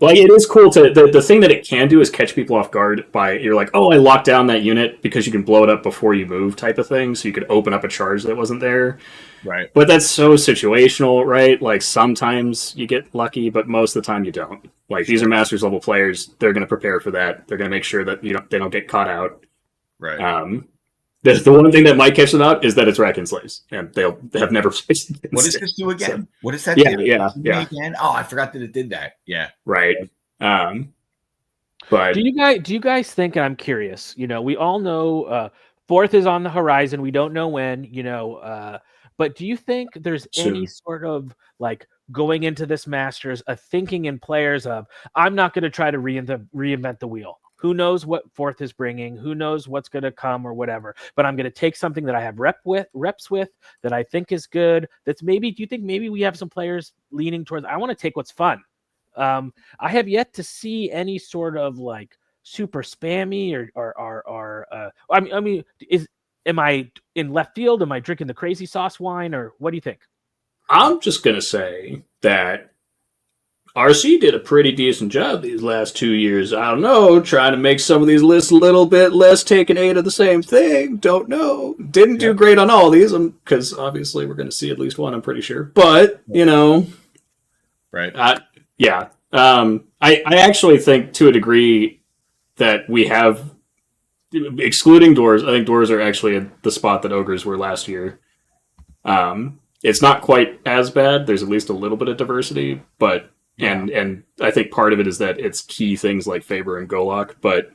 It is cool the thing that it can do is catch people off guard by, you're like, oh, I locked down that unit because you can blow it up before you move type of thing, so you could open up a charge that wasn't there. Right. But that's so situational, right? Like, sometimes you get lucky, but most of the time you don't. These are Masters level players. They're going to prepare for that. They're going to make sure that they don't get caught out. Right. The one thing that might catch them out is that it's Ratkin Slaves, and they have never faced it. What does this do again? So, what does that do? Yeah. Again? Oh, I forgot that it did that. Yeah. Right. But do you guys think, and I'm curious, we all know fourth is on the horizon. We don't know when, but do you think there's any sort of going into this Masters, a thinking in players of, I'm not going to try to reinvent the wheel. Who knows what fourth is bringing? Who knows what's going to come or whatever? But I'm going to take something that I have reps with that I think is good. Do you think maybe we have some players leaning towards, I want to take what's fun. I have yet to see any sort of super spammy am I in left field? Am I drinking the crazy sauce wine, or what do you think? I'm just going to say that RC did a pretty decent job these last 2 years. I don't know, trying to make some of these lists a little bit less taking 8 of the same thing. Don't know. Didn't do great on all these, because obviously we're going to see at least one, I'm pretty sure. But, Right. yeah. I actually think, to a degree, that we have, excluding doors, I think doors are actually at the spot that ogres were last year. It's not quite as bad. There's at least a little bit of diversity, but and I think part of it is that it's key things like Faber and Golok, but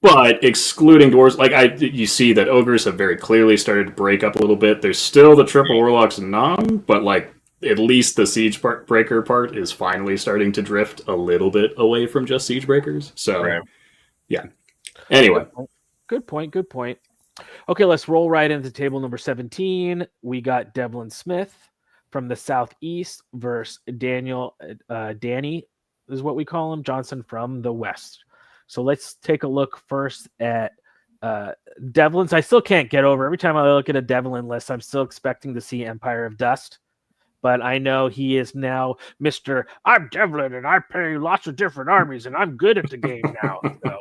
but excluding doors, you see that ogres have very clearly started to break up a little bit. There's still the triple warlocks and Nom, but at least the siege breaker part is finally starting to drift a little bit away from just siege breakers. So yeah. Anyway. Good point. Okay, let's roll right into table number 17. We got Devlin Smith from the Southeast versus Danny is what we call him, Johnson from the West. So let's take a look first at Devlin's. I still can't get over. Every time I look at a Devlin list, I'm still expecting to see Empire of Dust. But I know he is now Mr. I'm Devlin, and I play lots of different armies, and I'm good at the game now. So,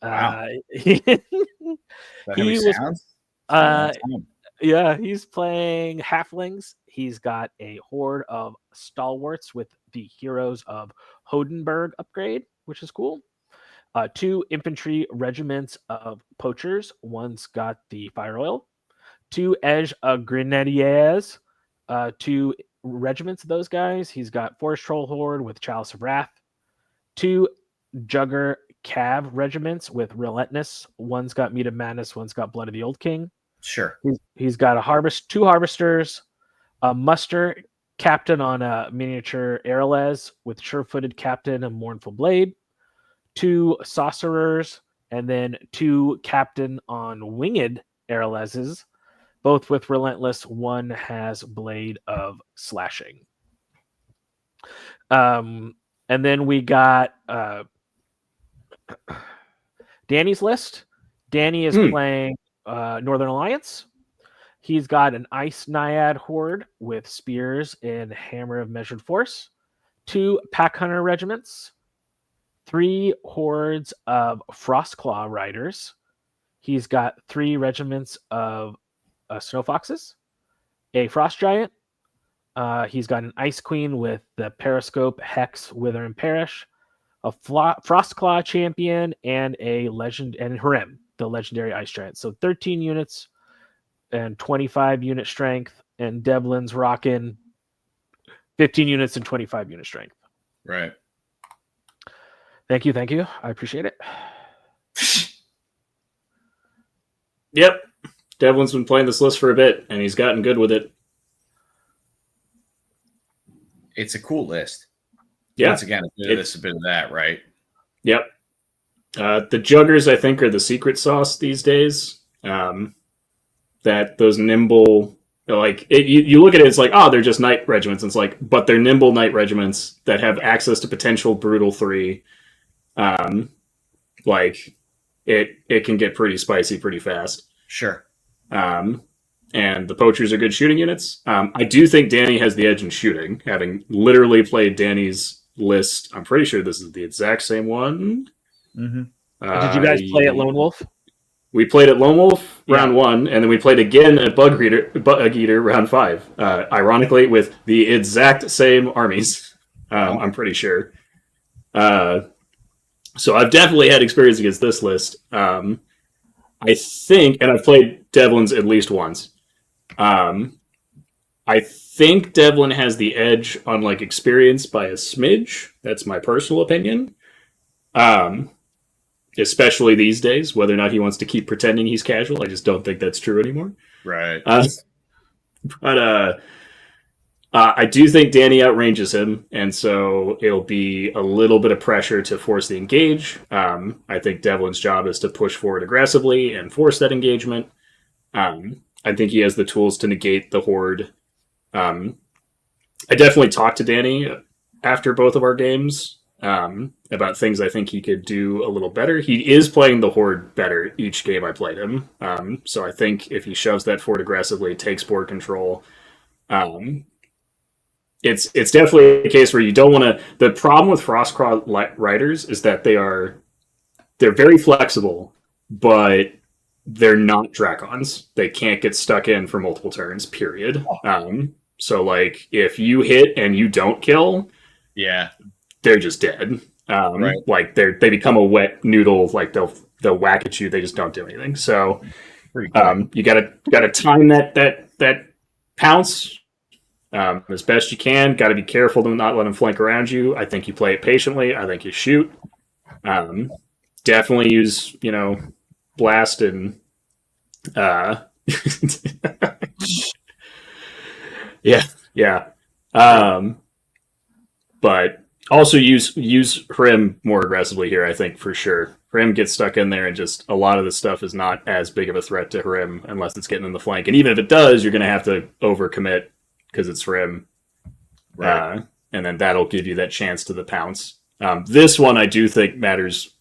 Wow. He's playing halflings. He's got a horde of stalwarts with the Heroes of Hodenberg upgrade, which is cool. 2 infantry regiments of poachers. One's got the fire oil. 2 edge grenadiers. 2 regiments of those guys. He's got Forest Troll horde with Chalice of Wrath. 2 Jugger Cav regiments with Relentless. One's got Meat of Madness, one's got Blood of the Old King. Sure. He's got 2 harvesters, a muster captain on a miniature Arales with sure-footed captain and mournful blade, 2 sorcerers, and then 2 captain on winged Araleses, both with Relentless. One has Blade of Slashing. And then we got Danny's list. Danny is playing Northern Alliance. He's got an Ice Naiad horde with spears and Hammer of Measured Force, 2 Pack Hunter regiments, 3 hordes of Frostclaw riders. He's got 3 regiments of Snow Foxes, a Frost Giant. He's got an Ice Queen with the Periscope, Hex, Wither, and Perish, a Frostclaw champion, and a legend, and Harem, the legendary Ice Giant. So 13 units and 25 unit strength, and Devlin's rocking 15 units and 25 unit strength. Right. Thank you. I appreciate it. Yep. Devlin's been playing this list for a bit, and he's gotten good with it. It's a cool list. Yeah. Once again, a bit of this, a bit of that, right? Yep. The Juggers, I think, are the secret sauce these days. That those nimble, you look at it, it's like, oh, they're just knight regiments. It's like, but they're nimble knight regiments that have access to potential brutal 3. It can get pretty spicy pretty fast. Sure. And the poachers are good shooting units. I do think Danny has the edge in shooting, having literally played Danny's list. I'm pretty sure this is the exact same one. Mm-hmm. Did you guys play at Lone Wolf? We played at Lone Wolf round 1, and then we played again at Bug Eater round 5. Ironically, with the exact same armies. I'm pretty sure. So I've definitely had experience against this list. I think, and I've played Devlin's at least once. I think Devlin has the edge on experience by a smidge. That's my personal opinion. Especially these days, whether or not he wants to keep pretending he's casual. I just don't think that's true anymore. Right. But I do think Danny outranges him, and so it'll be a little bit of pressure to force the engage. I think Devlin's job is to push forward aggressively and force that engagement. I think he has the tools to negate the horde. I definitely talked to Danny after both of our games about things I think he could do a little better. He is playing the horde better each game I played him. So I think if he shoves that forward aggressively, takes board control, It's definitely a case where you don't want to. The problem with Frostcraw riders is that they're very flexible, but they're not Dracons. They can't get stuck in for multiple turns. Period. So like if you hit and you don't kill, they're just dead. Right. Like they become a wet noodle. Like they'll whack at you. They just don't do anything. So you gotta time that pounce as best you can. Got to be careful to not let them flank around you. I think you play it patiently. I think you shoot. Definitely use blast and yeah. But also use Hrim more aggressively here, I think, for sure. Hrim gets stuck in there, and just a lot of the stuff is not as big of a threat to Hrim unless it's getting in the flank. And even if it does, you're going to have to overcommit because it's Hrim. Right. And then that'll give you that chance to the pounce. This one I do think matters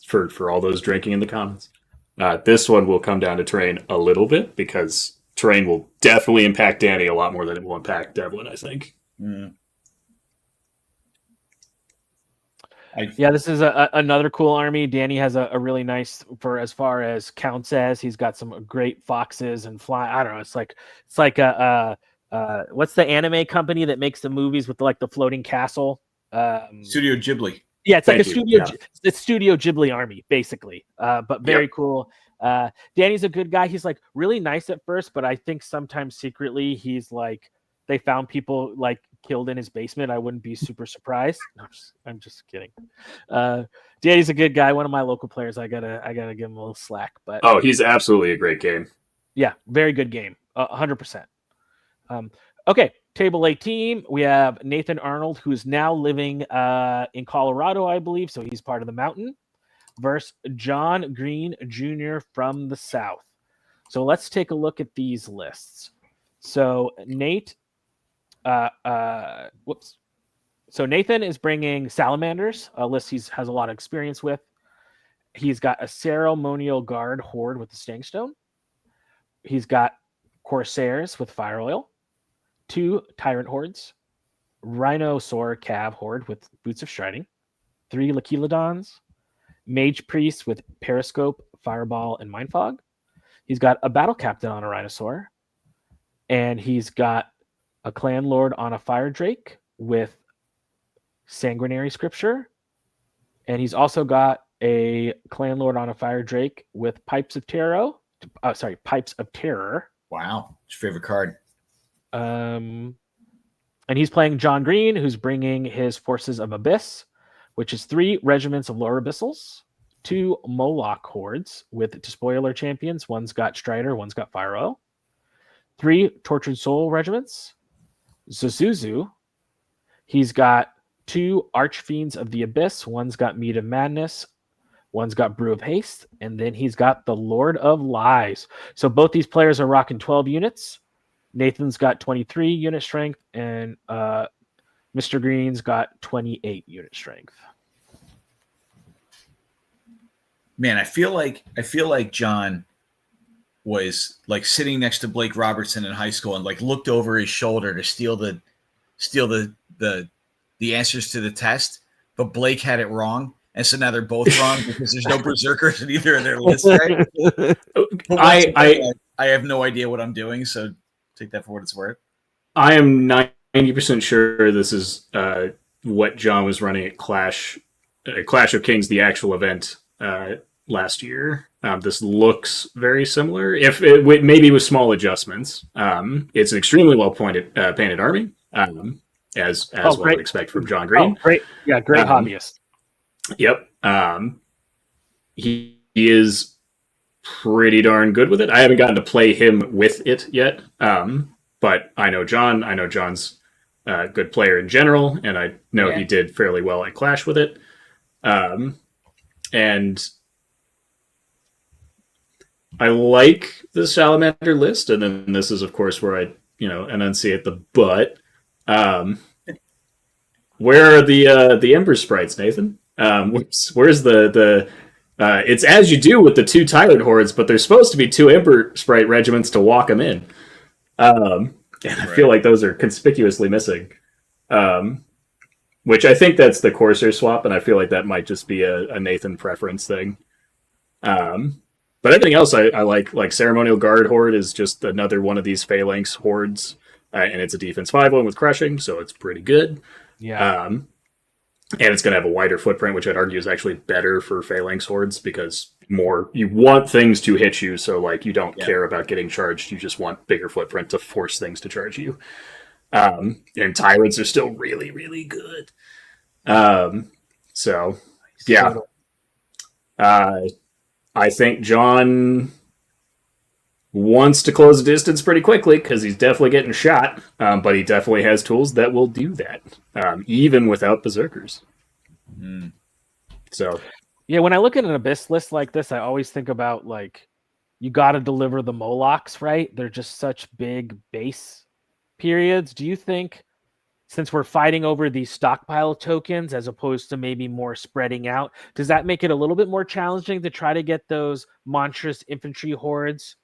for all those drinking in the comments. This one will come down to terrain a little bit because terrain will definitely impact Danny a lot more than it will impact Devlin, I think. This is another cool army. Danny has a really nice, for as far as count says, he's got some great foxes and fly. I don't know. It's like what's the anime company that makes the movies with the floating castle? Studio Ghibli. Yeah, it's like it's Studio Ghibli army, basically. But very cool. Danny's a good guy. He's like really nice at first, but I think sometimes secretly he's like they found people like killed in his basement. I wouldn't be super surprised. No, I'm just kidding. Danny's a good guy. One of my local players. I gotta give him a little slack. But he's absolutely a great game. Yeah, very good game. 100%. Okay, table 18. We have Nathan Arnold, who's now living in Colorado, I believe. So he's part of the mountain. Versus John Green Jr. from the South. So let's take a look at these lists. So Nate, So Nathan is bringing Salamanders, a list he has a lot of experience with. He's got a Ceremonial Guard Horde with the Stangstone. He's got Corsairs with Fire Oil. 2 Tyrant Hordes. Rhinosaur Cav Horde with Boots of Striding. 3 Lacheladons. Mage Priest with Periscope, Fireball, and Mindfog. He's got a Battle Captain on a Rhinosaur. And he's got a Clan Lord on a Fire Drake with Sanguinary Scripture. And he's also got a Clan Lord on a Fire Drake with Pipes of Terror. Pipes of Terror. Wow. What's your favorite card? And he's playing John Green, who's bringing his Forces of Abyss, which is 3 regiments of Lower Abyssals, 2 Moloch Hordes with Despoiler Champions. One's got Strider, one's got Fire Oil. 3 Tortured Soul regiments. Zuzuzu. He's got 2 Archfiends of the Abyss. One's got Mead of Madness. One's got Brew of Haste. And then he's got the Lord of Lies. So both these players are rocking 12 units. Nathan's got 23 unit strength, and Mr. Green's got 28 unit strength. Man, I feel like John was like sitting next to Blake Robertson in high school and like looked over his shoulder to steal the answers to the test, but Blake had it wrong, and so now they're both wrong because there's no berserkers in either of their lists. Right? I have no idea what I'm doing, so take that for what it's worth. I am 90% sure this is what John was running at Clash of Kings, the actual event last year. This looks very similar, if it maybe with small adjustments. It's an extremely well painted army, as one would expect from John Green. Oh, great, yeah, great hobbyist. Yep, he is pretty darn good with it. I haven't gotten to play him with it yet, but I know John. I know John's a good player in general, and I know he did fairly well at Clash with it. And I like the Salamander list, and then this is, of course, where I enunciate the but. Where are the Ember Sprites, Nathan? Where's the it's as you do with the 2 Tyrant Hordes, but there's supposed to be 2 Ember Sprite regiments to walk them in. And I feel like those are conspicuously missing. Which I think that's the Corsair swap, and I feel like that might just be a Nathan preference thing. But everything else I like Ceremonial Guard Horde is just another one of these Phalanx hordes, and it's a defense 5-1 with crushing, so it's pretty good. Yeah. And it's going to have a wider footprint, which I'd argue is actually better for Phalanx hordes because you want things to hit you, so like you don't care about getting charged, you just want bigger footprint to force things to charge you. And Tyrants are still really, really good. So yeah. I think John wants to close the distance pretty quickly because he's definitely getting shot, but he definitely has tools that will do that, even without Berserkers. Mm. So, yeah, when I look at an Abyss list like this, I always think about, like, you got to deliver the Molochs, right? They're just such big base periods. Do you think, since we're fighting over these stockpile tokens as opposed to maybe more spreading out, does that make it a little bit more challenging to try to get those monstrous infantry hordes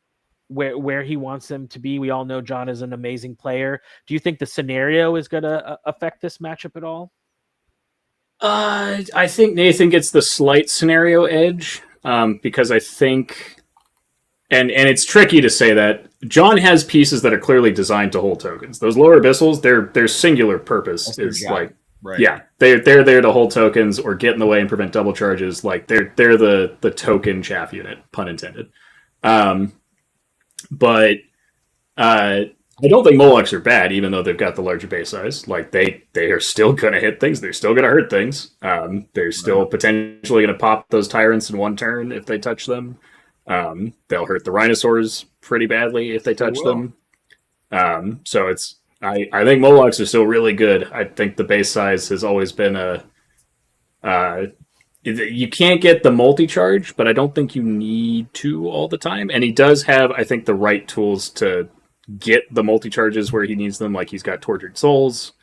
where he wants them to be? We all know John is an amazing player. Do you think the scenario is going to affect this matchup at all? I think Nathan gets the slight scenario edge because I think, and it's tricky to say that, John has pieces that are clearly designed to hold tokens. Those lower abyssals, their singular purpose is like, right. Yeah, they're there to hold tokens or get in the way and prevent double charges. Like they're the token chaff unit, pun intended. But I don't think Molochs are bad, even though they've got the larger base size. Like they are still gonna hit things. They're still gonna hurt things. They're still potentially gonna pop those tyrants in one turn if they touch them. They'll hurt the rhinosaurs pretty badly if they touch them. So it's I think Molochs are still really good. I think the base size has always been you can't get the multi-charge, but I don't think you need to all the time. And he does have, I think, the right tools to get the multi-charges where he needs them. Like he's got Tortured Souls.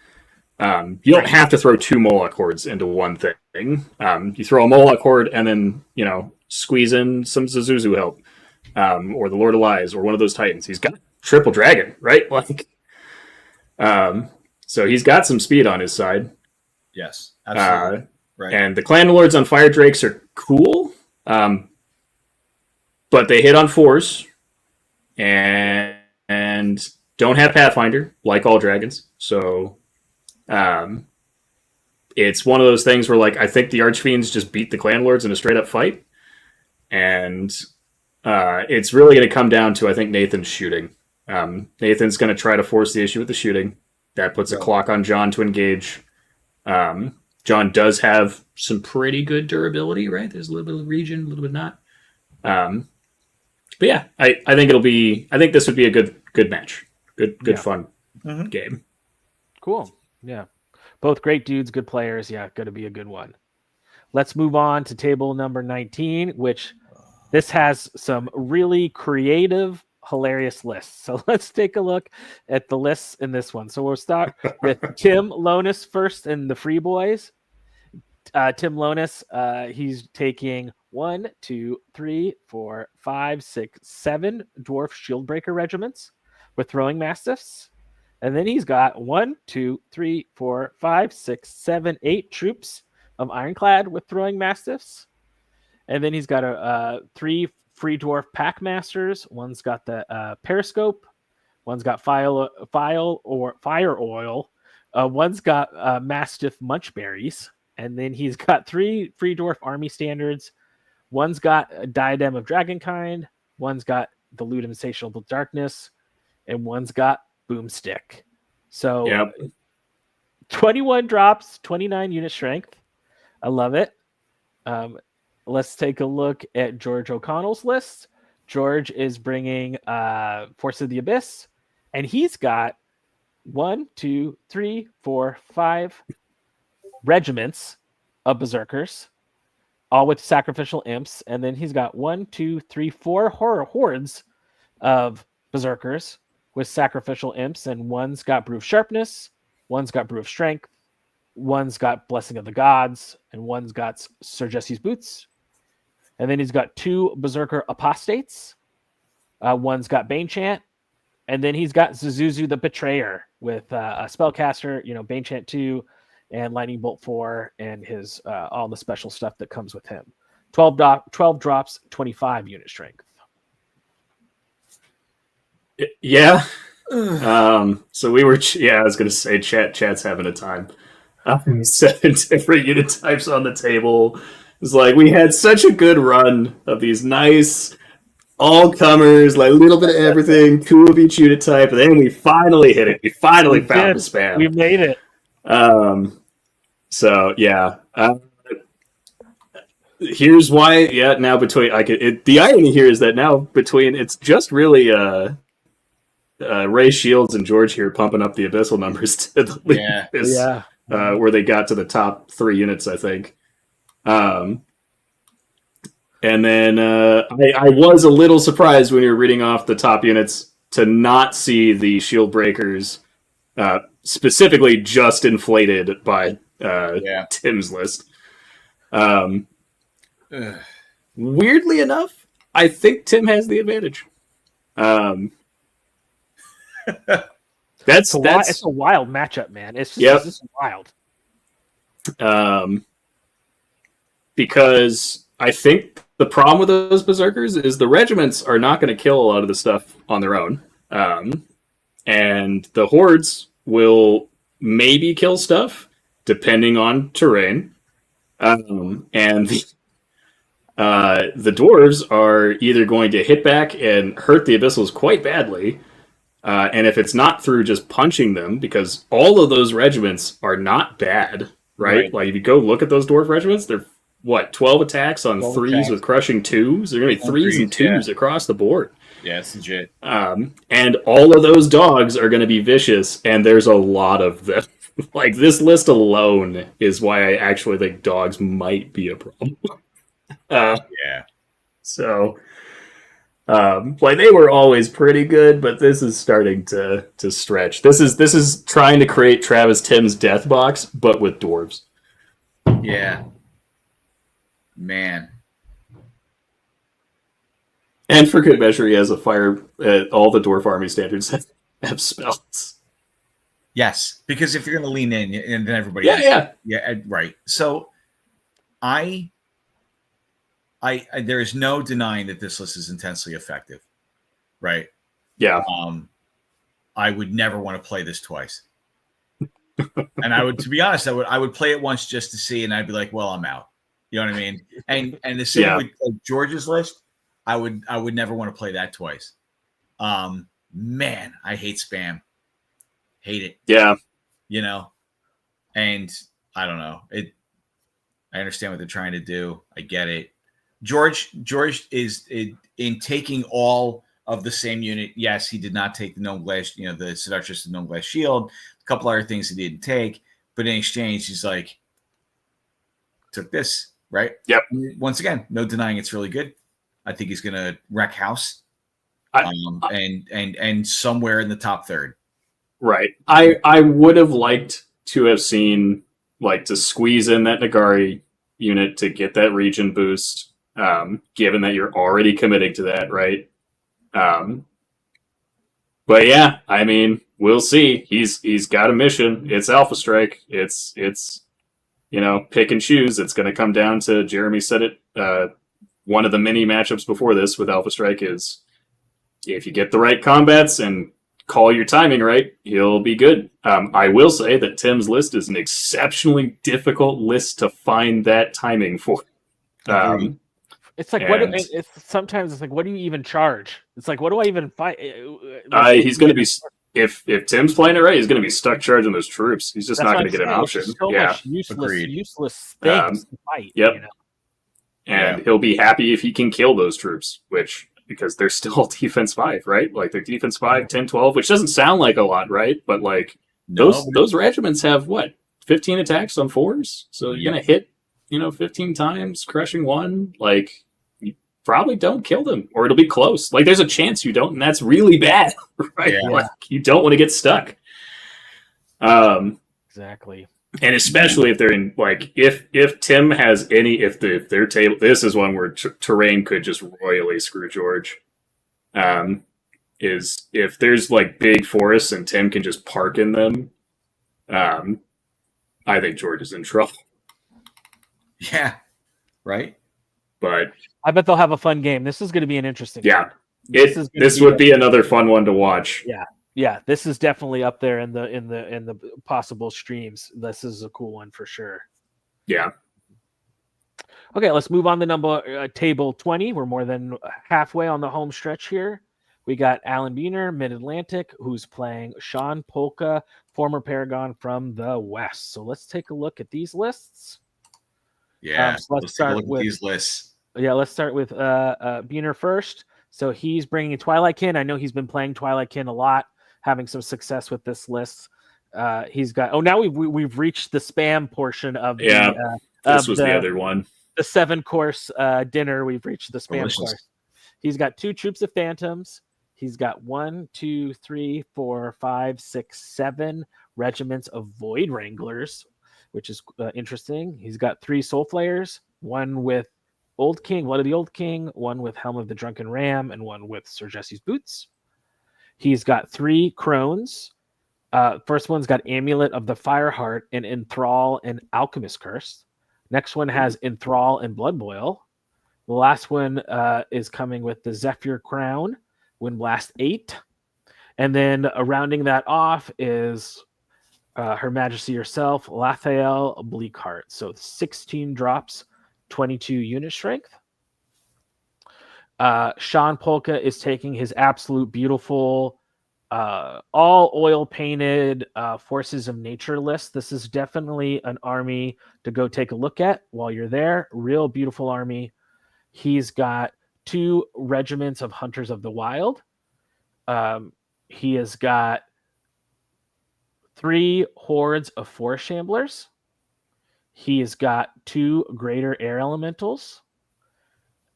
You don't have to throw 2 Moloch hordes into one thing. You throw a Moloch horde and then, squeeze in some Zuzuzu help, or the Lord of Lies, or one of those Titans. He's got triple dragon, right? Like, so he's got some speed on his side. Yes, absolutely. Right. And the Clan Lords on Fire Drakes are cool, but they hit on 4s and don't have Pathfinder like all dragons. So, it's one of those things where, like, I think the Archfiends just beat the Clan Lords in a straight up fight. And it's really going to come down to, I think, Nathan's shooting. Nathan's going to try to force the issue with the shooting. That puts a clock on John to engage. John does have some pretty good durability, right? There's a little bit of region, a little bit not. But yeah, I think this would be a good match. Good fun game. Cool. Yeah. Both great dudes, good players. Yeah, going to be a good one. Let's move on to table number 19, which this has some really creative, hilarious lists. So let's take a look at the lists in this one. So we'll start with Tim Lonus first in the Free Boys. Tim Lonus, he's taking 1, 2, 3, 4, 5, 6, 7 dwarf shieldbreaker regiments with throwing mastiffs. And then he's got 1, 2, 3, 4, 5, 6, 7, 8 troops of Ironclad with throwing mastiffs. And then he's got 3 free dwarf pack masters. One's got the periscope. One's got fire oil. One's got mastiff munchberries. And then he's got 3 free dwarf army standards. One's got a diadem of dragonkind. One's got the lute of insatiable darkness. And one's got boomstick. So 21 drops, 29 unit strength. I love it. Let's take a look at George O'Connell's list. George is bringing Force of the Abyss, and he's got 1, 2, 3, 4, 5 regiments of Berserkers, all with sacrificial imps. And then he's got 1, 2, 3, 4 hordes of Berserkers with sacrificial imps, and one's got Brew of Sharpness, one's got Brew of Strength, one's got Blessing of the Gods, and one's got Sir Jesse's Boots. And then he's got 2 Berserker Apostates. One's got Bane Chant, And then he's got Zuzuzu the Betrayer with a Spellcaster, Bane Chant 2 and Lightning Bolt 4 and his all the special stuff that comes with him. 12 drops, 25 unit strength. Yeah. So we were, I was going to say chat's having a time. 7 different unit types on the table. It's like we had such a good run of these nice all-comers, like a little bit of everything, 2 of each unit type, and then we finally hit it. We finally found the spam. We made it. So, yeah. Here's why, now between, the irony here is that now between, it's just really Ray Shields and George here pumping up the Abyssal numbers to the league. Where they got to the top 3 units, I think. And then I was a little surprised when you were reading off the top units to not see the shield breakers specifically just inflated by Tim's list. Weirdly enough, I think Tim has the advantage. It's a wild matchup, man. It's just wild. Because I think the problem with those berserkers is the regiments are not going to kill a lot of the stuff on their own. And the hordes will maybe kill stuff depending on terrain. And the dwarves are either going to hit back and hurt the abyssals quite badly. And if it's not through just punching them, because all of those regiments are not bad, right? Like if you go look at those dwarf regiments, they're 12 attacks on 3s with crushing 2s? They're going to be 3s and 2s across the board. Yeah, it's legit. And all of those dogs are going to be vicious, and there's a lot of them. Like, this list alone is why I actually think dogs might be a problem. So, they were always pretty good, but this is starting to stretch. This is trying to create Travis Tim's death box, but with dwarves. Yeah. Man. And for good measure, he has a fire. All the dwarf army standards have spells. Yes, because if you're going to lean in, and then everybody, right. So, I there is no denying that this list is intensely effective, right? Yeah. I would never want to play this twice, and I would, to be honest, I would play it once just to see, and I'd be like, well, I'm out. You know what I mean? And the same with George's list, I would never want to play that twice. Man, I hate spam. Hate it. Yeah. And I don't know. I understand what they're trying to do. I get it. George is in taking all of the same unit. Yes, he did not take the gnome glass, the seductress, the gnome glass shield, a couple other things he didn't take, but in exchange, he's like, took this. Right? Yep. Once again, no denying it's really good. I think he's going to wreck house, and somewhere in the top 3rd. Right. I would have liked to have seen, to squeeze in that Nagari unit to get that region boost, given that you're already committing to that, right? But yeah, I mean, we'll see. He's got a mission. It's Alpha Strike. It's pick and choose. It's going to come down to, Jeremy said it, one of the many matchups before this with Alpha Strike is, if you get the right combats and call your timing right, he'll be good. I will say that Tim's list is an exceptionally difficult list to find that timing for. It's like, sometimes it's like, what do you even charge? It's like, what do I even fight? He's going to be... If Tim's playing it right, he's going to be stuck charging those troops. He's just not going to get an option. So much useless things to fight. Yep. And he'll be happy if he can kill those troops, because they're still defense 5, right? Like, they're defense 5, 10, 12, which doesn't sound like a lot, right? But, those regiments have, 15 attacks on 4s? So you're going to hit, 15 times, crushing 1. You probably don't kill them, or it'll be close. There's a chance you don't, and that's really bad, right? Yeah. You don't want to get stuck. Exactly. And especially if they're in, if Tim has any, if their table, this is one where terrain could just royally screw George. is if there's like big forests and Tim can just park in them, I think George is in trouble. Yeah. Right. But I bet they'll have a fun game. This is going to be an interesting yeah, game. this would be another fun one to watch. Yeah, this is definitely up there in the possible streams. This is a cool one for sure. Yeah. Okay, let's move on to table 20. We're more than halfway on the home stretch here. We got Alan Beener, Mid-Atlantic, who's playing Sean Polka, former Paragon from the West. So let's take a look at these lists. Yeah, so let's start with these lists. Yeah, let's start with Beener first. So he's bringing Twilightkin. I know he's been playing Twilightkin a lot, having some success with this list. He's got. Oh, now we've reached the spam portion of the. This was the other one. The 7-course dinner. We've reached the spam Delicious. course. He's got 2 troops of phantoms. He's got 1, 2, 3, 4, 5, 6, 7 regiments of void wranglers, which is interesting. He's got 3 soul flayers, 1 with Old King, Blood of the Old King, 1 with Helm of the Drunken Ram, and 1 with Sir Jesse's Boots. He's got 3 crones. First one's got Amulet of the Fireheart and Enthrall and Alchemist Curse. Next one has Enthrall and Blood Boil. The last one is coming with the Zephyr Crown, Windblast 8. And then rounding that off is Her Majesty herself, Lathael Bleakheart. So 16 drops, 22 unit strength. Sean Polka is taking his absolute beautiful, all oil painted Forces of Nature list. This is definitely an army to go take a look at while you're there. Real beautiful army. He's got 2 regiments of Hunters of the Wild. He has got 3 hordes of Forest Shamblers. He has got 2 greater air elementals,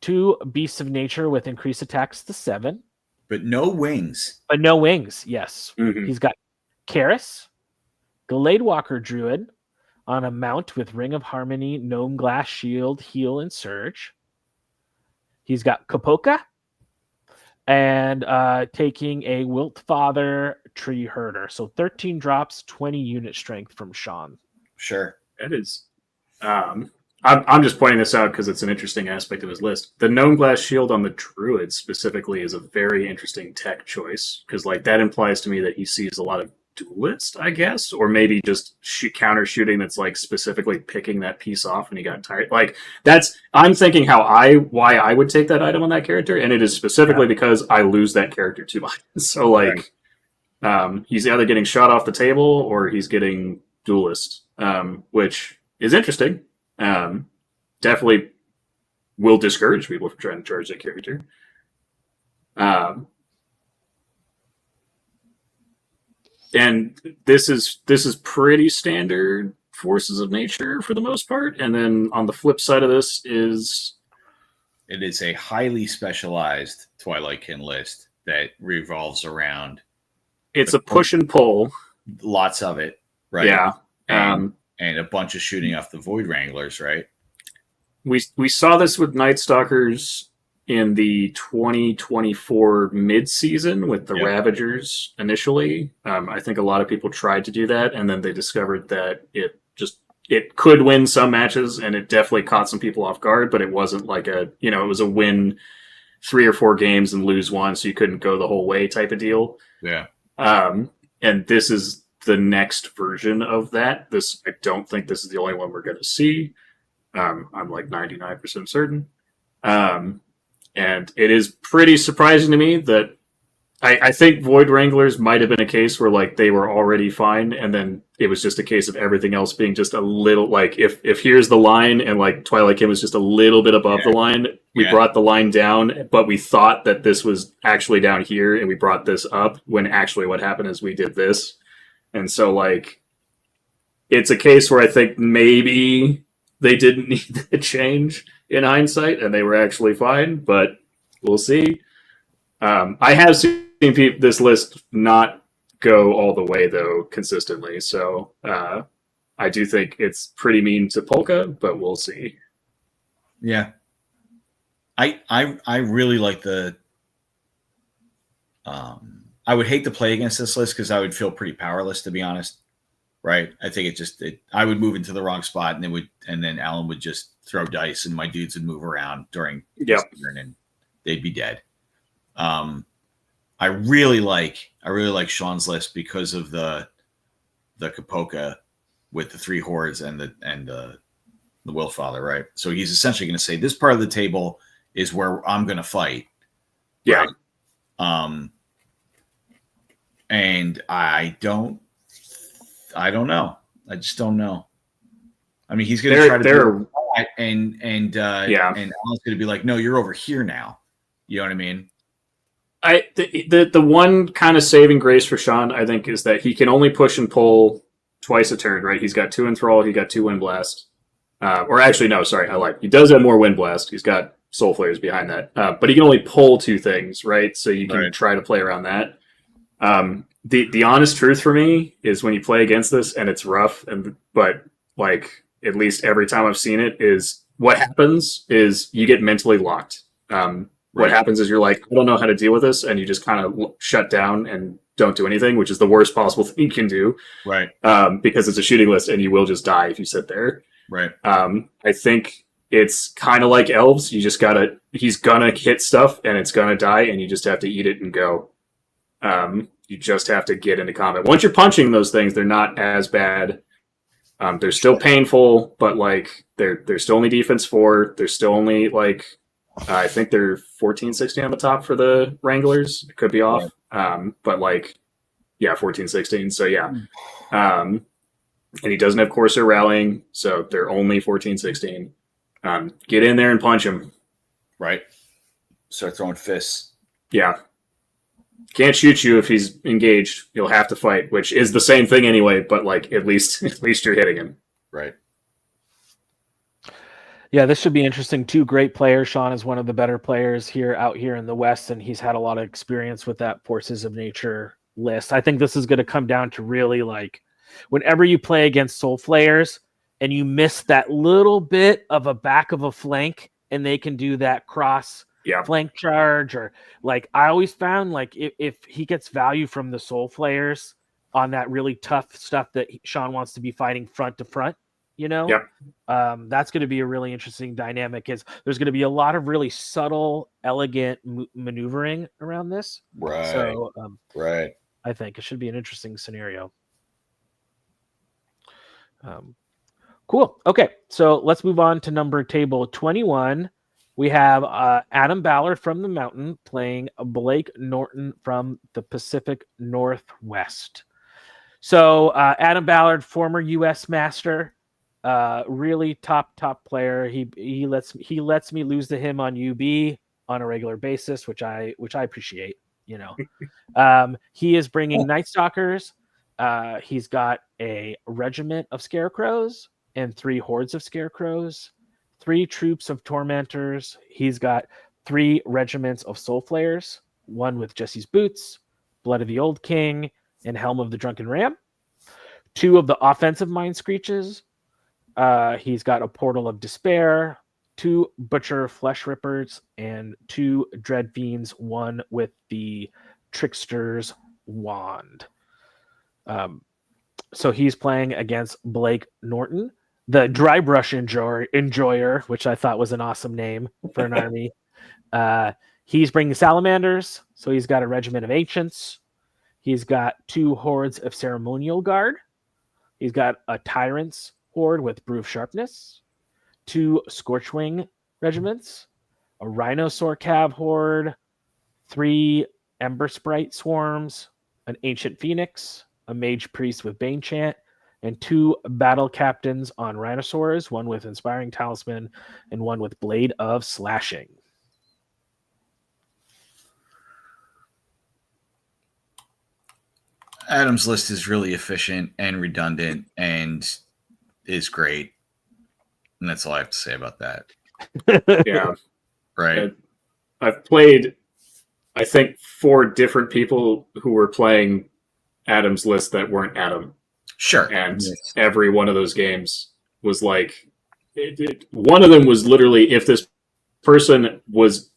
2 beasts of nature with increased attacks to 7. But no wings. But no wings, yes. Mhm. He's got Karis, Gladewalker Druid on a mount with Ring of Harmony, Gnome Glass Shield, Heal, and Surge. He's got Kapoka and taking a Wilt Father Tree Herder. So 13 drops, 20 unit strength from Sean. Sure. That is. I'm just pointing this out because it's an interesting aspect of his list. The Gnome Glass Shield on the Druid specifically is a very interesting tech choice because, like, that implies to me that he sees a lot of duelist, I guess, or maybe just counter shooting that's like specifically picking that piece off when he got tired. Like I'm thinking why I would take that item on that character, and it is specifically because I lose that character too much. So like, he's either getting shot off the table or he's getting duelist, which is interesting. Definitely will discourage people from trying to charge that character. And this is pretty standard Forces of Nature for the most part. And then on the flip side of this is it is a highly specialized Twilightkin list that revolves around. It's a push and pull. Lots of it, right? Yeah. And a bunch of shooting off the Void Wranglers, right? We saw this with Night Stalkers in the 2024 mid-season with the Ravagers initially. I think a lot of people tried to do that, and then they discovered that it could win some matches, and it definitely caught some people off guard, but it wasn't like it was a win 3 or 4 games and lose 1, so you couldn't go the whole way type of deal. Yeah. And this is the next version of that. I don't think this is the only one we're going to see. I'm like 99% certain. And it is pretty surprising to me that I think Void Wranglers might have been a case where like they were already fine, and then it was just a case of everything else being just a little like if here's the line and like Twilightkin was just a little bit above the line, we brought the line down, but we thought that this was actually down here and we brought this up when actually what happened is we did this. And so like it's a case where I think maybe they didn't need the change in hindsight, and they were actually fine, but we'll see. I have seen this list not go all the way, though, consistently, so I do think it's pretty mean to Polka, but we'll see. Yeah. I really like the I would hate to play against this list because I would feel pretty powerless, to be honest. Right? I think I would move into the wrong spot, and then Alan would just throw dice, and my dudes would move around during this turn, and they'd be dead. I really like Sean's list because of the Kapoka with the 3 hordes and the Willfather, right? So he's essentially going to say this part of the table is where I'm going to fight. Yeah. Right? And I don't know. I just don't know. I mean, he's going to try to do that, and Alan's going to be like, no, you're over here now. You know what I mean? The one kind of saving grace for Sean, I think, is that he can only push and pull twice a turn, right? He's got 2 Enthrall, he got 2 Wind Blast. Or actually, no, sorry, I lied. He does have more Wind Blast. He's got Soul Flares behind that. But he can only pull 2 things, right? So you can try to play around that. The honest truth for me is when you play against this and it's rough, but like at least every time I've seen it, is what happens is you get mentally locked. What happens is you're like, I don't know how to deal with this, and you just kind of shut down and don't do anything, which is the worst possible thing you can do. Right. Because it's a shooting list and you will just die if you sit there. Right. I think it's kind of like elves. You just he's gonna hit stuff and it's gonna die, and you just have to eat it and go. You just have to get into combat. Once you're punching those things, they're not as bad. They're still painful, but like they're still only defense 4. They're still only like I think they're 14-16 on the top for the Wranglers. It could be off. But like 14-16. So yeah. And he doesn't have Corsair rallying, so they're only 14-16. Get in there and punch him. Right. Start throwing fists. Yeah. Can't shoot you if he's engaged. You'll have to fight, which is the same thing anyway, but like at least you're hitting him. Right. Yeah, this should be interesting. 2 great players. Sean is one of the better players out here in the West, and he's had a lot of experience with that Forces of Nature list. I think this is going to come down to really like whenever you play against Soul Flayers and you miss that little bit of a back of a flank, and they can do that cross flank charge, or like I always found like if he gets value from the Soul Flayers on that really tough stuff that Sean wants to be fighting front to front, that's going to be a really interesting dynamic. Is there's going to be a lot of really subtle, elegant maneuvering around this. Right. So, right. I think it should be an interesting scenario. Cool. Okay, so let's move on to number table 21. We have Adam Ballard from the Mountain playing Blake Norton from the Pacific Northwest. So Adam Ballard, former U.S. Master, really top player. He lets me lose to him on UB on a regular basis, which I appreciate. He is bringing Night Stalkers. He's got a regiment of Scarecrows and 3 hordes of Scarecrows, 3 troops of Tormentors. He's got 3 regiments of Soul Flayers, 1 with Jesse's Boots, Blood of the Old King, and Helm of the Drunken Ram. 2 of the offensive Mind Screeches. He's got a Portal of Despair, 2 Butcher Flesh Rippers, and 2 Dread Fiends, 1 with the Trickster's Wand. So he's playing against Blake Norton, the Dry Brush Enjoyer, which I thought was an awesome name for an army. He's bringing Salamanders, so he's got a regiment of Ancients. He's got 2 hordes of Ceremonial Guard. He's got a Tyrant's horde with Brew of Sharpness, 2 Scorchwing regiments, a Rhinosaur Cav horde, 3 Ember Sprite swarms, an Ancient Phoenix, a Mage Priest with Bane Chant, and 2 battle captains on Rhinosaurs, 1 with Inspiring Talisman and 1 with Blade of Slashing. Adam's list is really efficient and redundant and is great. And that's all I have to say about that. Yeah. Right. I've played, I think, 4 different people who were playing Adam's list that weren't Adam. Sure. And every one of those games was like, one of them was literally, if this person was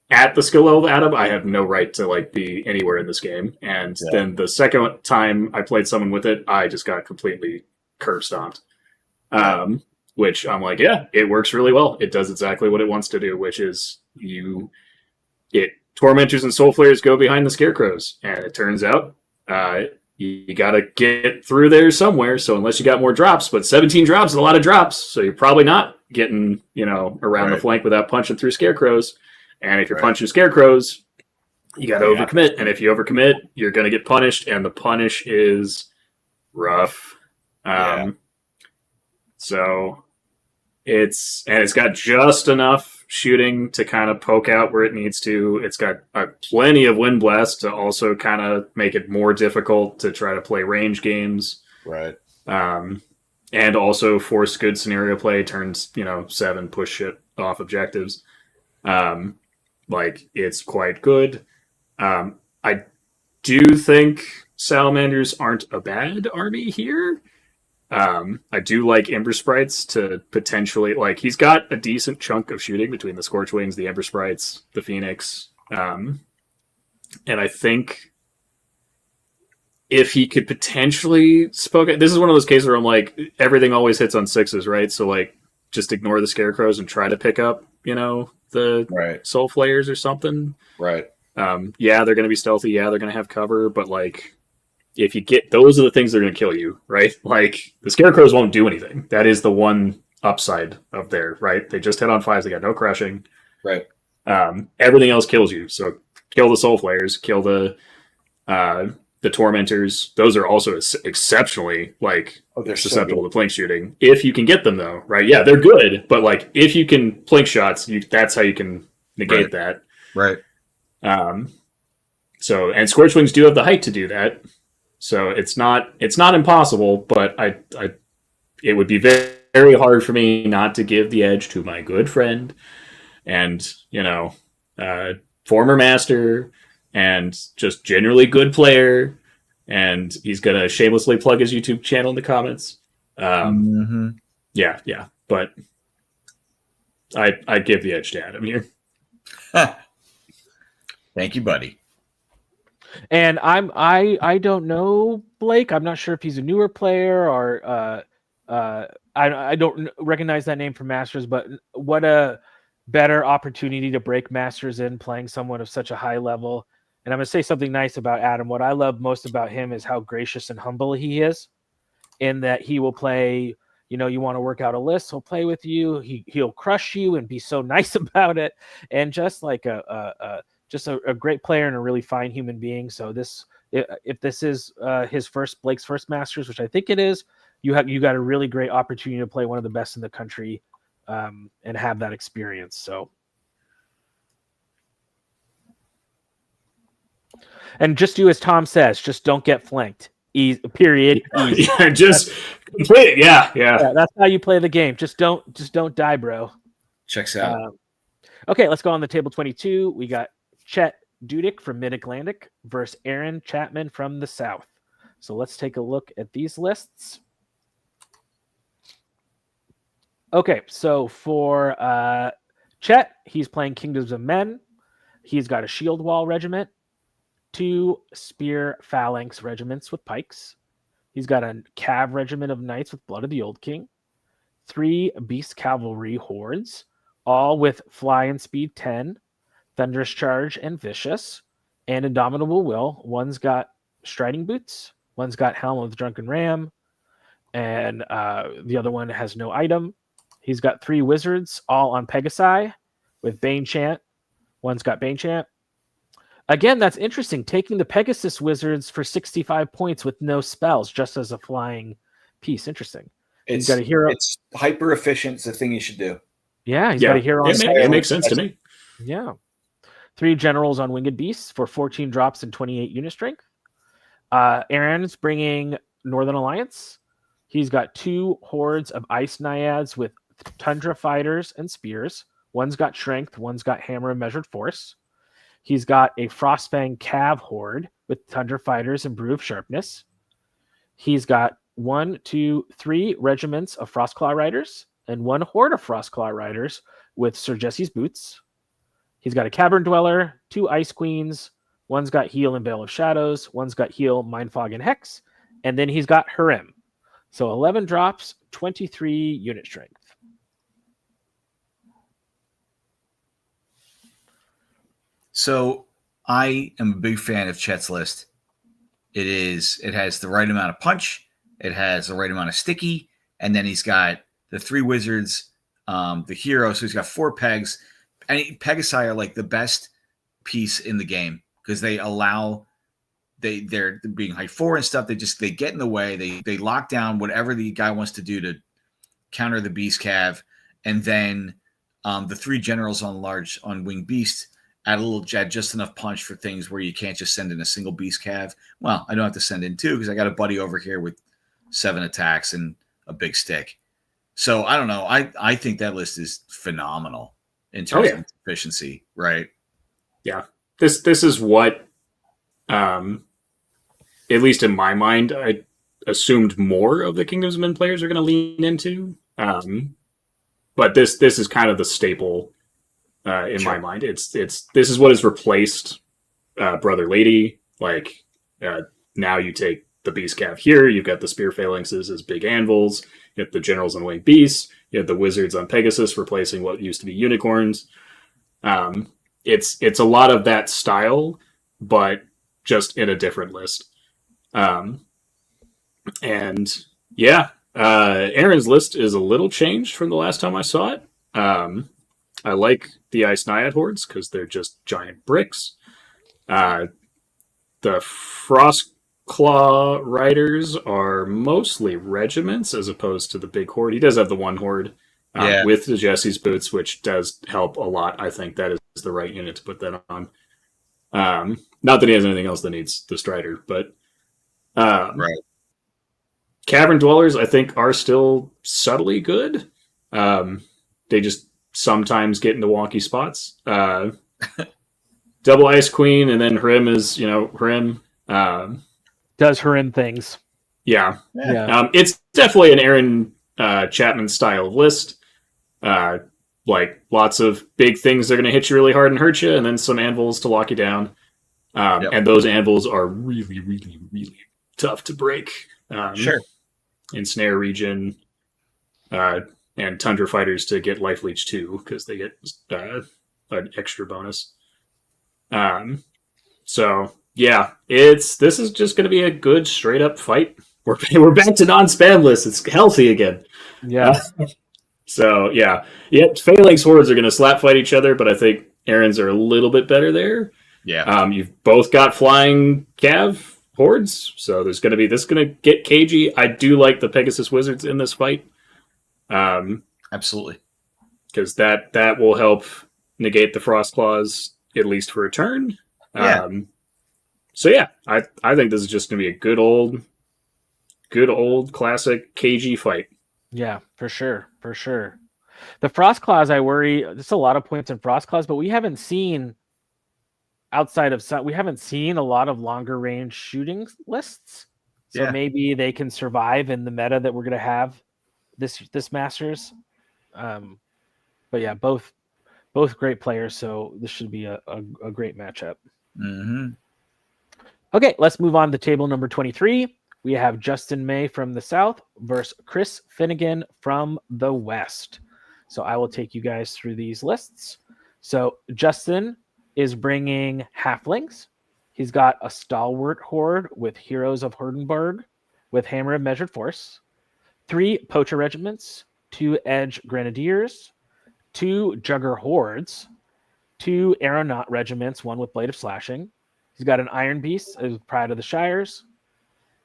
at the skill level of Adam, I have no right to like be anywhere in this game. And then the second time I played someone with it, I just got completely curve stomped. Which I'm like, yeah, it works really well. It does exactly what it wants to do, which is Tormentors and Soul Flayers go behind the Scarecrows. And it turns out you got to get through there somewhere. So unless you got more drops, but 17 drops is a lot of drops. So you're probably not getting, around the flank without punching through Scarecrows. And if you're punching Scarecrows, you got to overcommit. And if you overcommit, you're going to get punished. And the punish is rough. So it's got just enough shooting to kind of poke out where it needs to. It's got plenty of Wind Blast to also kind of make it more difficult to try to play range games. Right. And also force good scenario play, turns, 7, push shit off objectives. It's quite good. I do think Salamanders aren't a bad army here. I do like Ember Sprites to potentially, he's got a decent chunk of shooting between the Scorchwings, the Ember Sprites, the Phoenix. And I think if he could potentially this is one of those cases where I'm like, everything always hits on 6s, right? So just ignore the Scarecrows and try to pick up, the Soul Flayers or something. Right. Yeah, they're going to be stealthy. Yeah, they're going to have cover, but if you get, those are the things that are going to kill you, right? The Scarecrows won't do anything. That is the one upside of there, right? They just hit on 5s. They got no crushing. Right. Everything else kills you. So kill the Soul Flayers, kill the Tormentors. Those are also exceptionally, they're susceptible to plink shooting. If you can get them, though, right? Yeah, they're good, but, if you can plink shots, that's how you can negate that. Right. And Scorchwings do have the height to do that. So it's not impossible, but it would be very, very hard for me not to give the edge to my good friend and, former master and just generally good player. And he's going to shamelessly plug his YouTube channel in the comments. Yeah. But I'd give the edge to Adam here. Thank you, buddy. And I don't know Blake. I'm not sure if he's a newer player or I don't recognize that name from Masters, but what a better opportunity to break Masters in playing someone of such a high level. And I'm going to say something nice about Adam. What I love most about him is how gracious and humble he is, in that he will play, you want to work out a list, he'll play with you. He'll crush you and be so nice about it. And just a great player and a really fine human being. So if this is Blake's first Masters, which I think it is, you got a really great opportunity to play one of the best in the country, and have that experience. So, and just do as Tom says, just don't get flanked. Period. Yeah, just complete it. Yeah. That's how you play the game. Just don't die, bro. Checks out. Okay, let's go on the table 22. We got Chet Dudik from Mid-Atlantic versus Aaron Chapman from the South. So let's take a look at these lists. Okay, so for Chet, he's playing Kingdoms of Men. He's got a Shield Wall Regiment, 2 Spear Phalanx Regiments with Pikes. He's got a Cav Regiment of Knights with Blood of the Old King, 3 Beast Cavalry Hordes, all with Fly and Speed 10, Thunderous Charge and Vicious, and Indomitable Will. One's got Striding Boots, one's got Helm of the Drunken Ram, and the other one has no item. He's got 3 Wizards, all on Pegasi, with Bane Chant. One's got Bane Chant. Again, that's interesting, taking the Pegasus Wizards for 65 points with no spells, just as a flying piece. Interesting. He's got a hero. It's hyper efficient. It's the thing you should do. Yeah, he's got a hero on it makes sense to me. Yeah. 3 Generals on Winged Beasts for 14 drops and 28 unit strength. Aaron's bringing Northern Alliance. He's got 2 hordes of Ice Naiads with Tundra Fighters and Spears. One's got Strength, one's got Hammer and Measured Force. He's got a Frostfang Cav Horde with Tundra Fighters and Brew of Sharpness. He's got 1, 2, 3 regiments of Frostclaw Riders and 1 horde of Frostclaw Riders with Sir Jesse's Boots. He's got a Cavern Dweller, 2 Ice Queens. One's got Heal and Veil of Shadows. One's got Heal, Mind Fog, and Hex. And then he's got Harem. So 11 drops, 23 unit strength. So I am a big fan of Chet's list. It has the right amount of punch. It has the right amount of sticky. And then he's got the 3 wizards, the hero. So he's got 4 pegs. And Pegasi are like the best piece in the game because they allow they're being height 4 and stuff. They get in the way. They lock down whatever the guy wants to do to counter the beast cav. And then the 3 generals on winged beast add just enough punch for things where you can't just send in a single beast cav. Well, I don't have to send in 2 because I got a buddy over here with 7 attacks and a big stick. So I don't know. I think that list is phenomenal in terms of efficiency, right? Yeah. This is what at least in my mind, I assumed more of the Kingdoms of Men players are going to lean into. But this is kind of the staple in my mind. This is what has replaced Brother Lady. Like now you take the Beast Cav here, you've got the Spear Phalanxes as big anvils, you have the Generals on Winged Beasts, you have the Wizards on Pegasus replacing what used to be unicorns. It's a lot of that style, but just in a different list. And yeah, Aaron's list is a little changed from the last time I saw it. I like the Ice Naiad hordes because they're just giant bricks. The Frost Claw Riders are mostly regiments as opposed to the big horde. He does have the one horde with the Jesse's boots, which does help a lot. I think that is the right unit to put that on. Not that he has anything else that needs the Strider, but right. Cavern Dwellers, I think, are still subtly good. They just sometimes get into wonky spots. Double Ice Queen, and then Harem is, Harem. Does Harem things. Yeah. Yeah. It's definitely an Aaron Chapman style of list. Like lots of big things that are going to hit you really hard and hurt you, and then some anvils to lock you down. And those anvils are really, really, really tough to break. Sure. Ensnare region, and Tundra Fighters to get Life Leech too, because they get an extra bonus. So yeah, this is just going to be a good straight up fight. We're back to non-spam lists. It's healthy again. Yeah. So yeah, Phalanx hordes are going to slap fight each other, but I think Aaron's are a little bit better there. Yeah. You've both got flying cav hordes, so this is going to get cagey. I do like the Pegasus Wizards in this fight. Absolutely. Because that will help negate the Frost Claws, at least for a turn. Yeah. So yeah, I think this is just going to be a good old classic cagey fight. Yeah, for sure. For sure. The Frost Claws, I worry, there's a lot of points in Frost Claws, but we haven't seen we haven't seen a lot of longer range shooting lists. So maybe they can survive in the meta that we're going to have this Masters. But yeah, both great players, so this should be a great matchup. Mm-hmm. Okay, let's move on to table number 23. We have Justin May from the South versus Chris Finnegan from the West. So I will take you guys through these lists. So Justin is bringing halflings. He's got a stalwart horde with Heroes of Herdenberg with Hammer of Measured Force, 3 poacher regiments, 2 edge grenadiers, 2 jugger hordes, 2 aeronaut regiments, 1 with blade of slashing. He's got an Iron Beast with Pride of the Shires.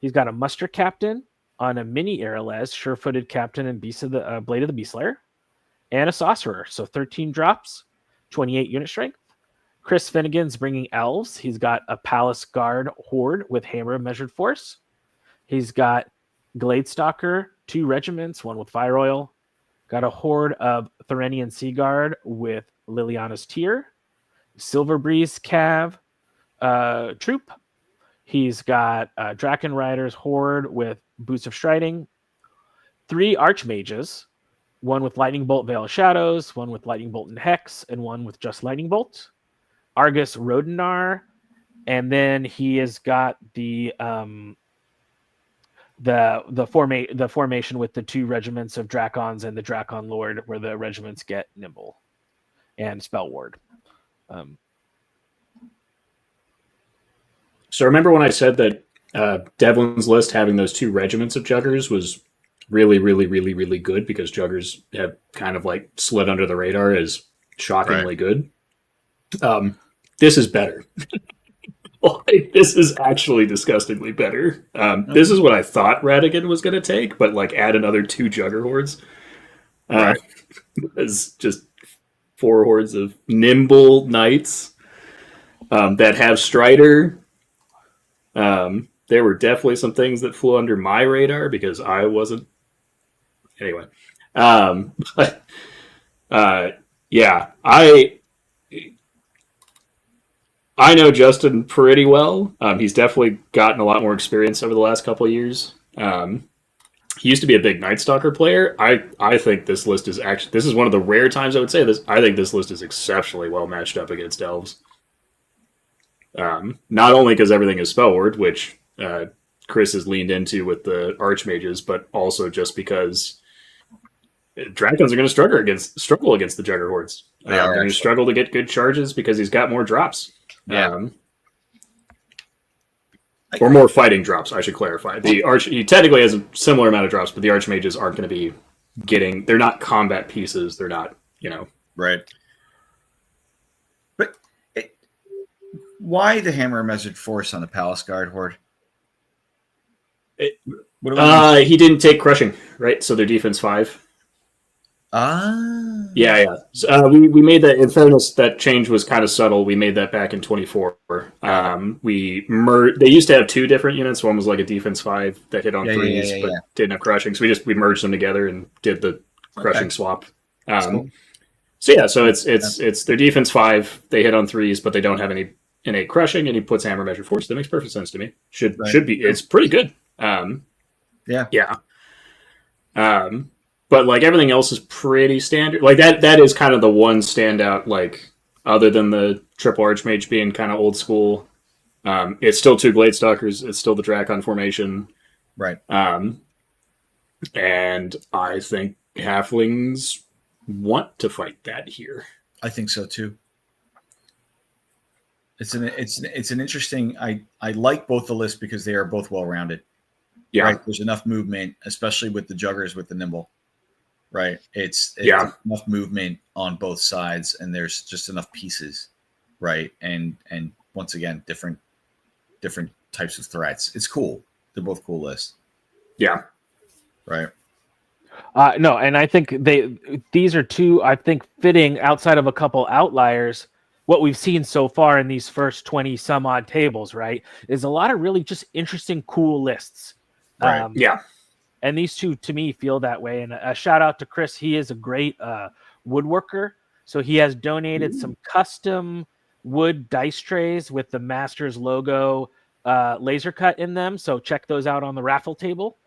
He's got a muster captain on a mini Aralez, sure-footed captain and Beast of the Blade of the Beastlayer, and a sorcerer. So 13 drops, 28 unit strength. Chris Finnegan's bringing elves. He's got a Palace Guard horde with Hammer of Measured Force. He's got Gladestalker, 2 regiments, 1 with Fire Oil. Got a horde of Therenian Sea Guard with Liliana's Tear. Silver Breeze Cav troop. He's got Draken Riders horde with Boots of Striding. 3 Archmages one with Lightning Bolt, Veil of Shadows, one with Lightning Bolt and Hex, and one with just Lightning Bolt. Argus Rodinar, and then he has got the formation with the 2 regiments of Drakons and the Drakon Lord, where the regiments get Nimble and Spell Ward. So remember when I said that Devlin's list having those 2 regiments of Juggers was really, really, really, really good because Juggers have kind of like slid under the radar as shockingly good. This is better. Like, this is actually disgustingly better. This is what I thought Ratkin was going to take, but like add another 2 Jugger hordes. It's just 4 hordes of nimble knights that have Strider. There were definitely some things that flew under my radar because I wasn't. Anyway, yeah, I know Justin pretty well. He's definitely gotten a lot more experience over the last couple of years. He used to be a big Night Stalker player. I think this list is actually, this is one of the rare times I would say this. I think this list is exceptionally well matched up against elves. Not only because everything is spellward, which Chris has leaned into with the Archmages, but also just because Dragons are going to struggle against the Jugger hordes. They're going to struggle to get good charges because he's got more drops. Yeah. Or more fighting drops, I should clarify. He technically has a similar amount of drops, but the Archmages aren't going to be getting... They're not combat pieces. They're not, Right. But why the Hammer Measured Force on the Palace Guard horde? He didn't take Crushing, right? So their defense 5. Yeah. So, we made that. In fairness, that change was kind of subtle. We made that back in 24. They used to have 2 different units. One was like a defense 5 that hit on 3s, but didn't have Crushing. So we merged them together and did the Crushing swap. Cool. So it's their defense 5. They hit on 3s, but they don't have any innate Crushing, and he puts Hammer Measure Force. That makes perfect sense to me. Should be. It's pretty good. Yeah. But like everything else is pretty standard. Like that is kind of the one standout, like other than the triple Archmage being kind of old school. It's still 2 Gladestalkers. It's still the Drakon formation. Right. And I think Halflings want to fight that here. I think so too. It's an interesting. I like both the lists because they are both well rounded. Yeah. Right? There's enough movement, especially with the Juggers with the Nimble. Right. It's enough movement on both sides, and there's just enough pieces. Right. And once again, different types of threats. It's cool. They're both cool lists. Yeah. Right. No, and I think these are 2, I think, fitting outside of a couple outliers. What we've seen so far in these first 20 some odd tables, right, is a lot of really just interesting, cool lists. Right. Yeah. And these 2, to me, feel that way. And a shout out to Chris. He is a great woodworker. So he has donated some custom wood dice trays with the Masters logo laser cut in them. So check those out on the raffle table.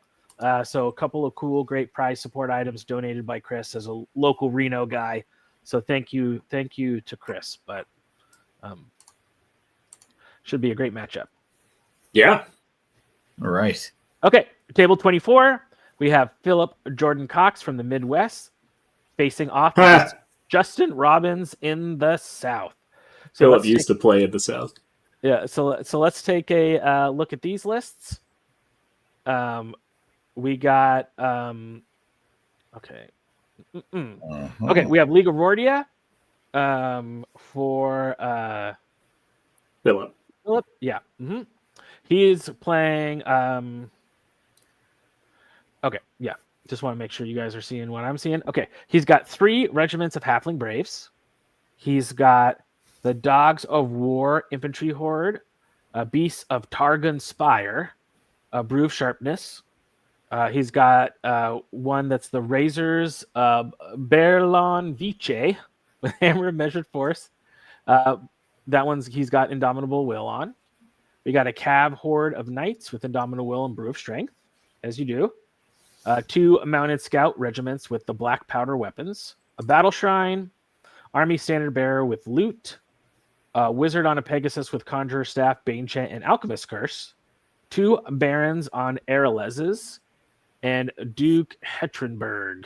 So a couple of cool, great prize support items donated by Chris as a local Reno guy. So thank you to Chris. But should be a great matchup. Yeah. All right. Okay, table 24. We have Philip Jordan Cox from the Midwest facing off against Justin Robbins in the South. So Philip used to play in the South. Yeah, so let's take a look at these lists. We got okay. Okay, we have League of Rordia for Philip. Yeah. He's playing okay, yeah. Just want to make sure you guys are seeing what I'm seeing. Okay, he's got 3 regiments of Halfling Braves. He's got the Dogs of War Infantry Horde, Beasts of Targon Spire, a Brew of Sharpness. He's got one that's the Razors Berlon Vice with Hammer of Measured Force. That one's he's got Indomitable Will on. We got a Cav Horde of Knights with Indomitable Will and Brew of Strength, as you do. 2 mounted scout regiments with the black powder weapons, a battle shrine, army standard bearer with loot, a wizard on a Pegasus with conjurer staff, bane chant, and alchemist curse, 2 barons on Aralezes, and Duke Hetrenberg.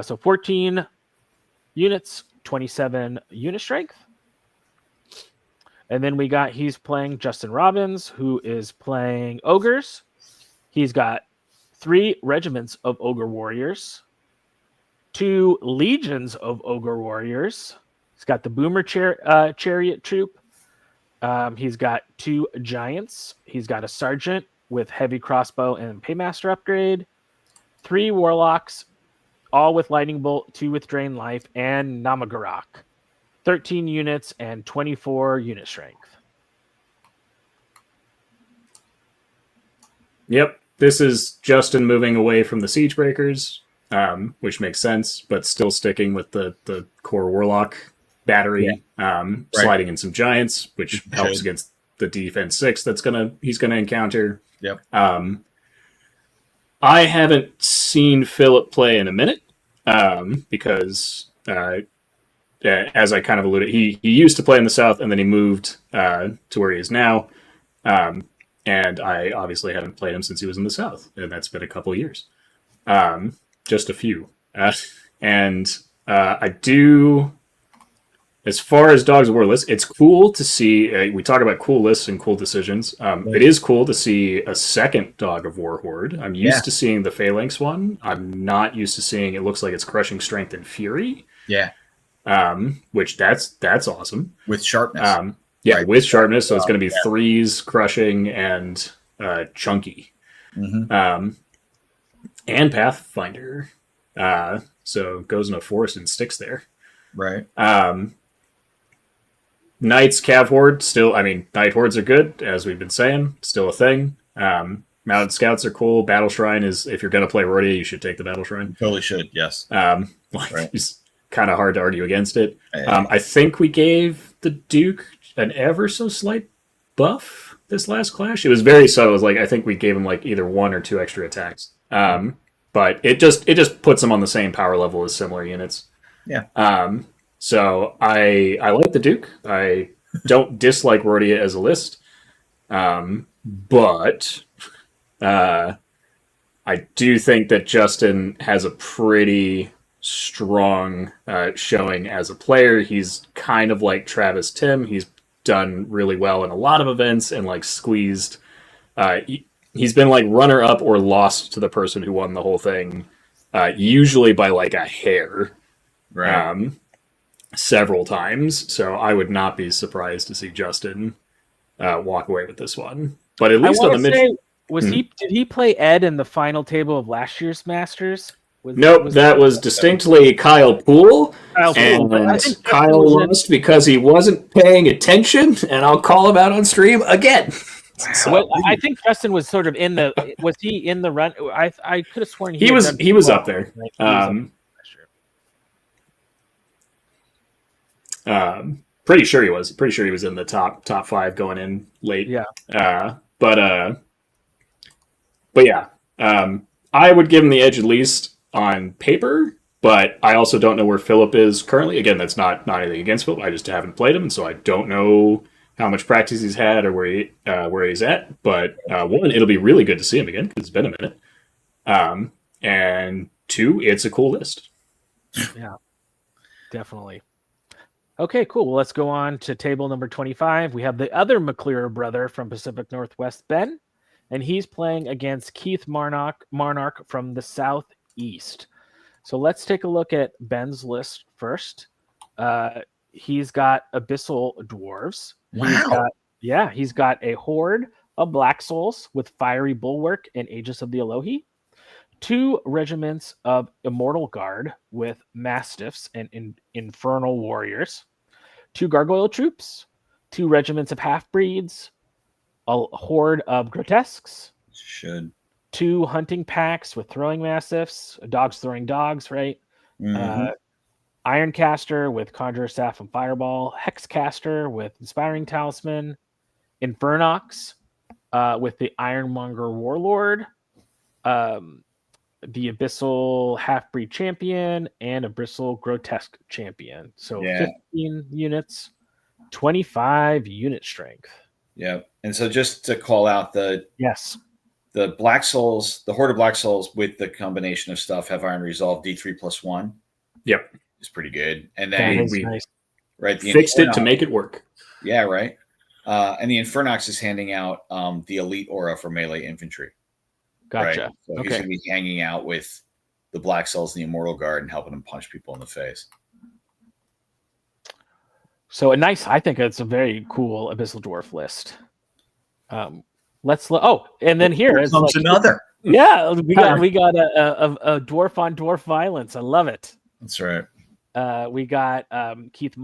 So 14 units, 27 unit strength. And then he's playing Justin Robbins, who is playing ogres. He's got 3 regiments of ogre warriors, 2 legions of ogre warriors. He's got the boomer chariot troop. He's got 2 giants. He's got a sergeant with heavy crossbow and paymaster upgrade, 3 warlocks, all with lightning bolt, 2 with drain life, and Namagarok. 13 units and 24 unit strength. Yep. This is Justin moving away from the Siege Breakers, which makes sense, but still sticking with the core Warlock battery, sliding in some Giants, which helps against the defense 6 he's gonna encounter. Yep. I haven't seen Philip play in a minute, because as I kind of alluded, he used to play in the South, and then he moved to where he is now. And I obviously haven't played him since he was in the South, and that's been a couple of years. Just a few. I do, as far as Dogs of War lists, it's cool to see, we talk about cool lists and cool decisions. It is cool to see a second Dog of War horde. I'm used to seeing the Phalanx one. I'm not used to seeing, it looks like it's Crushing Strength and Fury. Yeah. Which that's awesome. With sharpness. With sharpness, so it's going to be 3s, crushing, and chunky. Mm-hmm. And Pathfinder. So it goes in a forest and sticks there. Right. Knights, Cav Horde, still, Knight Hordes are good, as we've been saying, still a thing. Mounted Scouts are cool. Battle Shrine is, if you're going to play Rortia, you should take the Battle Shrine. Totally should, yes. It's kind of hard to argue against it. I think we gave the Duke an ever so slight buff this last clash. It was very subtle. It was I think we gave him either 1 or 2 extra attacks. But it just puts them on the same power level as similar units. Yeah. So I like the Duke. I don't dislike Rortia as a list. But I do think that Justin has a pretty strong showing as a player. He's kind of like Travis Tim. He's done really well in a lot of events and squeezed. He's been runner up or lost to the person who won the whole thing, usually by a hair, right? Several times. So I would not be surprised to see Justin walk away with this one. But at least on the mid, did he play Ed in the final table of last year's Masters? That was distinctly Kyle Poole, and Kyle lost because he wasn't paying attention, and I'll call him out on stream again. Well, I think Justin was sort of in the. Was he in the run? I could have sworn he was. He was up there. Pretty sure he was. Pretty sure he was in the top 5 going in late. Yeah. But yeah. I would give him the edge at least on paper, but I also don't know where Philip is currently. Again, that's not anything against Philip. I just haven't played him, and so I don't know how much practice he's had or where he's at. But 1, it'll be really good to see him again because it's been a minute. And 2, it's a cool list. Yeah, definitely. Okay, cool. Well, let's go on to table number 25. We have the other Mccclure brother from Pacific Northwest, Ben, and he's playing against Keith Marnock from the Southeast. So let's take a look at Ben's list first. He's got Abyssal Dwarves. Wow. He's got a horde of Black Souls with Fiery Bulwark and Aegis of the Elohi. 2 regiments of Immortal Guard with Mastiffs and Infernal Warriors. 2 Gargoyle Troops. 2 regiments of Half-Breeds. A horde of Grotesques. 2 hunting packs with Throwing Mastiffs. Dogs throwing dogs, right? Mm-hmm. Ironcaster with Conjurer Staff and Fireball. Hexcaster with Inspiring Talisman. Infernox with the Ironmonger Warlord. the Abyssal Half-Breed Champion, and Abyssal Grotesque Champion. So 15 units, 25 unit strength. Yeah. And so just to call out the Black Souls, the Horde of Black Souls with the combination of stuff have Iron Resolve D3+1. Yep. It's pretty good. And then we nice. Right, the fixed it to make it work. Yeah, right. And the Infernox is handing out the Elite Aura for melee infantry. Gotcha. Right? So he's going to be hanging out with the Black Souls and the Immortal Guard and helping them punch people in the face. So I think it's a very cool Abyssal Dwarf list. And then here it's like, another. Yeah, we got a dwarf on dwarf violence. I love it. That's right. We got Keith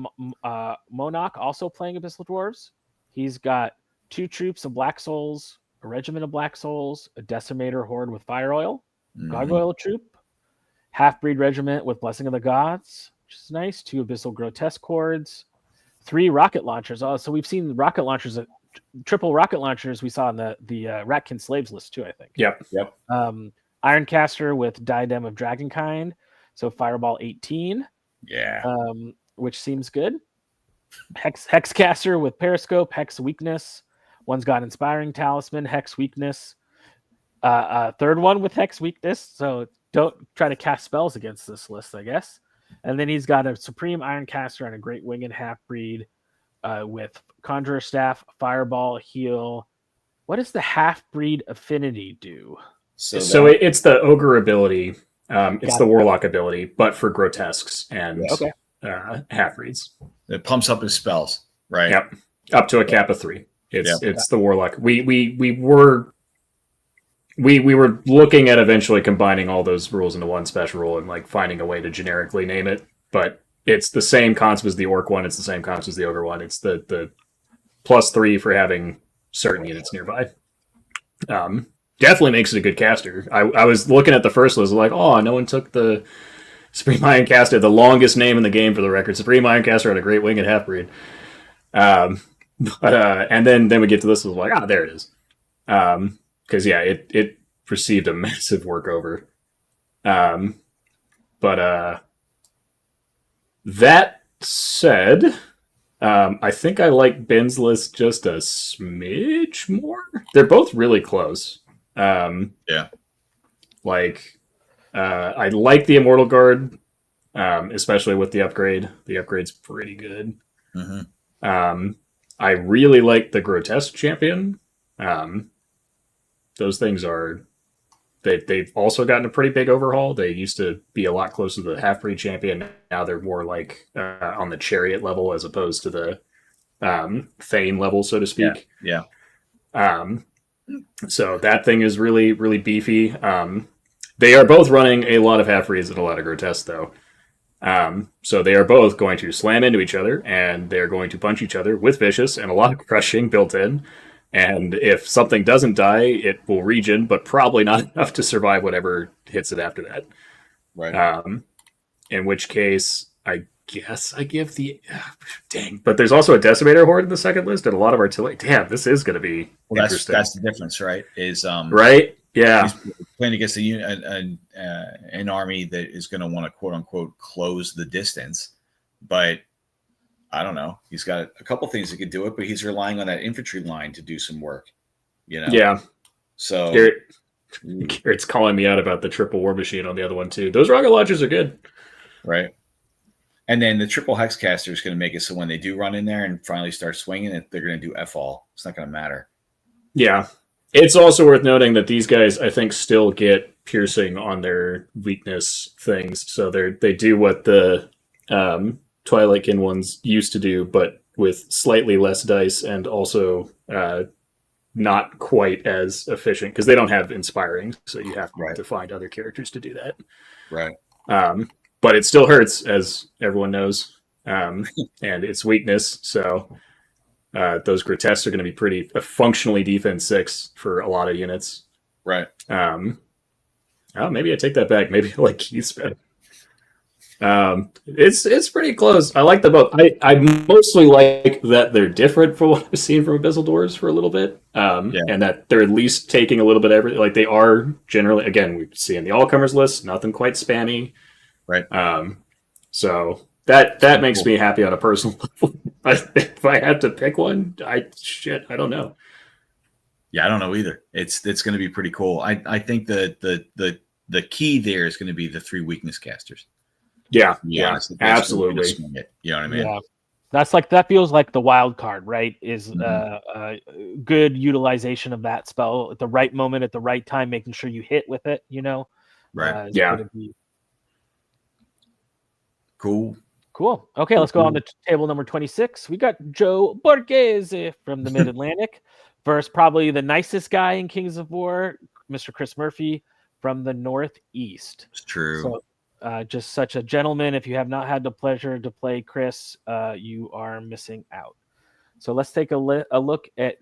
Monach also playing Abyssal Dwarves. He's got 2 troops of Black Souls, a regiment of Black Souls, a Decimator Horde with Fire Oil, Gargoyle troop, Half-Breed Regiment with Blessing of the Gods, which is nice, 2 Abyssal Grotesque Hordes, 3 rocket launchers. So we've seen rocket launchers, triple rocket launchers we saw in the Ratkin Slaves list too, I think. Yep. Ironcaster with Diadem of Dragonkind, so Fireball 18. Yeah. Which seems good. Hexcaster with Periscope, Hex Weakness. One's got Inspiring Talisman, Hex Weakness. Third one with Hex Weakness, so don't try to cast spells against this list, I guess. And then he's got a Supreme Ironcaster and a Great Winged Half-Breed with Conjurer Staff, Fireball, Heal. What does the Half-Breed Affinity do? So it's the Ogre ability. It's the Warlock ability, but for Grotesques and Half-Breeds. It pumps up his spells, right? Yep. Up to a cap of 3. It's the Warlock. We were looking at eventually combining all those rules into one special rule and like finding a way to generically name it, but it's the same concept as the Orc one. It's the same concept as the Ogre one. It's the +3 for having certain units nearby. Definitely makes it a good caster. I was looking at the first list, like, oh, no one took the Supreme Ironcaster, the longest name in the game for the record. Supreme Ironcaster and a Great Winged Half-Breed. And then we get to this, was like, there it is. Because it received a massive workover. That said, I think I like Ben's list just a smidge more. They're both really close. I like the Immortal Guard, especially with the upgrade. The upgrade's pretty good. Mm-hmm. I really like the Grotesque Champion. Those things they've also gotten a pretty big overhaul. They used to be a lot closer to the Half-Breed Champion. Now they're more like on the Chariot level as opposed to the Thane level, so to speak. Yeah. So that thing is really, really beefy. They are both running a lot of Half-Breeds and a lot of Grotesques, though. So they are both going to slam into each other, and they're going to punch each other with Vicious and a lot of crushing built in. And if something doesn't die, it will regen, but probably not enough to survive whatever hits it after that. Right. In which case, I guess I give the... dang. But there's also a Decimator Horde in the second list, and a lot of artillery. Damn, this is going to be interesting. That's the difference, right? Right? Yeah. He's playing against an army that is going to want to, quote-unquote, close the distance. But... I don't know. He's got a couple things that could do it, but he's relying on that infantry line to do some work. Yeah. So Garrett's calling me out about the triple war machine on the other one too. Those rocket launchers are good, right? And then the triple hexcaster is going to make it so when they do run in there and finally start swinging, they're going to do all. It's not going to matter. Yeah. It's also worth noting that these guys, I think, still get piercing on their weakness things. So they do what the Twilightkin ones used to do, but with slightly less dice and also not quite as efficient because they don't have inspiring, so you have to find other characters to do that. Right. But it still hurts, as everyone knows, and it's weakness. So those Grotesques are going to be pretty functionally defense 6 for a lot of units. Right. Maybe I take that back. Maybe I like Keith's better. It's pretty close. I like them both. I mostly like that they're different from what I've seen from Abyssal Doors for a little bit, and that they're at least taking a little bit of everything. Like they are generally, again, we see in the all-comers list, nothing quite spanny. Right. So that makes me happy on a personal level. If I had to pick one, I don't know. Yeah, I don't know either. It's going to be pretty cool. I think the key there is going to be the 3 weakness casters. Yeah, absolutely. You know what I mean? Yeah. That feels like the wild card, right? Is good utilization of that spell at the right moment, at the right time, making sure you hit with it, Right. Cool. Okay, let's go on to table number 26. We got Joe Borghese from the Mid-Atlantic versus probably the nicest guy in Kings of War, Mr. Chris Murphy from the Northeast. It's true. So, just such a gentleman. If you have not had the pleasure to play Chris, you are missing out. So let's take a look at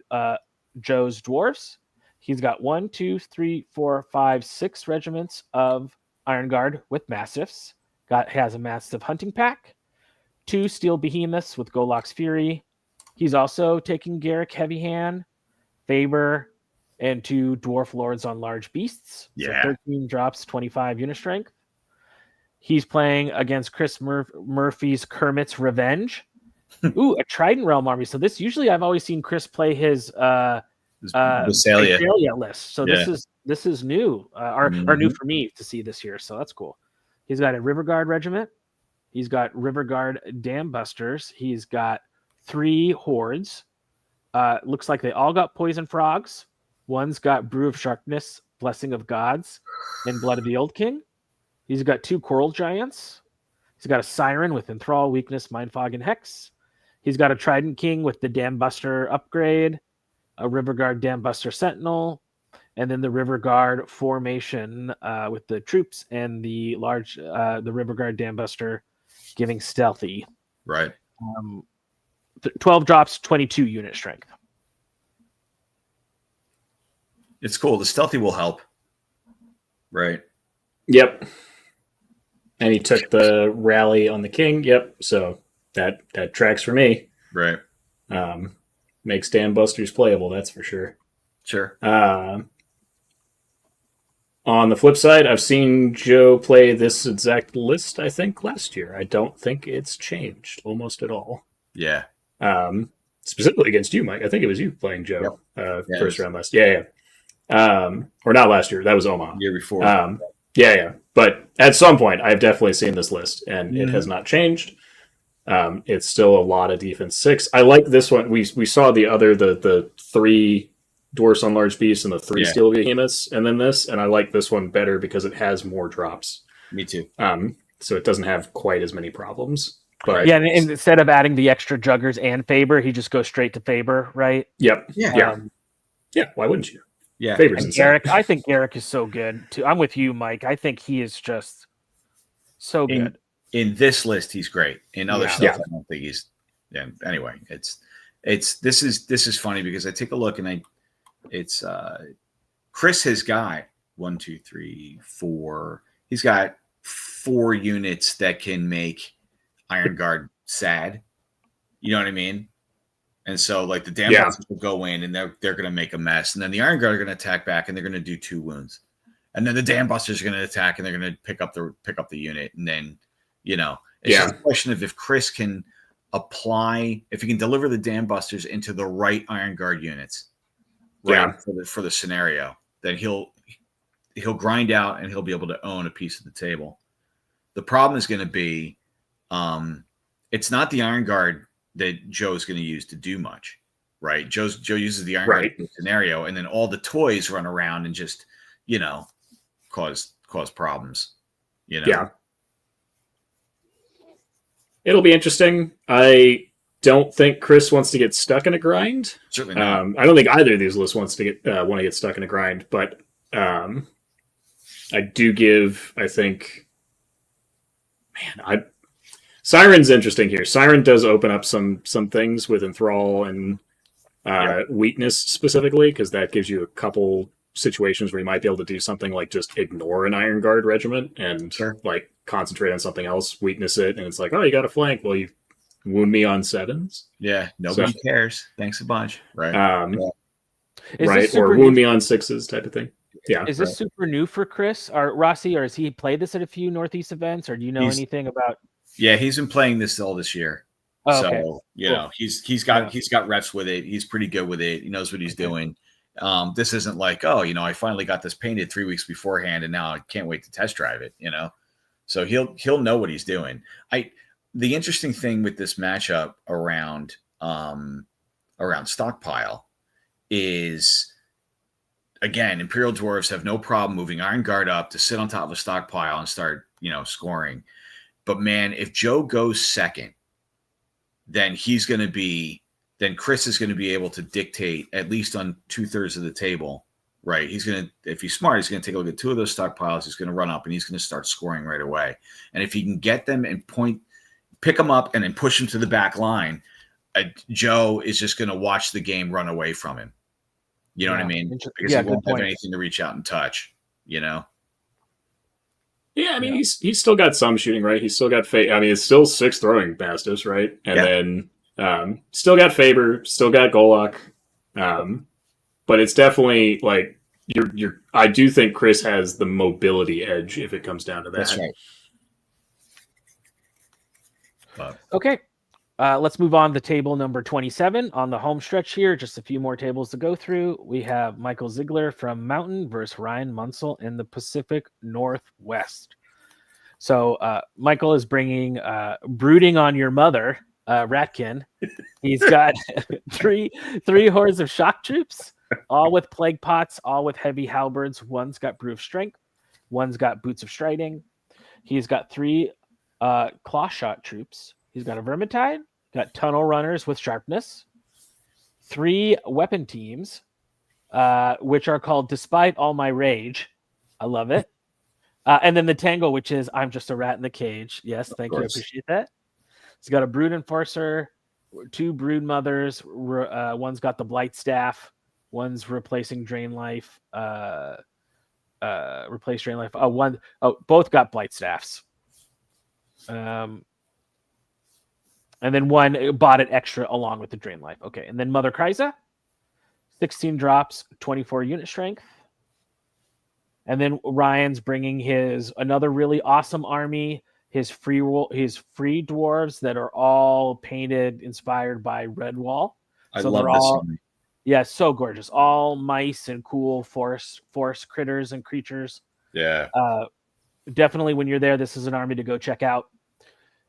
Joe's dwarfs. He's got 1, 2, 3, 4, 5, 6 regiments of Iron Guard with mastiffs. Has a massive hunting pack. 2 steel behemoths with Golok's Fury. He's also taking Garrick Heavy Hand, Faber, and 2 dwarf lords on large beasts. Yeah. So 13 drops, 25 unit strength. He's playing against Chris Murphy's Kermit's Revenge. Ooh, a Trident Realm army. So this usually I've always seen Chris play his Visalia list. So this is new, or new for me to see this year. So that's cool. He's got a River Guard regiment. He's got River Guard Dam Busters. He's got 3 hordes. Looks like they all got poison frogs. One's got Brew of Sharpness, Blessing of Gods, and Blood of the Old King. He's got 2 Coral Giants. He's got a Siren with Enthrall, Weakness, Mindfog, and Hex. He's got a Trident King with the Dam Buster upgrade, a River Guard Dam Buster Sentinel, and then the River Guard formation with the troops and the River Guard Dam Buster giving stealthy. Right. 12 drops, 22 unit strength. It's cool. The stealthy will help. Right. Yep. And he took the rally on the king. Yep. So that tracks for me. Right. Makes Dam Busters playable, that's for sure. Sure. On the flip side, I've seen Joe play this exact list, I think, last year. I don't think it's changed almost at all. Yeah. Specifically against you, Mike. I think it was you playing Joe first round last. Yeah. Or not last year. That was Omaha. Year before. Yeah. But at some point, I've definitely seen this list, and it has not changed. It's still a lot of defense 6. I like this one. We saw the 3 dwarfs on large beasts and the 3 steel behemoths, and then this, and I like this one better because it has more drops. Me too. So it doesn't have quite as many problems. But and instead of adding the extra Juggers and Faber, he just goes straight to Faber, right? Yep. Yeah. Yeah. Why wouldn't you? Yeah. Faber's and insane. Garrick, I think Garrick is so good too. I'm with you, Mike. I think he is just so good. In this list, he's great. In other stuff, I don't think he's. Yeah. Anyway, this is funny because I take a look and it's Chris has got 1, 2, 3, 4. He's got 4 units that can make Iron Guard sad. You know what I mean? And so like the Dam Busters will go in and they're going to make a mess, and then the Iron Guard are going to attack back and they're going to do 2 wounds, and then the Dam Busters are going to attack and they're going to pick up the unit, and then it's just a question of if Chris can if he can deliver the Dam Busters into the right Iron Guard units. For the scenario, then he'll grind out and he'll be able to own a piece of the table. The problem is going to be, it's not the Iron Guard that Joe's going to use to do much, right? Joe uses the Iron Guard scenario, and then all the toys run around and just cause problems. Yeah. It'll be interesting. I don't think Chris wants to get stuck in a grind. Certainly not. I don't think either of these lists want to get stuck in a grind, but I do give, I think, Siren's interesting here. Siren does open up some things with Enthrall and weakness specifically, because that gives you a couple situations where you might be able to do something like just ignore an Iron Guard regiment and like concentrate on something else, weakness it, and it's like, oh, you got a flank. Well, you wound me on 7s. Yeah, nobody cares. Thanks a bunch. Right. Right. Or wound me on 6s type of thing. Yeah. Is this super new for Chris or Rossi, or has he played this at a few Northeast events, or do you know anything about? Yeah, he's been playing this all this year. Oh, okay. So you know, he's got reps with it. He's pretty good with it. He knows what he's doing. This isn't like, oh, you know, I finally got this painted 3 weeks beforehand, and now I can't wait to test drive it. You know, so he'll know what he's doing. The interesting thing with this matchup around stockpile is, again, Imperial Dwarves have no problem moving Iron Guard up to sit on top of a stockpile and start, you know, scoring. But man, if Joe goes second, then Chris is going to be able to dictate at least on 2/3 of the table, right? If he's smart, he's going to take a look at 2 of those stockpiles. He's going to run up and he's going to start scoring right away. And if he can get them and pick them up and then push them to the back line, Joe is just going to watch the game run away from him. You know what I mean? Because he won't have anything to reach out and touch, you know? Yeah, I mean, he's still got some shooting, right? He's still got I mean, it's still 6 throwing mastiffs, right? And then still got Faber, still got Golok. But it's definitely like I do think Chris has the mobility edge if it comes down to that. That's right. Okay. Let's move on to table number 27 on the home stretch here. Just a few more tables to go through. We have Michael Ziegler from Mountain versus Ryan Munsell in the Pacific Northwest. So Michael is bringing Brooding on Your Mother, Ratkin. He's got three hordes of shock troops, all with plague pots, all with heavy halberds. One's got Brew of Strength. One's got Boots of Striding. He's got 3 claw shot troops. He's got a Vermintide, got Tunnel Runners with Sharpness, 3 weapon teams, which are called Despite All My Rage. I love it. And then the Tango, which is I'm Just a Rat in the Cage. Yes, thank you. I appreciate that. He's got a Brood Enforcer, 2 Brood Mothers. One's got the Blight Staff. One's replacing Drain Life. Replace Drain Life. Both got Blight Staffs. And then one bought it extra along with the Drain Life. Okay. And then Mother Kryza, 16 drops, 24 unit strength. And then Ryan's bringing another really awesome army, his free dwarves that are all painted, inspired by Redwall. I love this army. Yeah, so gorgeous. All mice and cool forest critters and creatures. Yeah. Definitely when you're there, this is an army to go check out.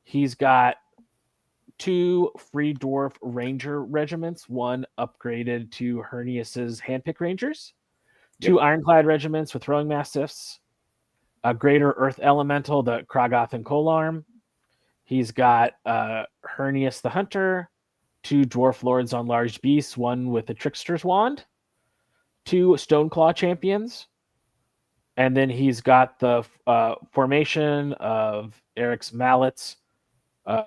He's got 2 free dwarf ranger regiments, one upgraded to Hernius's handpick rangers, 2 ironclad regiments with throwing mastiffs, a greater earth elemental, the Kragoth and Kolarm. He's got Hernius the hunter, 2 dwarf lords on large beasts, one with a trickster's wand, 2 Stoneclaw champions, and then he's got the formation of Eric's mallets,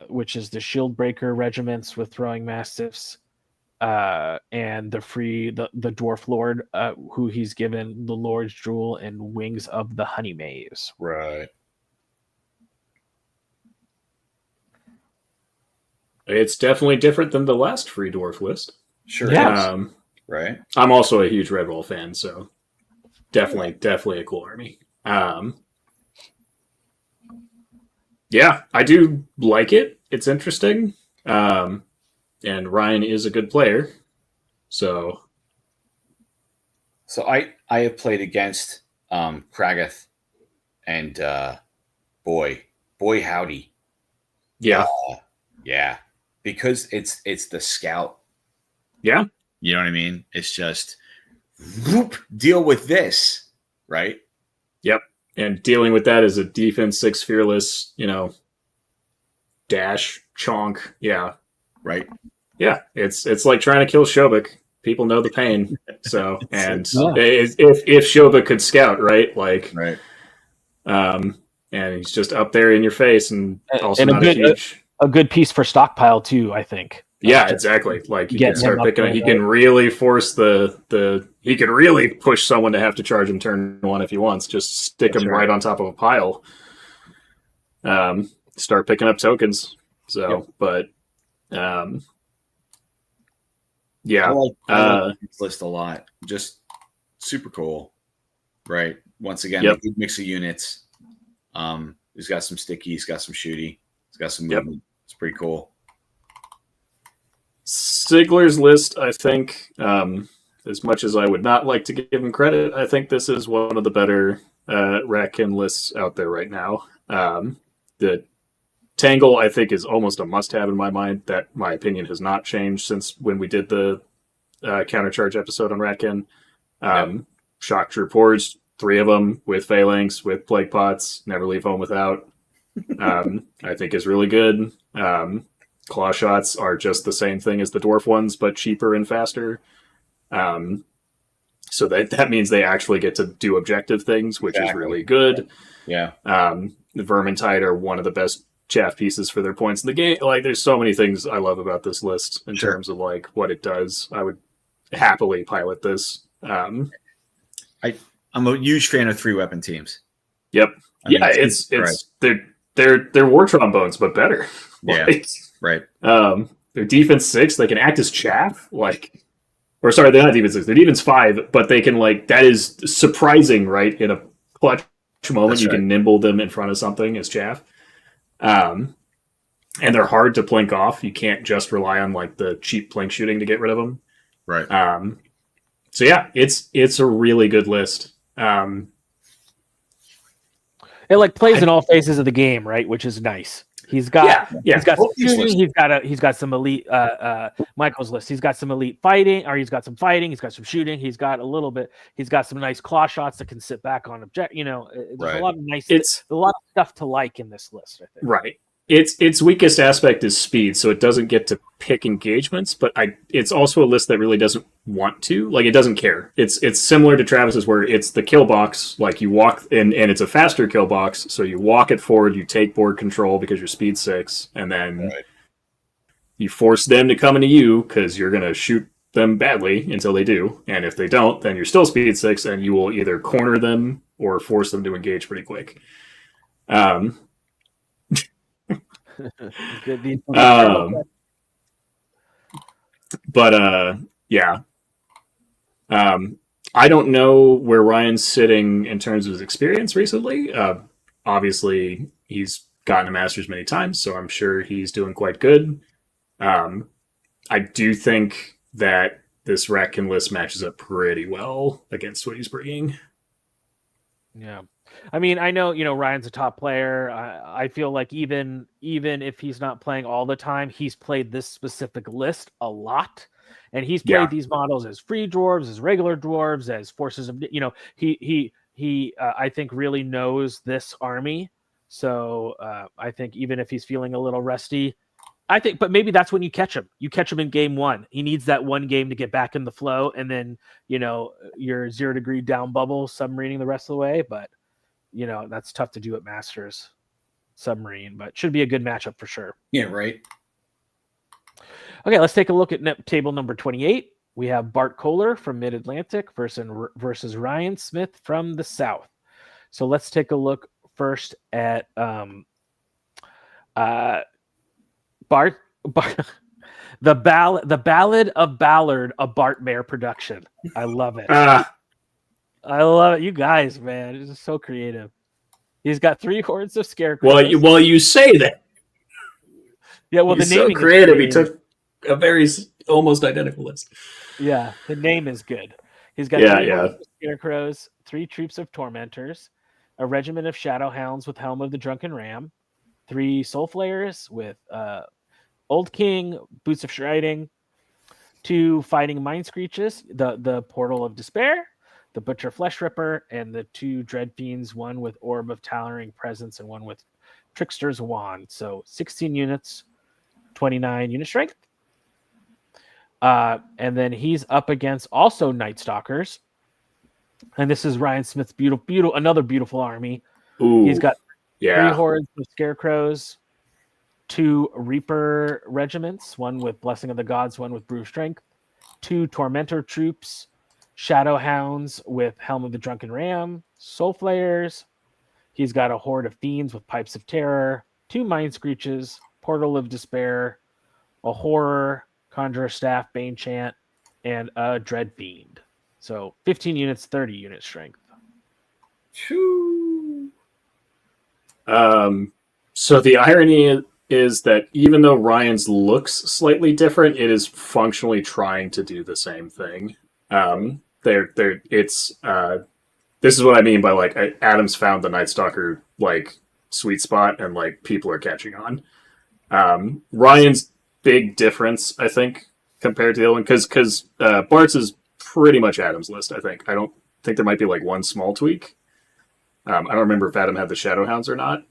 which is the shield breaker regiments with throwing mastiffs, and the dwarf lord, who he's given the Lord's Jewel and Wings of the Honey Maze. Right. It's definitely different than the last free dwarf list. Sure. Yeah. Right. I'm also a huge Redwall fan, so definitely a cool army. Yeah, I do like it. It's interesting. And Ryan is a good player. So I have played against Kragoth, and boy howdy. Yeah. Yeah. Because it's the scout. Yeah. You know what I mean? It's just whoop, deal with this, right? Yep. And dealing with that as a defense 6 fearless, dash chonk. Yeah. Right. Yeah. It's like trying to kill Shobik. People know the pain. So, and if Shobik could scout, right? Like, right. And he's just up there in your face, and also not a good piece for stockpile too, I think. Yeah, exactly. Like you can start picking up. He can really force the he could really push someone to have to charge him turn 1 if he wants. Just stick him right on top of a pile. Start picking up tokens. So, but yeah, I like this list a lot. Just super cool, right? Once again, a good mix of units. He's got some sticky, he's got some shooty, he's got some movement. It's pretty cool. Sigler's list, I think, as much as I would not like to give him credit, I think this is one of the better Ratkin lists out there right now. The Tangle, I think, is almost a must-have in my mind. That my opinion has not changed since when we did the countercharge episode on Ratkin. Shock Troop Hordes, 3 of them with Phalanx, with Plague Pots, never leave home without. I think is really good. Claw shots are just the same thing as the dwarf ones, but cheaper and faster. So that means they actually get to do objective things, which is really good. Yeah. The Vermintide are one of the best chaff pieces for their points in the game. Like, there's so many things I love about this list in terms of like what it does. I would happily pilot this. I'm a huge fan of 3-weapon teams. Yep. It's they're war trombones, but better. Yeah. Right. They're defense 6. They can act as chaff. Or sorry, they're not defense 6. They're defense 5, but they can that is surprising, right? In a clutch moment, you can nimble them in front of something as chaff. And they're hard to plink off. You can't just rely on the cheap plink shooting to get rid of them. Right. So yeah, it's a really good list. It plays in all phases of the game, right? Which is nice. He's got some shooting, he's got some elite Michael's list. He's got some elite fighting, or he's got some fighting, he's got some shooting, he's got a little bit, he's got some nice claw shots that can sit back on object. There's a lot of a lot of stuff to like in this list, I think. Right. Its weakest aspect is speed, so it doesn't get to pick engagements, but it's also a list that really doesn't want to. It doesn't care. It's similar to Travis's, where it's the kill box, you walk in, and it's a faster kill box, so you walk it forward, you take board control because you're speed 6, and then you force them to come into you because you're going to shoot them badly until they do, and if they don't, then you're still speed 6, and you will either corner them or force them to engage pretty quick. I don't know where Ryan's sitting in terms of his experience recently. Obviously, he's gotten a Masters many times, so I'm sure he's doing quite good. I do think that this Ratkin list matches up pretty well against what he's bringing. Yeah. I mean, I know, Ryan's a top player. I feel like even if he's not playing all the time, he's played this specific list a lot. And he's played these models as free dwarves, as regular dwarves, as forces of, he I think really knows this army. So I think even if he's feeling a little rusty, but maybe that's when you catch him. You catch him in game 1. He needs that one game to get back in the flow. And then, you're 0 degree down bubble submarining the rest of the way. But, that's tough to do at Masters submarine, but should be a good matchup for sure. Yeah, right. Okay, let's take a look at table number 28. We have Bart Kohler from Mid-Atlantic versus Ryan Smith from the South. So let's take a look first at Bart, the Ballad of Ballard, a Bart Mayer production. I love it. I love it. You guys, man, it's just so creative. He's got 3 hordes of scarecrows. Well, you say that. Yeah, well, He's the naming so creative. He took a very almost identical list. Yeah, the name is good. He's got 3 hordes of scarecrows, 3 troops of tormentors, a regiment of shadowhounds with Helm of the Drunken Ram, 3 soul flayers with Old King, Boots of Shriding, 2 fighting mind screeches, the Portal of Despair, the Butcher Flesh Ripper, and the 2 Dread Fiends, one with Orb of Towering Presence and one with Trickster's Wand. So 16 units, 29 unit strength. And then he's up against also Night Stalkers. And this is Ryan Smith's another beautiful army. Ooh, he's got 3 hordes of scarecrows, 2 Reaper regiments, one with Blessing of the Gods, one with Brew Strength, 2 Tormentor troops, Shadowhounds with Helm of the Drunken Ram, Soul Flayers. He's got a horde of fiends with Pipes of Terror, 2 Mind Screeches, Portal of Despair, a Horror, Conjurer Staff, Bane Chant, and a Dread Fiend. So 15 units, 30 unit strength. So the irony is that even though Ryan's looks slightly different, it is functionally trying to do the same thing. This is what I mean by like Adam's found the Night Stalker like sweet spot, and like people are catching on. Ryan's big difference, I think, compared to the other one, because Bart's is pretty much Adam's list. I don't think there might be like one small tweak. I don't remember if Adam had the Shadowhounds or not.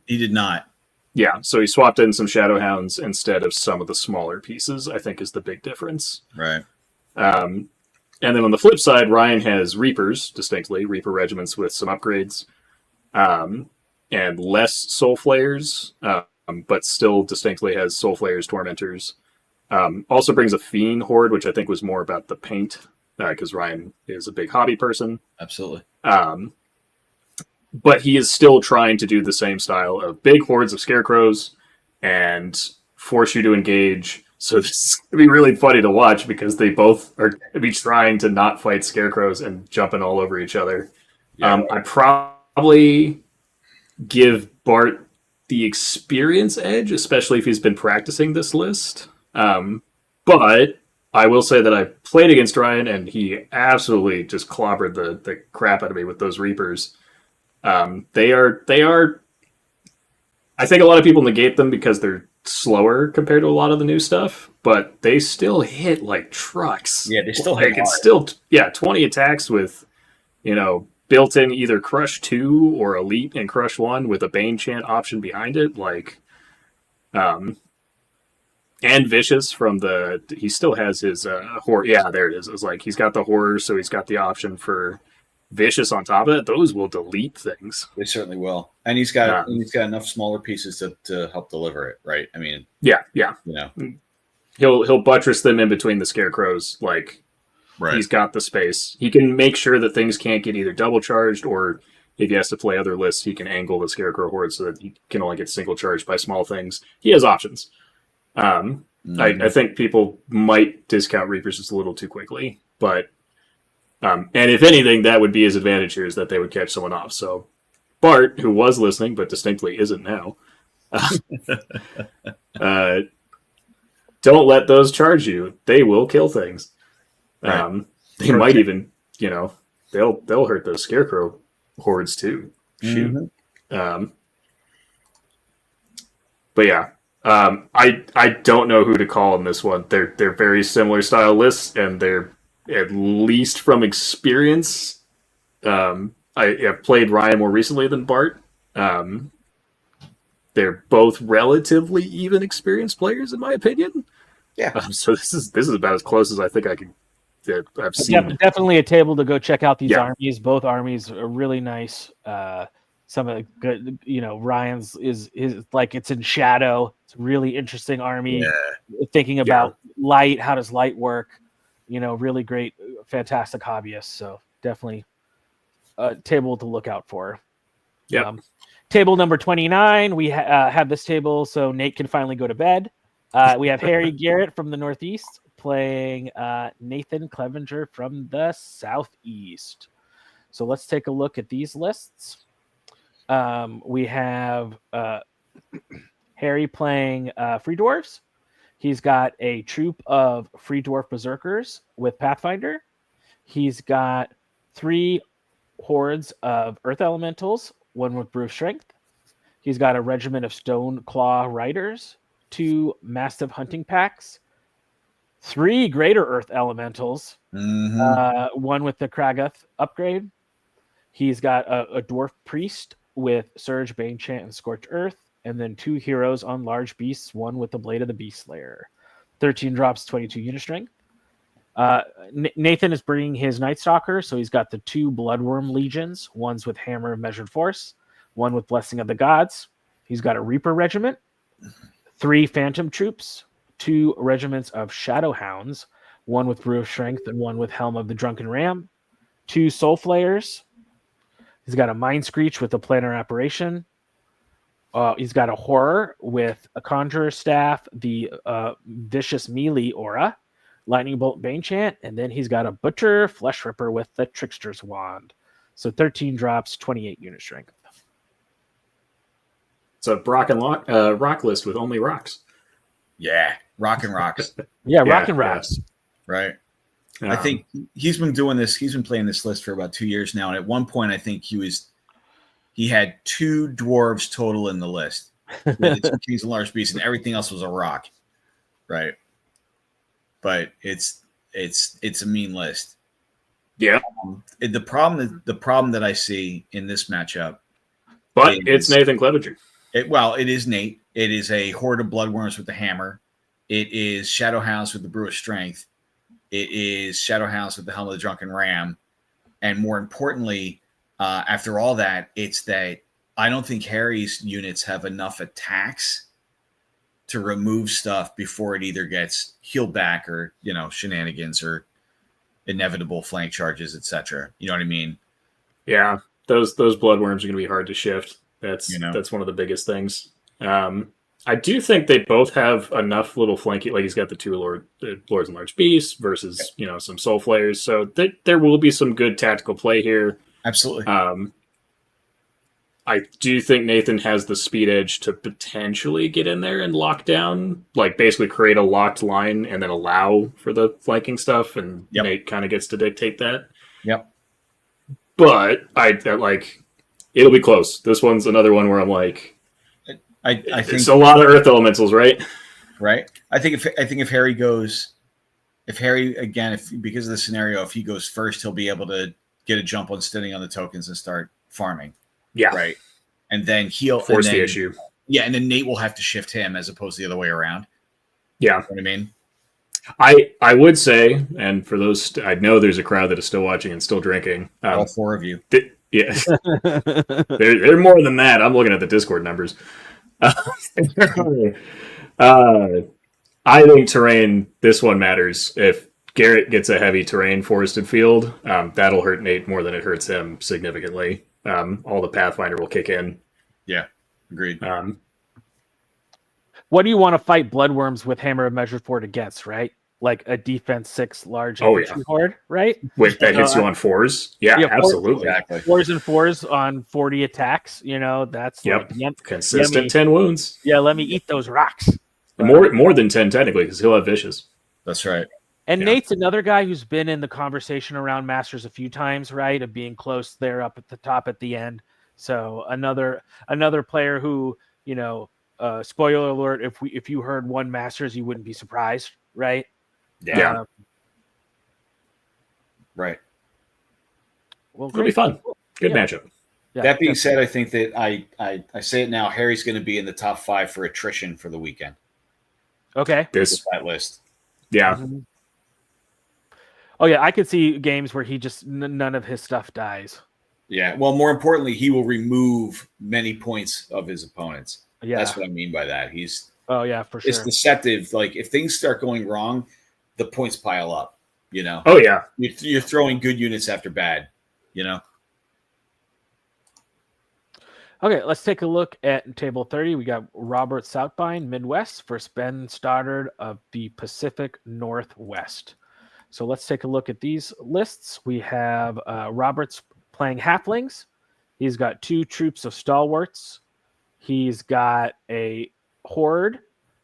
He did not. Yeah, so he swapped in some Shadowhounds instead of some of the smaller pieces, I think is the big difference. Right. And then on the flip side, Ryan has Reapers, distinctly, Reaper regiments with some upgrades, and less Soul Flayers, but still distinctly has Soul Flayers, Tormentors. Also brings a Fiend Horde, which I think was more about the paint, because Ryan is a big hobby person. Absolutely. But he is still trying to do the same style of big hordes of scarecrows and force you to engage. So this is going to be really funny to watch because they both are going to be trying to not fight scarecrows and jumping all over each other. Yeah. I probably give Bart the experience edge, especially if he's been practicing this list. But I will say that I played against Ryan and he absolutely just clobbered the crap out of me with those Reapers. They are. I think a lot of people negate them because they're slower compared to a lot of the new stuff, but they still hit like trucks. Yeah, they still like hit it's hard. still 20 attacks with, built-in either Crush 2 or Elite and Crush 1 with a Bane Chant option behind it, and Vicious from he still has his horror. Yeah, there it is. It's like he's got the horror, so he's got the option for Vicious on top of it. Those will delete things. They certainly will, and he's got enough smaller pieces to help deliver it. Right? I mean, yeah. He'll buttress them in between the scarecrows. Like, right. He's got the space. He can make sure that things can't get either double charged, or if he has to play other lists, he can angle the scarecrow horde so that he can only get single charged by small things. He has options. I think people might discount Reapers just a little too quickly, but. And if anything, that would be his advantage here, is that they would catch someone off. So Bart, who was listening but distinctly isn't now, don't let those charge you. They will kill things. Right. They might even, they'll hurt those scarecrow hordes too. Shoot. Mm-hmm. But yeah, I don't know who to call in this one. They're very similar style lists, and they're, at least from experience, I've played Ryan more recently than Bart. They're both relatively even experienced players, in my opinion. Yeah. So this is about as close as I think I can. I've seen. Definitely a table to go check out these Yeah. armies. Both armies are really nice. Some of the good, Ryan's is like it's in shadow. It's a really interesting army. Yeah. Thinking about light, how does light work? Really great, fantastic hobbyists. So definitely a table to look out for. Yeah. Table number 29. We have this table so Nate can finally go to bed. We have Harry Garrett from the Northeast playing Nathan Clevenger from the Southeast. So let's take a look at these lists. We have Harry playing Free Dwarves. He's got a troop of Free Dwarf Berserkers with Pathfinder. He's got 3 hordes of Earth Elementals, 1 with Brew Strength. He's got a regiment of Stone Claw Riders, 2 Massive Hunting Packs, 3 Greater Earth Elementals, 1 with the Kraguth upgrade. He's got a Dwarf Priest with Surge, Bane Chant, and Scorch Earth. And then 2 heroes on large beasts, 1 with the Blade of the Beast Slayer. 13 drops, 22 unit strength. Nathan is bringing his Night Stalker, so he's got the 2 Bloodworm Legions, one's with Hammer of Measured Force, 1 with Blessing of the Gods. He's got a Reaper Regiment, 3 Phantom Troops, 2 regiments of Shadowhounds, one with Brew of Strength, and one with Helm of the Drunken Ram. 2 Soul Flayers. He's got a Mind Screech with a Planar Apparition. He's got a Horror with a Conjurer Staff, the Vicious Melee Aura, Lightning Bolt Banechant, and then he's got a Butcher Flesh Ripper with the Trickster's Wand. So 13 drops, 28 unit strength. It's a rock list with only rocks. Yeah, rocks. Yeah, Rock and Rocks. Yes. Right. I think he's been doing this. He's been playing this list for about 2 years now. And at one point, I think he had 2 dwarves total in the list. With the 2 kings and large beasts, and everything else was a rock. Right. But it's a mean list. Yeah. The problem that I see in this matchup, but it's Nathan Clevenger. It is Nate. It is a horde of bloodworms with the hammer. It is Shadowhounds with the Brew of Strength. It is Shadowhounds with the Helm of the Drunken Ram. And more importantly, after all that, it's that I don't think Harry's units have enough attacks to remove stuff before it either gets healed back or, shenanigans or inevitable flank charges, etc. You know what I mean? Yeah, those bloodworms are going to be hard to shift. That's one of the biggest things. I do think they both have enough little flanky. Like he's got the 2 Lords and Large Beasts versus some Soul Flayers. So there will be some good tactical play here. Absolutely. I do think Nathan has the speed edge to potentially get in there and lock down, like basically create a locked line and then allow for the flanking stuff. And Nate kind of gets to dictate that. Yep. But it'll be close. This one's another one where I'm like, I think it's a lot of Earth Elementals, right? Right. I think if Harry again, because of the scenario, if he goes first, he'll be able to get a jump on sitting on the tokens and start farming. Yeah. Right. And then he'll force the issue. Yeah, and then Nate will have to shift him as opposed to the other way around. Yeah. You know what I mean? I would say, and for those, I know there's a crowd that is still watching and still drinking. All 4 of you. Yes. they're more than that. I'm looking at the Discord numbers. I think terrain, this one matters. If Garrett gets a heavy terrain forested field, that'll hurt Nate more than it hurts him significantly. All the Pathfinder will kick in. Yeah, agreed. What do you want to fight bloodworms with Hammer of Measure Fort against, right? Like a defense 6 large infantry horde, right? Wait, that hits you on 4s? Yeah, absolutely. Exactly. 4s and 4s on 40 attacks. That's consistent yummy. 10 wounds. Yeah, let me eat those rocks. More than 10 technically, because he'll have vicious. That's right. And Nate's another guy who's been in the conversation around Masters a few times, right? Of being close there up at the top at the end. So another player who, spoiler alert, if you heard won Masters, you wouldn't be surprised, right? Yeah. Right. Well, it'll be fun. Good matchup. Yeah, that being said, I think that I say it now, Harry's going to be in the top 5 for attrition for the weekend. Okay. That list. Yeah. Mm-hmm. Oh, yeah, I could see games where he just none of his stuff dies. Yeah, well, more importantly, he will remove many points of his opponents. Yeah. That's what I mean by that. Oh, yeah, for sure. It's deceptive. Like, if things start going wrong, the points pile up, Oh, yeah. You're throwing good units after bad, Okay, let's take a look at table 30. We got Robert Southbine, Midwest, versus Ben Stoddard of the Pacific Northwest. So let's take a look at these lists. We have Roberts playing halflings. He's got 2 troops of stalwarts. He's got a horde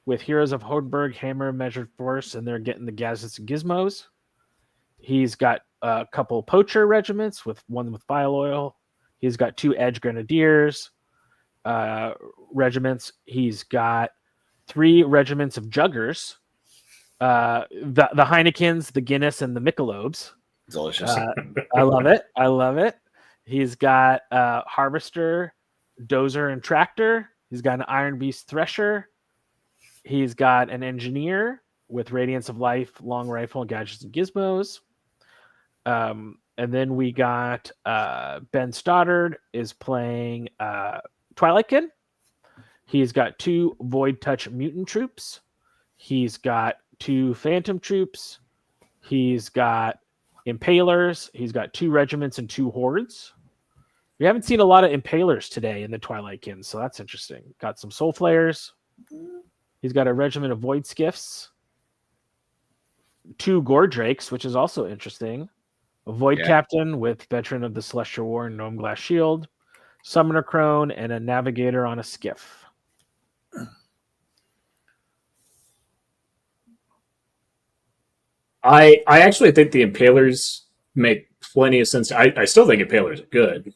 with Heroes of Hodenberg, Hammer, Measured Force, and they're getting the gadgets and gizmos. He's got a couple poacher regiments, with one with Vile Oil. He's got 2 Edge Grenadiers regiments. He's got 3 regiments of Juggers. The Heinekens, the Guinness, and the Michelobes. Delicious. I love it. I love it. He's got Harvester, Dozer, and Tractor. He's got an Iron Beast Thresher. He's got an Engineer with Radiance of Life, Long Rifle, and Gadgets and Gizmos. And then we got Ben Stoddard is playing Twilightkin. He's got 2 Void Touch Mutant troops. He's got 2 Phantom troops. He's got Impalers. He's got 2 regiments and 2 hordes. We haven't seen a lot of Impalers today in the Twilightkin, so that's interesting. Got some Soul Flayers. He's got a regiment of Void Skiffs. 2 Gore Drakes, which is also interesting. A Void Captain with Veteran of the Celestial War and Gnome Glass Shield. Summoner Crone, and a Navigator on a Skiff. I actually think the Impalers make plenty of sense. I still think Impalers are good.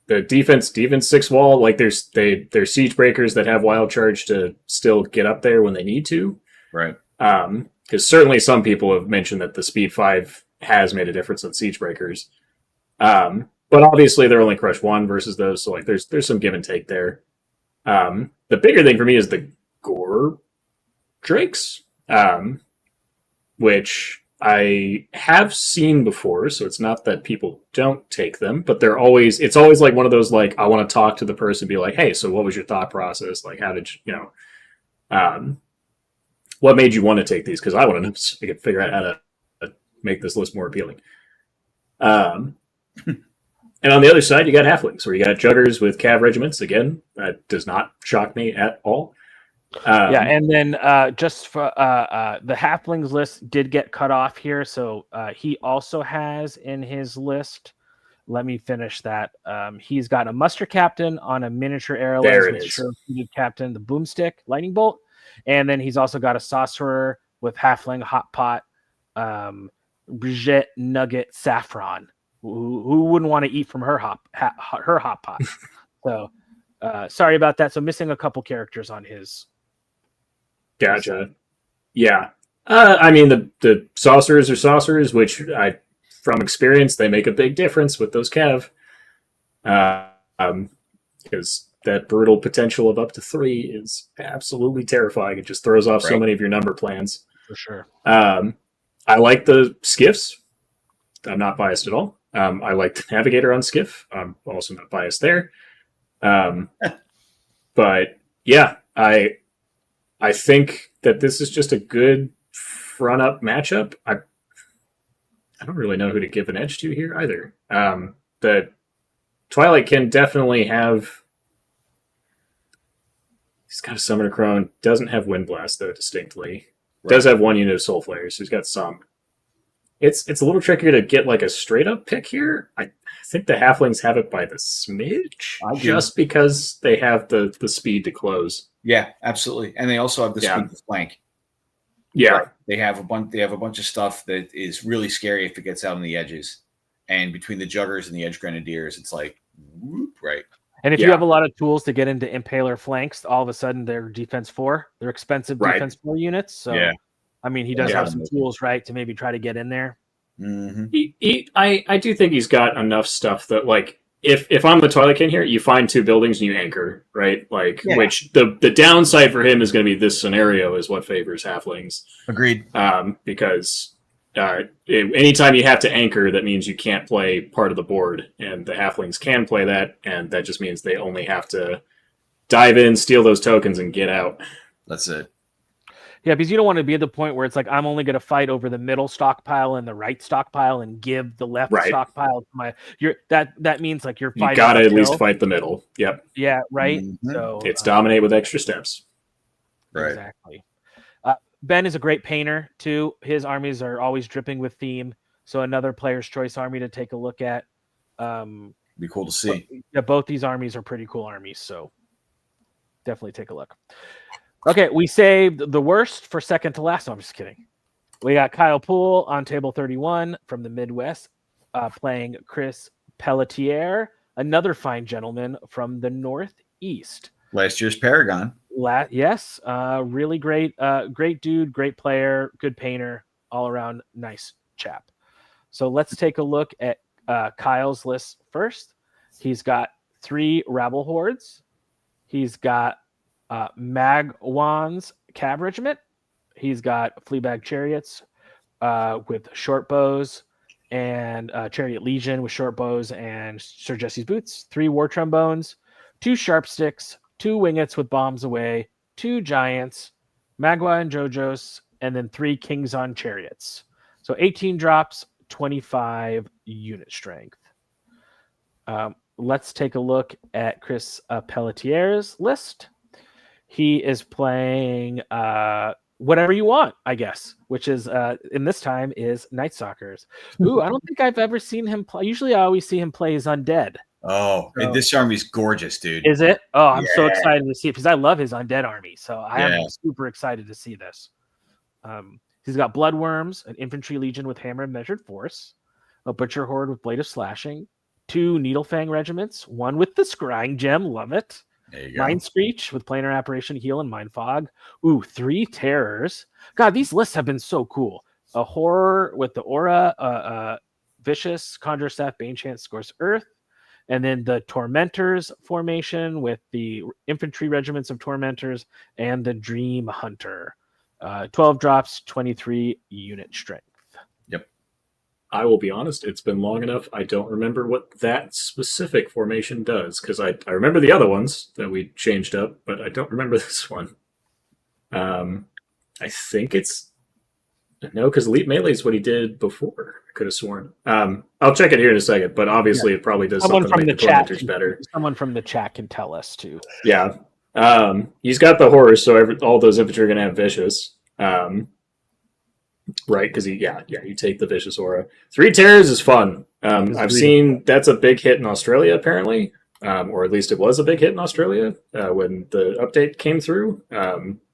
The defense 6 wall, like they're siege breakers that have wild charge to still get up there when they need to. Right. Because certainly some people have mentioned that the speed 5 has made a difference on siege breakers. But obviously they're only crush 1 versus those, so like there's some give and take there. The bigger thing for me is the Gore Drakes, which I have seen before, so it's not that people don't take them, but it's always like one of those, like, I want to talk to the person, be like, hey, so what was your thought process? Like, how did you what made you want to take these? Because I want to know so I can figure out how to make this list more appealing. And on the other side, you got halflings, where you got juggers with cav regiments. Again, that does not shock me at all. And then just for the halflings list did get cut off here, so he also has in his list. Let me finish that. He's got a muster captain on a miniature arrowless with sure captain, the boomstick lightning bolt, and then he's also got a sorcerer with halfling hot pot, Brigitte Nugget Saffron. Who wouldn't want to eat from her hot pot? So sorry about that. So missing a couple characters on his. Gotcha. Yeah. I mean, the sorcerers are sorcerers, which from experience, they make a big difference with those cav. Because that brutal potential of up to 3 is absolutely terrifying. It just throws off so many of your number plans. For sure. I like the skiffs. I'm not biased at all. I like the navigator on skiff. I'm also not biased there. But yeah, I think that this is just a good front up matchup. I don't really know who to give an edge to here either. The Twilight can definitely have. He's got a Summoner Crone. Doesn't have Wind Blast though, distinctly. Right. Does have 1 unit of Soul Flayers, so he's got some. It's a little trickier to get like a straight up pick here. I think the halflings have it by the smidge, just because they have the speed to close. Yeah, absolutely, and they also have the speed to flank. Yeah, right. They have a bunch of stuff that is really scary if it gets out on the edges, and between the juggers and the edge grenadiers, it's like whoop, right. And if you have a lot of tools to get into Impaler flanks, all of a sudden they're defense 4. They're expensive defense 4 units. So, I mean, he does have some tools, right, to maybe try to get in there. Mm-hmm. I do think he's got enough stuff that, like, if I'm the Twilight King here, you find 2 buildings and you anchor, right? Like, which the downside for him is going to be this scenario is what favors halflings. Agreed. Because anytime you have to anchor, that means you can't play part of the board, and the halflings can play that, and that just means they only have to dive in, steal those tokens, and get out. That's it. Yeah, because you don't want to be at the point where it's like, I'm only going to fight over the middle stockpile and the right stockpile and give the left stockpile to my... That means like you're fighting... You got to at least fight the middle. Yep. Yeah, right? Mm-hmm. So it's dominate with extra steps. Right. Exactly. Ben is a great painter, too. His armies are always dripping with theme. So another player's choice army to take a look at. Be cool to see. Yeah, both these armies are pretty cool armies, so definitely take a look. Okay, we saved the worst for second to last. No, I'm just kidding. We got Kyle Poole on table 31 from the Midwest playing Chris Pelletier, another fine gentleman from the Northeast. Last year's Paragon. Yes, really great dude, great player, good painter, all around nice chap. So let's take a look at Kyle's list first. He's got 3 Rabble Hordes. He's got Magwan's Cav Regiment. He's got Fleabag Chariots with short bows, and Chariot Legion with short bows and Sir Jesse's Boots. 3 War Trombones, 2 Sharp Sticks, 2 Wingets with bombs away, 2 Giants, Magua and Jojo's, and then 3 kings on chariots. So 18 drops, 25 unit strength. Let's take a look at Chris Pelletier's list. He is playing whatever you want, I guess, which is in this time is Night Stalkers. Ooh, I don't think I've ever seen him play. Usually I always see him play as Undead. Oh, and this army's gorgeous, dude. Is it? Oh, I'm so excited to see it because I love his Undead army. So I am super excited to see this. He's got Bloodworms, an Infantry Legion with Hammer and Measured Force, a Butcher Horde with Blade of Slashing, 2 Needlefang regiments, 1 with the Scrying Gem, love it. There you go. Mind Screech with Planar Apparition, Heal, and Mind Fog. Ooh, 3 Terrors. God, these lists have been so cool. A Horror with the Aura, Vicious, Conjure Staff, Bane Chance, Scores Earth. And then the Tormentors formation with the Infantry Regiments of Tormentors and the Dream Hunter. 12 drops, 23 unit strength. Yep. I will be honest, it's been long enough. I don't remember what that specific formation does, because I remember the other ones that we changed up, but I don't remember this one. I think it's... No, because Elite Melee is what he did before. I could have sworn. I'll check it here in a second, but obviously it probably does Someone something from like the the chat Tormentors better. Someone from the chat can tell us too. Yeah. He's got the horrors, so all those infantry are going to have vicious. Right, because you take the vicious aura. 3 Terrors is fun. I've seen that's a big hit in Australia, apparently. Or at least it was a big hit in Australia when the update came through.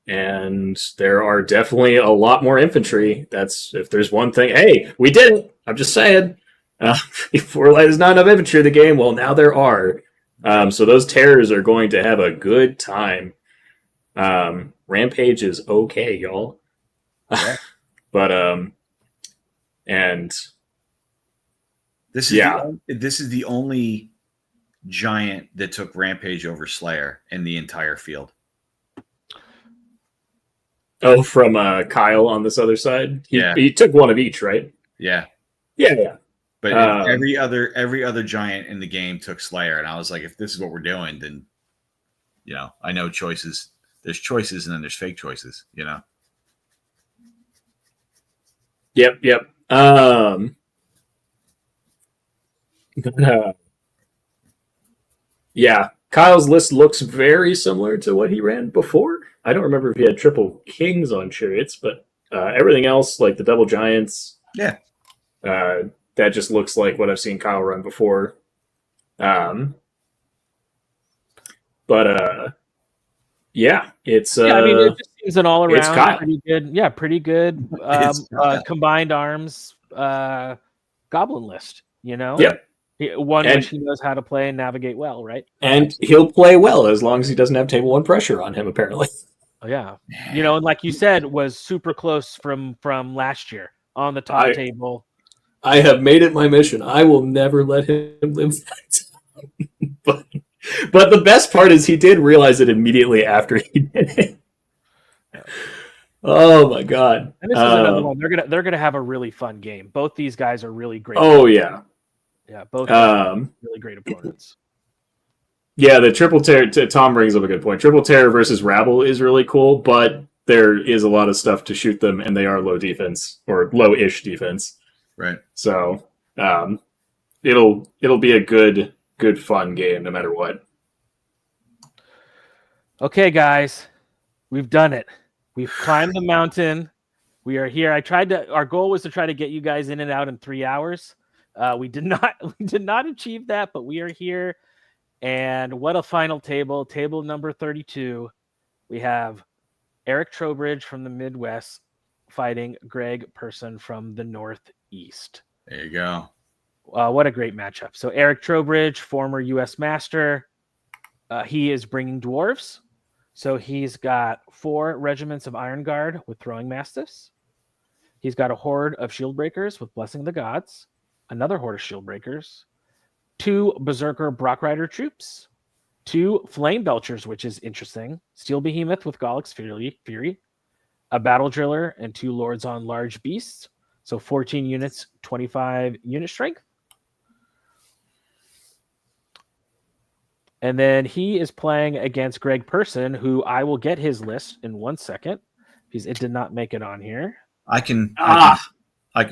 And there are definitely a lot more infantry. That's, if there's one thing, hey, we did it! I'm just saying. Before there's not enough infantry in the game, well, now there are. So those Terrors are going to have a good time. Rampage is okay, y'all. Yeah. But and this is the only giant that took Rampage over Slayer in the entire field. Oh, from Kyle on this other side? He took one of each, right? Yeah. Yeah. But every other giant in the game took Slayer, and I was like, if this is what we're doing, then I know choices. There's choices, and then there's fake choices. Yep. Yeah, Kyle's list looks very similar to what he ran before. I don't remember if he had triple kings on chariots, but everything else, like the double giants, that just looks like what I've seen Kyle run before. It's it just seems an all around pretty good combined arms goblin list. Yep. Which he knows how to play and navigate well, right? And he'll play well as long as he doesn't have table 1 pressure on him, apparently. Oh, yeah. And like you said, was super close from last year on the top table. I have made it my mission. I will never let him live that down. But the best part is he did realize it immediately after he did it. Oh my god! And this is another one. They're gonna have a really fun game. Both these guys are really great. Oh yeah. Yeah, both really great opponents. Yeah, the triple terror. Tom brings up a good point. Triple terror versus rabble is really cool, but there is a lot of stuff to shoot them, and they are low defense or low-ish defense. Right. So it'll be a good fun game no matter what. Okay, guys, we've done it. We've climbed the mountain. We are here. Our goal was to try to get you guys in and out in 3 hours. We did not achieve that, but we are here. And what a final table. Table number 32. We have Eric Trowbridge from the Midwest fighting Greg Person from the Northeast. There you go. What a great matchup. So Eric Trowbridge, former U.S. Master. He is bringing dwarves. So he's got 4 regiments of Iron Guard with Throwing Mastiffs. He's got a horde of Shield Breakers with Blessing of the Gods. Another horde of Shield Breakers. 2 Berserker Brock Rider troops. 2 Flame Belchers, which is interesting. Steel Behemoth with Gollix Fury. A Battle Driller and 2 Lords on Large Beasts. So 14 units, 25 unit strength. And then he is playing against Greg Person, who I will get his list in 1 second. It did not make it on here. I can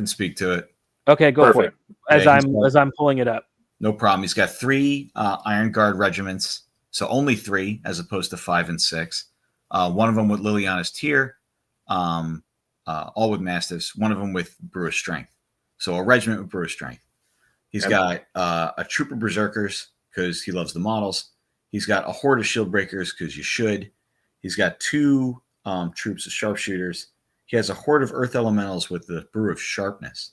speak to it. Okay, go for it. As Yeah, I'm pulling it up. No problem. He's got 3 Iron Guard regiments, so only 3 as opposed to 5 and 6. One of them with Liliana's Tier, all with Mastiffs. One of them with Brewer Strength. So a regiment with Brewer Strength. He's got a troop of Berserkers because he loves the models. He's got a horde of Shield Breakers because you should. He's got 2 troops of Sharpshooters. He has a horde of Earth Elementals with the Brew of Sharpness,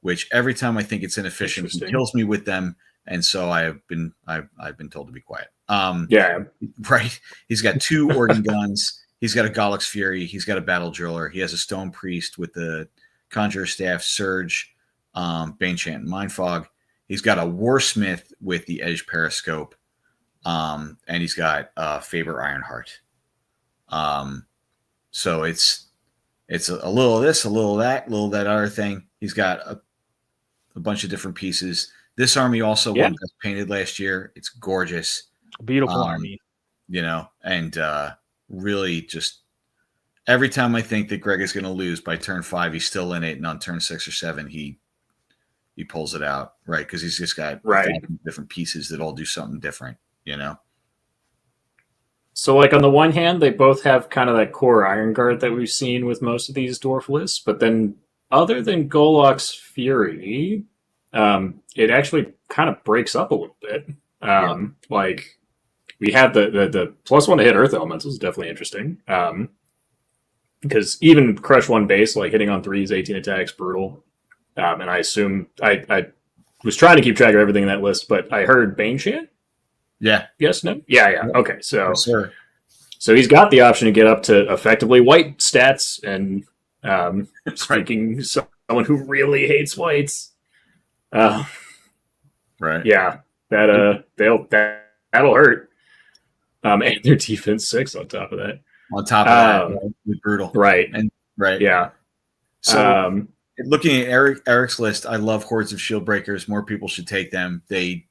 which every time I think it's inefficient, he kills me with them, and so I've been told to be quiet. Right. He's got 2 organ guns. He's got a Gollux Fury. He's got a Battle Driller. He has a Stone Priest with the Conjurer Staff, Surge, Bane Chant, and Mind Fog. He's got a Warsmith with the Edge Periscope, and he's got Faber Ironheart. So it's a little of this, a little of that, a little of that other thing. He's got a bunch of different pieces. This army also won Best Painted last year. It's gorgeous. Beautiful army. And really just every time I think that Greg is going to lose by turn 5, he's still in it. And on turn 6 or 7, he pulls it out, right? Because he's just got different pieces that all do something different, So, like, on the one hand, they both have kind of that core Iron Guard that we've seen with most of these dwarf lists, but then other than Golok's Fury, it actually kind of breaks up a little bit. Like, we have the +1 to hit Earth Elementals is definitely interesting. Because even Crush 1 base, like hitting on 3s, 18 attacks, brutal. And I assume I was trying to keep track of everything in that list, but I heard Bane Chant. Yeah. Yes, no? Yeah. Okay, so yes, sir. So he's got the option to get up to effectively white stats, and speaking someone who really hates whites. Right. Yeah, that'll hurt. And their defense 6 on top of that. On top of that, brutal. Right. And right. Yeah. So looking at Eric's list, I love hordes of shield breakers. More people should take them. The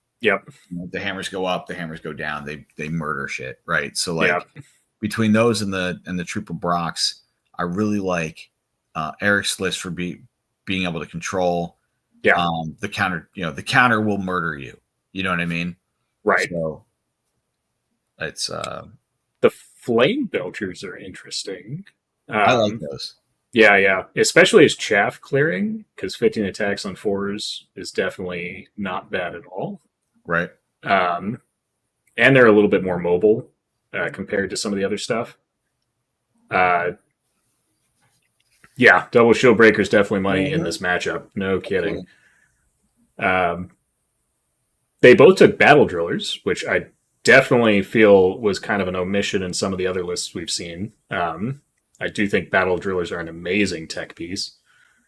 hammers go up, the hammers go down. They murder shit, right? So between those and the troop of Brocks, I really like Eric's list for being able to control the counter. The counter will murder you. You know what I mean? Right. So it's the Flame Belchers are interesting. I like those. Yeah. Especially as chaff clearing, because 15 attacks on 4s is definitely not bad at all. Right. And they're a little bit more mobile compared to some of the other stuff. Double Shield Breaker is definitely money in this matchup. No kidding. They both took Battle Drillers, which I definitely feel was kind of an omission in some of the other lists we've seen. I do think Battle Drillers are an amazing tech piece.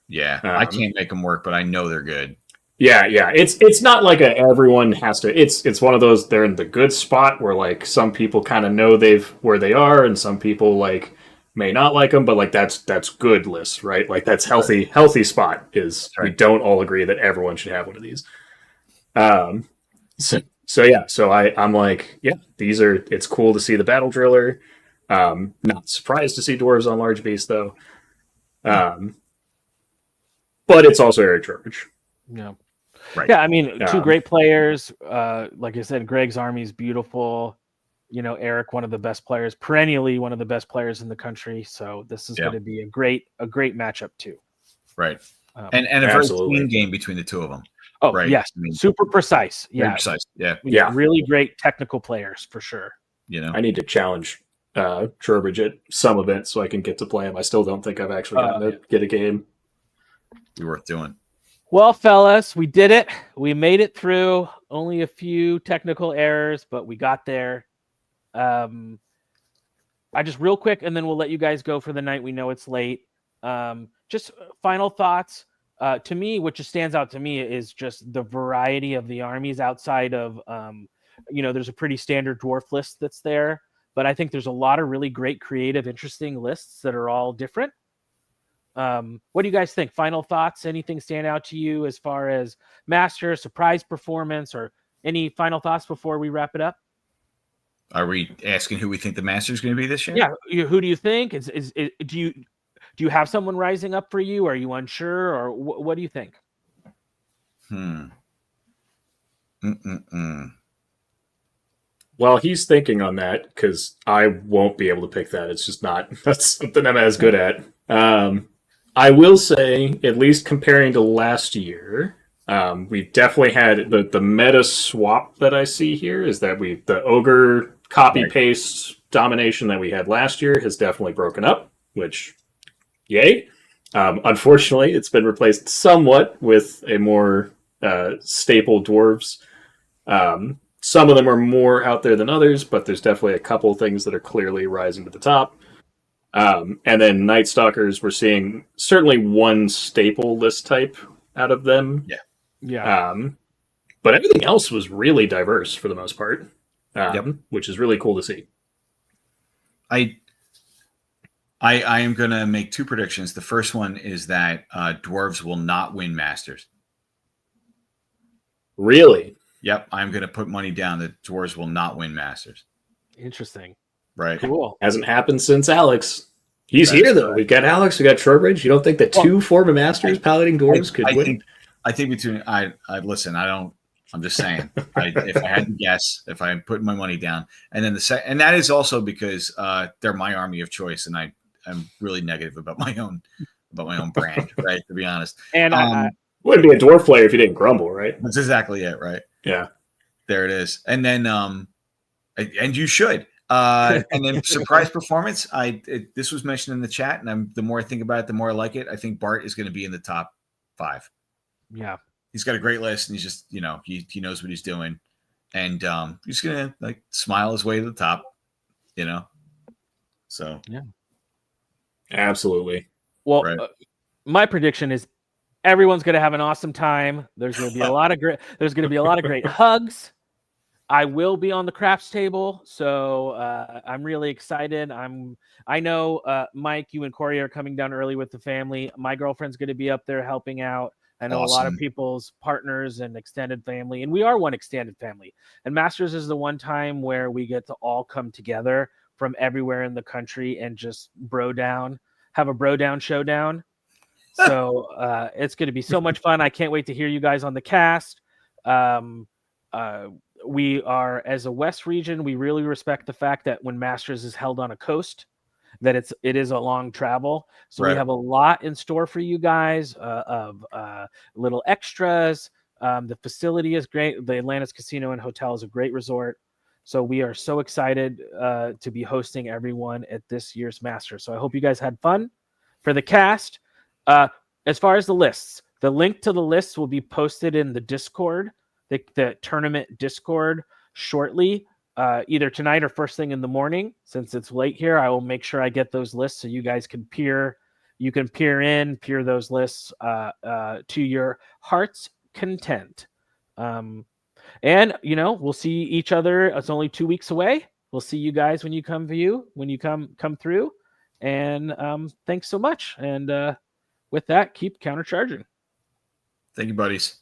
Yeah, I can't make them work, but I know they're good. Yeah. It's not like everyone has to. It's one of those. They're in the good spot where like some people kind of know where they are, and some people like may not like them. But like that's good list, right? Like that's healthy. Right. Healthy spot is we don't all agree that everyone should have one of these. So I'm like, these are. It's cool to see the Battle Driller. Not surprised to see dwarves on large beasts though. But it's also Eric George. Yeah. Right. Yeah, I mean, 2 great players. Like I said, Greg's army is beautiful. Eric, one of the best players, perennially one of the best players in the country. So this is going to be a great matchup too. Right. And a very clean game between the two of them. Oh, right? Yes. I mean, super precise. Very precise. Yeah. Really great technical players for sure. I need to challenge Trowbridge at some event so I can get to play him. I still don't think I've actually gotten to get a game. Be worth doing. Well, fellas, we did it. We made it through. Only a few technical errors, but we got there. I just real quick, and then we'll let you guys go for the night. We know it's late. Just final thoughts. To me, what just stands out to me is just the variety of the armies outside of, there's a pretty standard dwarf list that's there, but I think there's a lot of really great, creative, interesting lists that are all different. What do you guys think? Final thoughts? Anything stand out to you as far as master, surprise performance, or any final thoughts before we wrap it up? Are we asking who we think the master is going to be this year? Yeah. Who do you think? Do you have someone rising up for you? Are you unsure, or what do you think? Well, he's thinking on that because I won't be able to pick that. It's just not. That's something I'm as good at. I will say, at least comparing to last year, we definitely had the meta swap that I see here is that the ogre copy paste domination that we had last year has definitely broken up, which yay. Unfortunately, it's been replaced somewhat with a more staple dwarves. Some of them are more out there than others, but there's definitely a couple things that are clearly rising to the top. And then Night Stalkers, we're seeing certainly one staple list type out of them. Yeah. But everything else was really diverse for the most part, which is really cool to see. I am going to make two predictions. The first one is that dwarves will not win Masters. Really? Yep, I'm going to put money down that dwarves will not win Masters. Interesting. Right. Cool. Hasn't happened since Alex. He's here, though. We've got Alex. We've got Trowbridge. You don't think the two former Masters piloting dwarves could win? I think between I listen. I'm just saying. If I had to guess, if I'm putting my money down, and then and that is also because they're my army of choice, and I'm really negative about my own brand, right? To be honest, and I wouldn't be a dwarf player if you didn't grumble, right? That's exactly it, right? Yeah, there it is. And then and you should. And then surprise performance. This was mentioned in the chat, and the more I think about it, the more I like it. I think Bart is going to be in the top 5. Yeah, he's got a great list, and he's just he knows what he's doing, and he's gonna smile his way to the top, So yeah, absolutely. Well, my prediction is everyone's going to have an awesome time. There's going to be a lot of great. There's going to be a lot of great hugs. I will be on the craps table, so I'm really excited. I know, Mike, you and Corey are coming down early with the family. My girlfriend's going to be up there helping out. I know a lot of people's partners and extended family, and we are one extended family. And Masters is the one time where we get to all come together from everywhere in the country and just have a bro down showdown. So it's going to be so much fun. I can't wait to hear you guys on the cast. We are, as a West region, we really respect the fact that when Masters is held on a coast, that it is a long travel. So we have a lot in store for you guys of little extras. The facility is great. The Atlantis Casino and Hotel is a great resort. So we are so excited to be hosting everyone at this year's Masters. So I hope you guys had fun. For the cast, as far as the lists, the link to the lists will be posted in the Discord, the tournament Discord shortly, either tonight or first thing in the morning. Since it's late here, I will make sure I get those lists so you guys can peer those lists to your heart's content. And we'll see each other. It's only 2 weeks away. We'll see you guys when you come through. And thanks so much. And with that, keep countercharging. Thank you, buddies.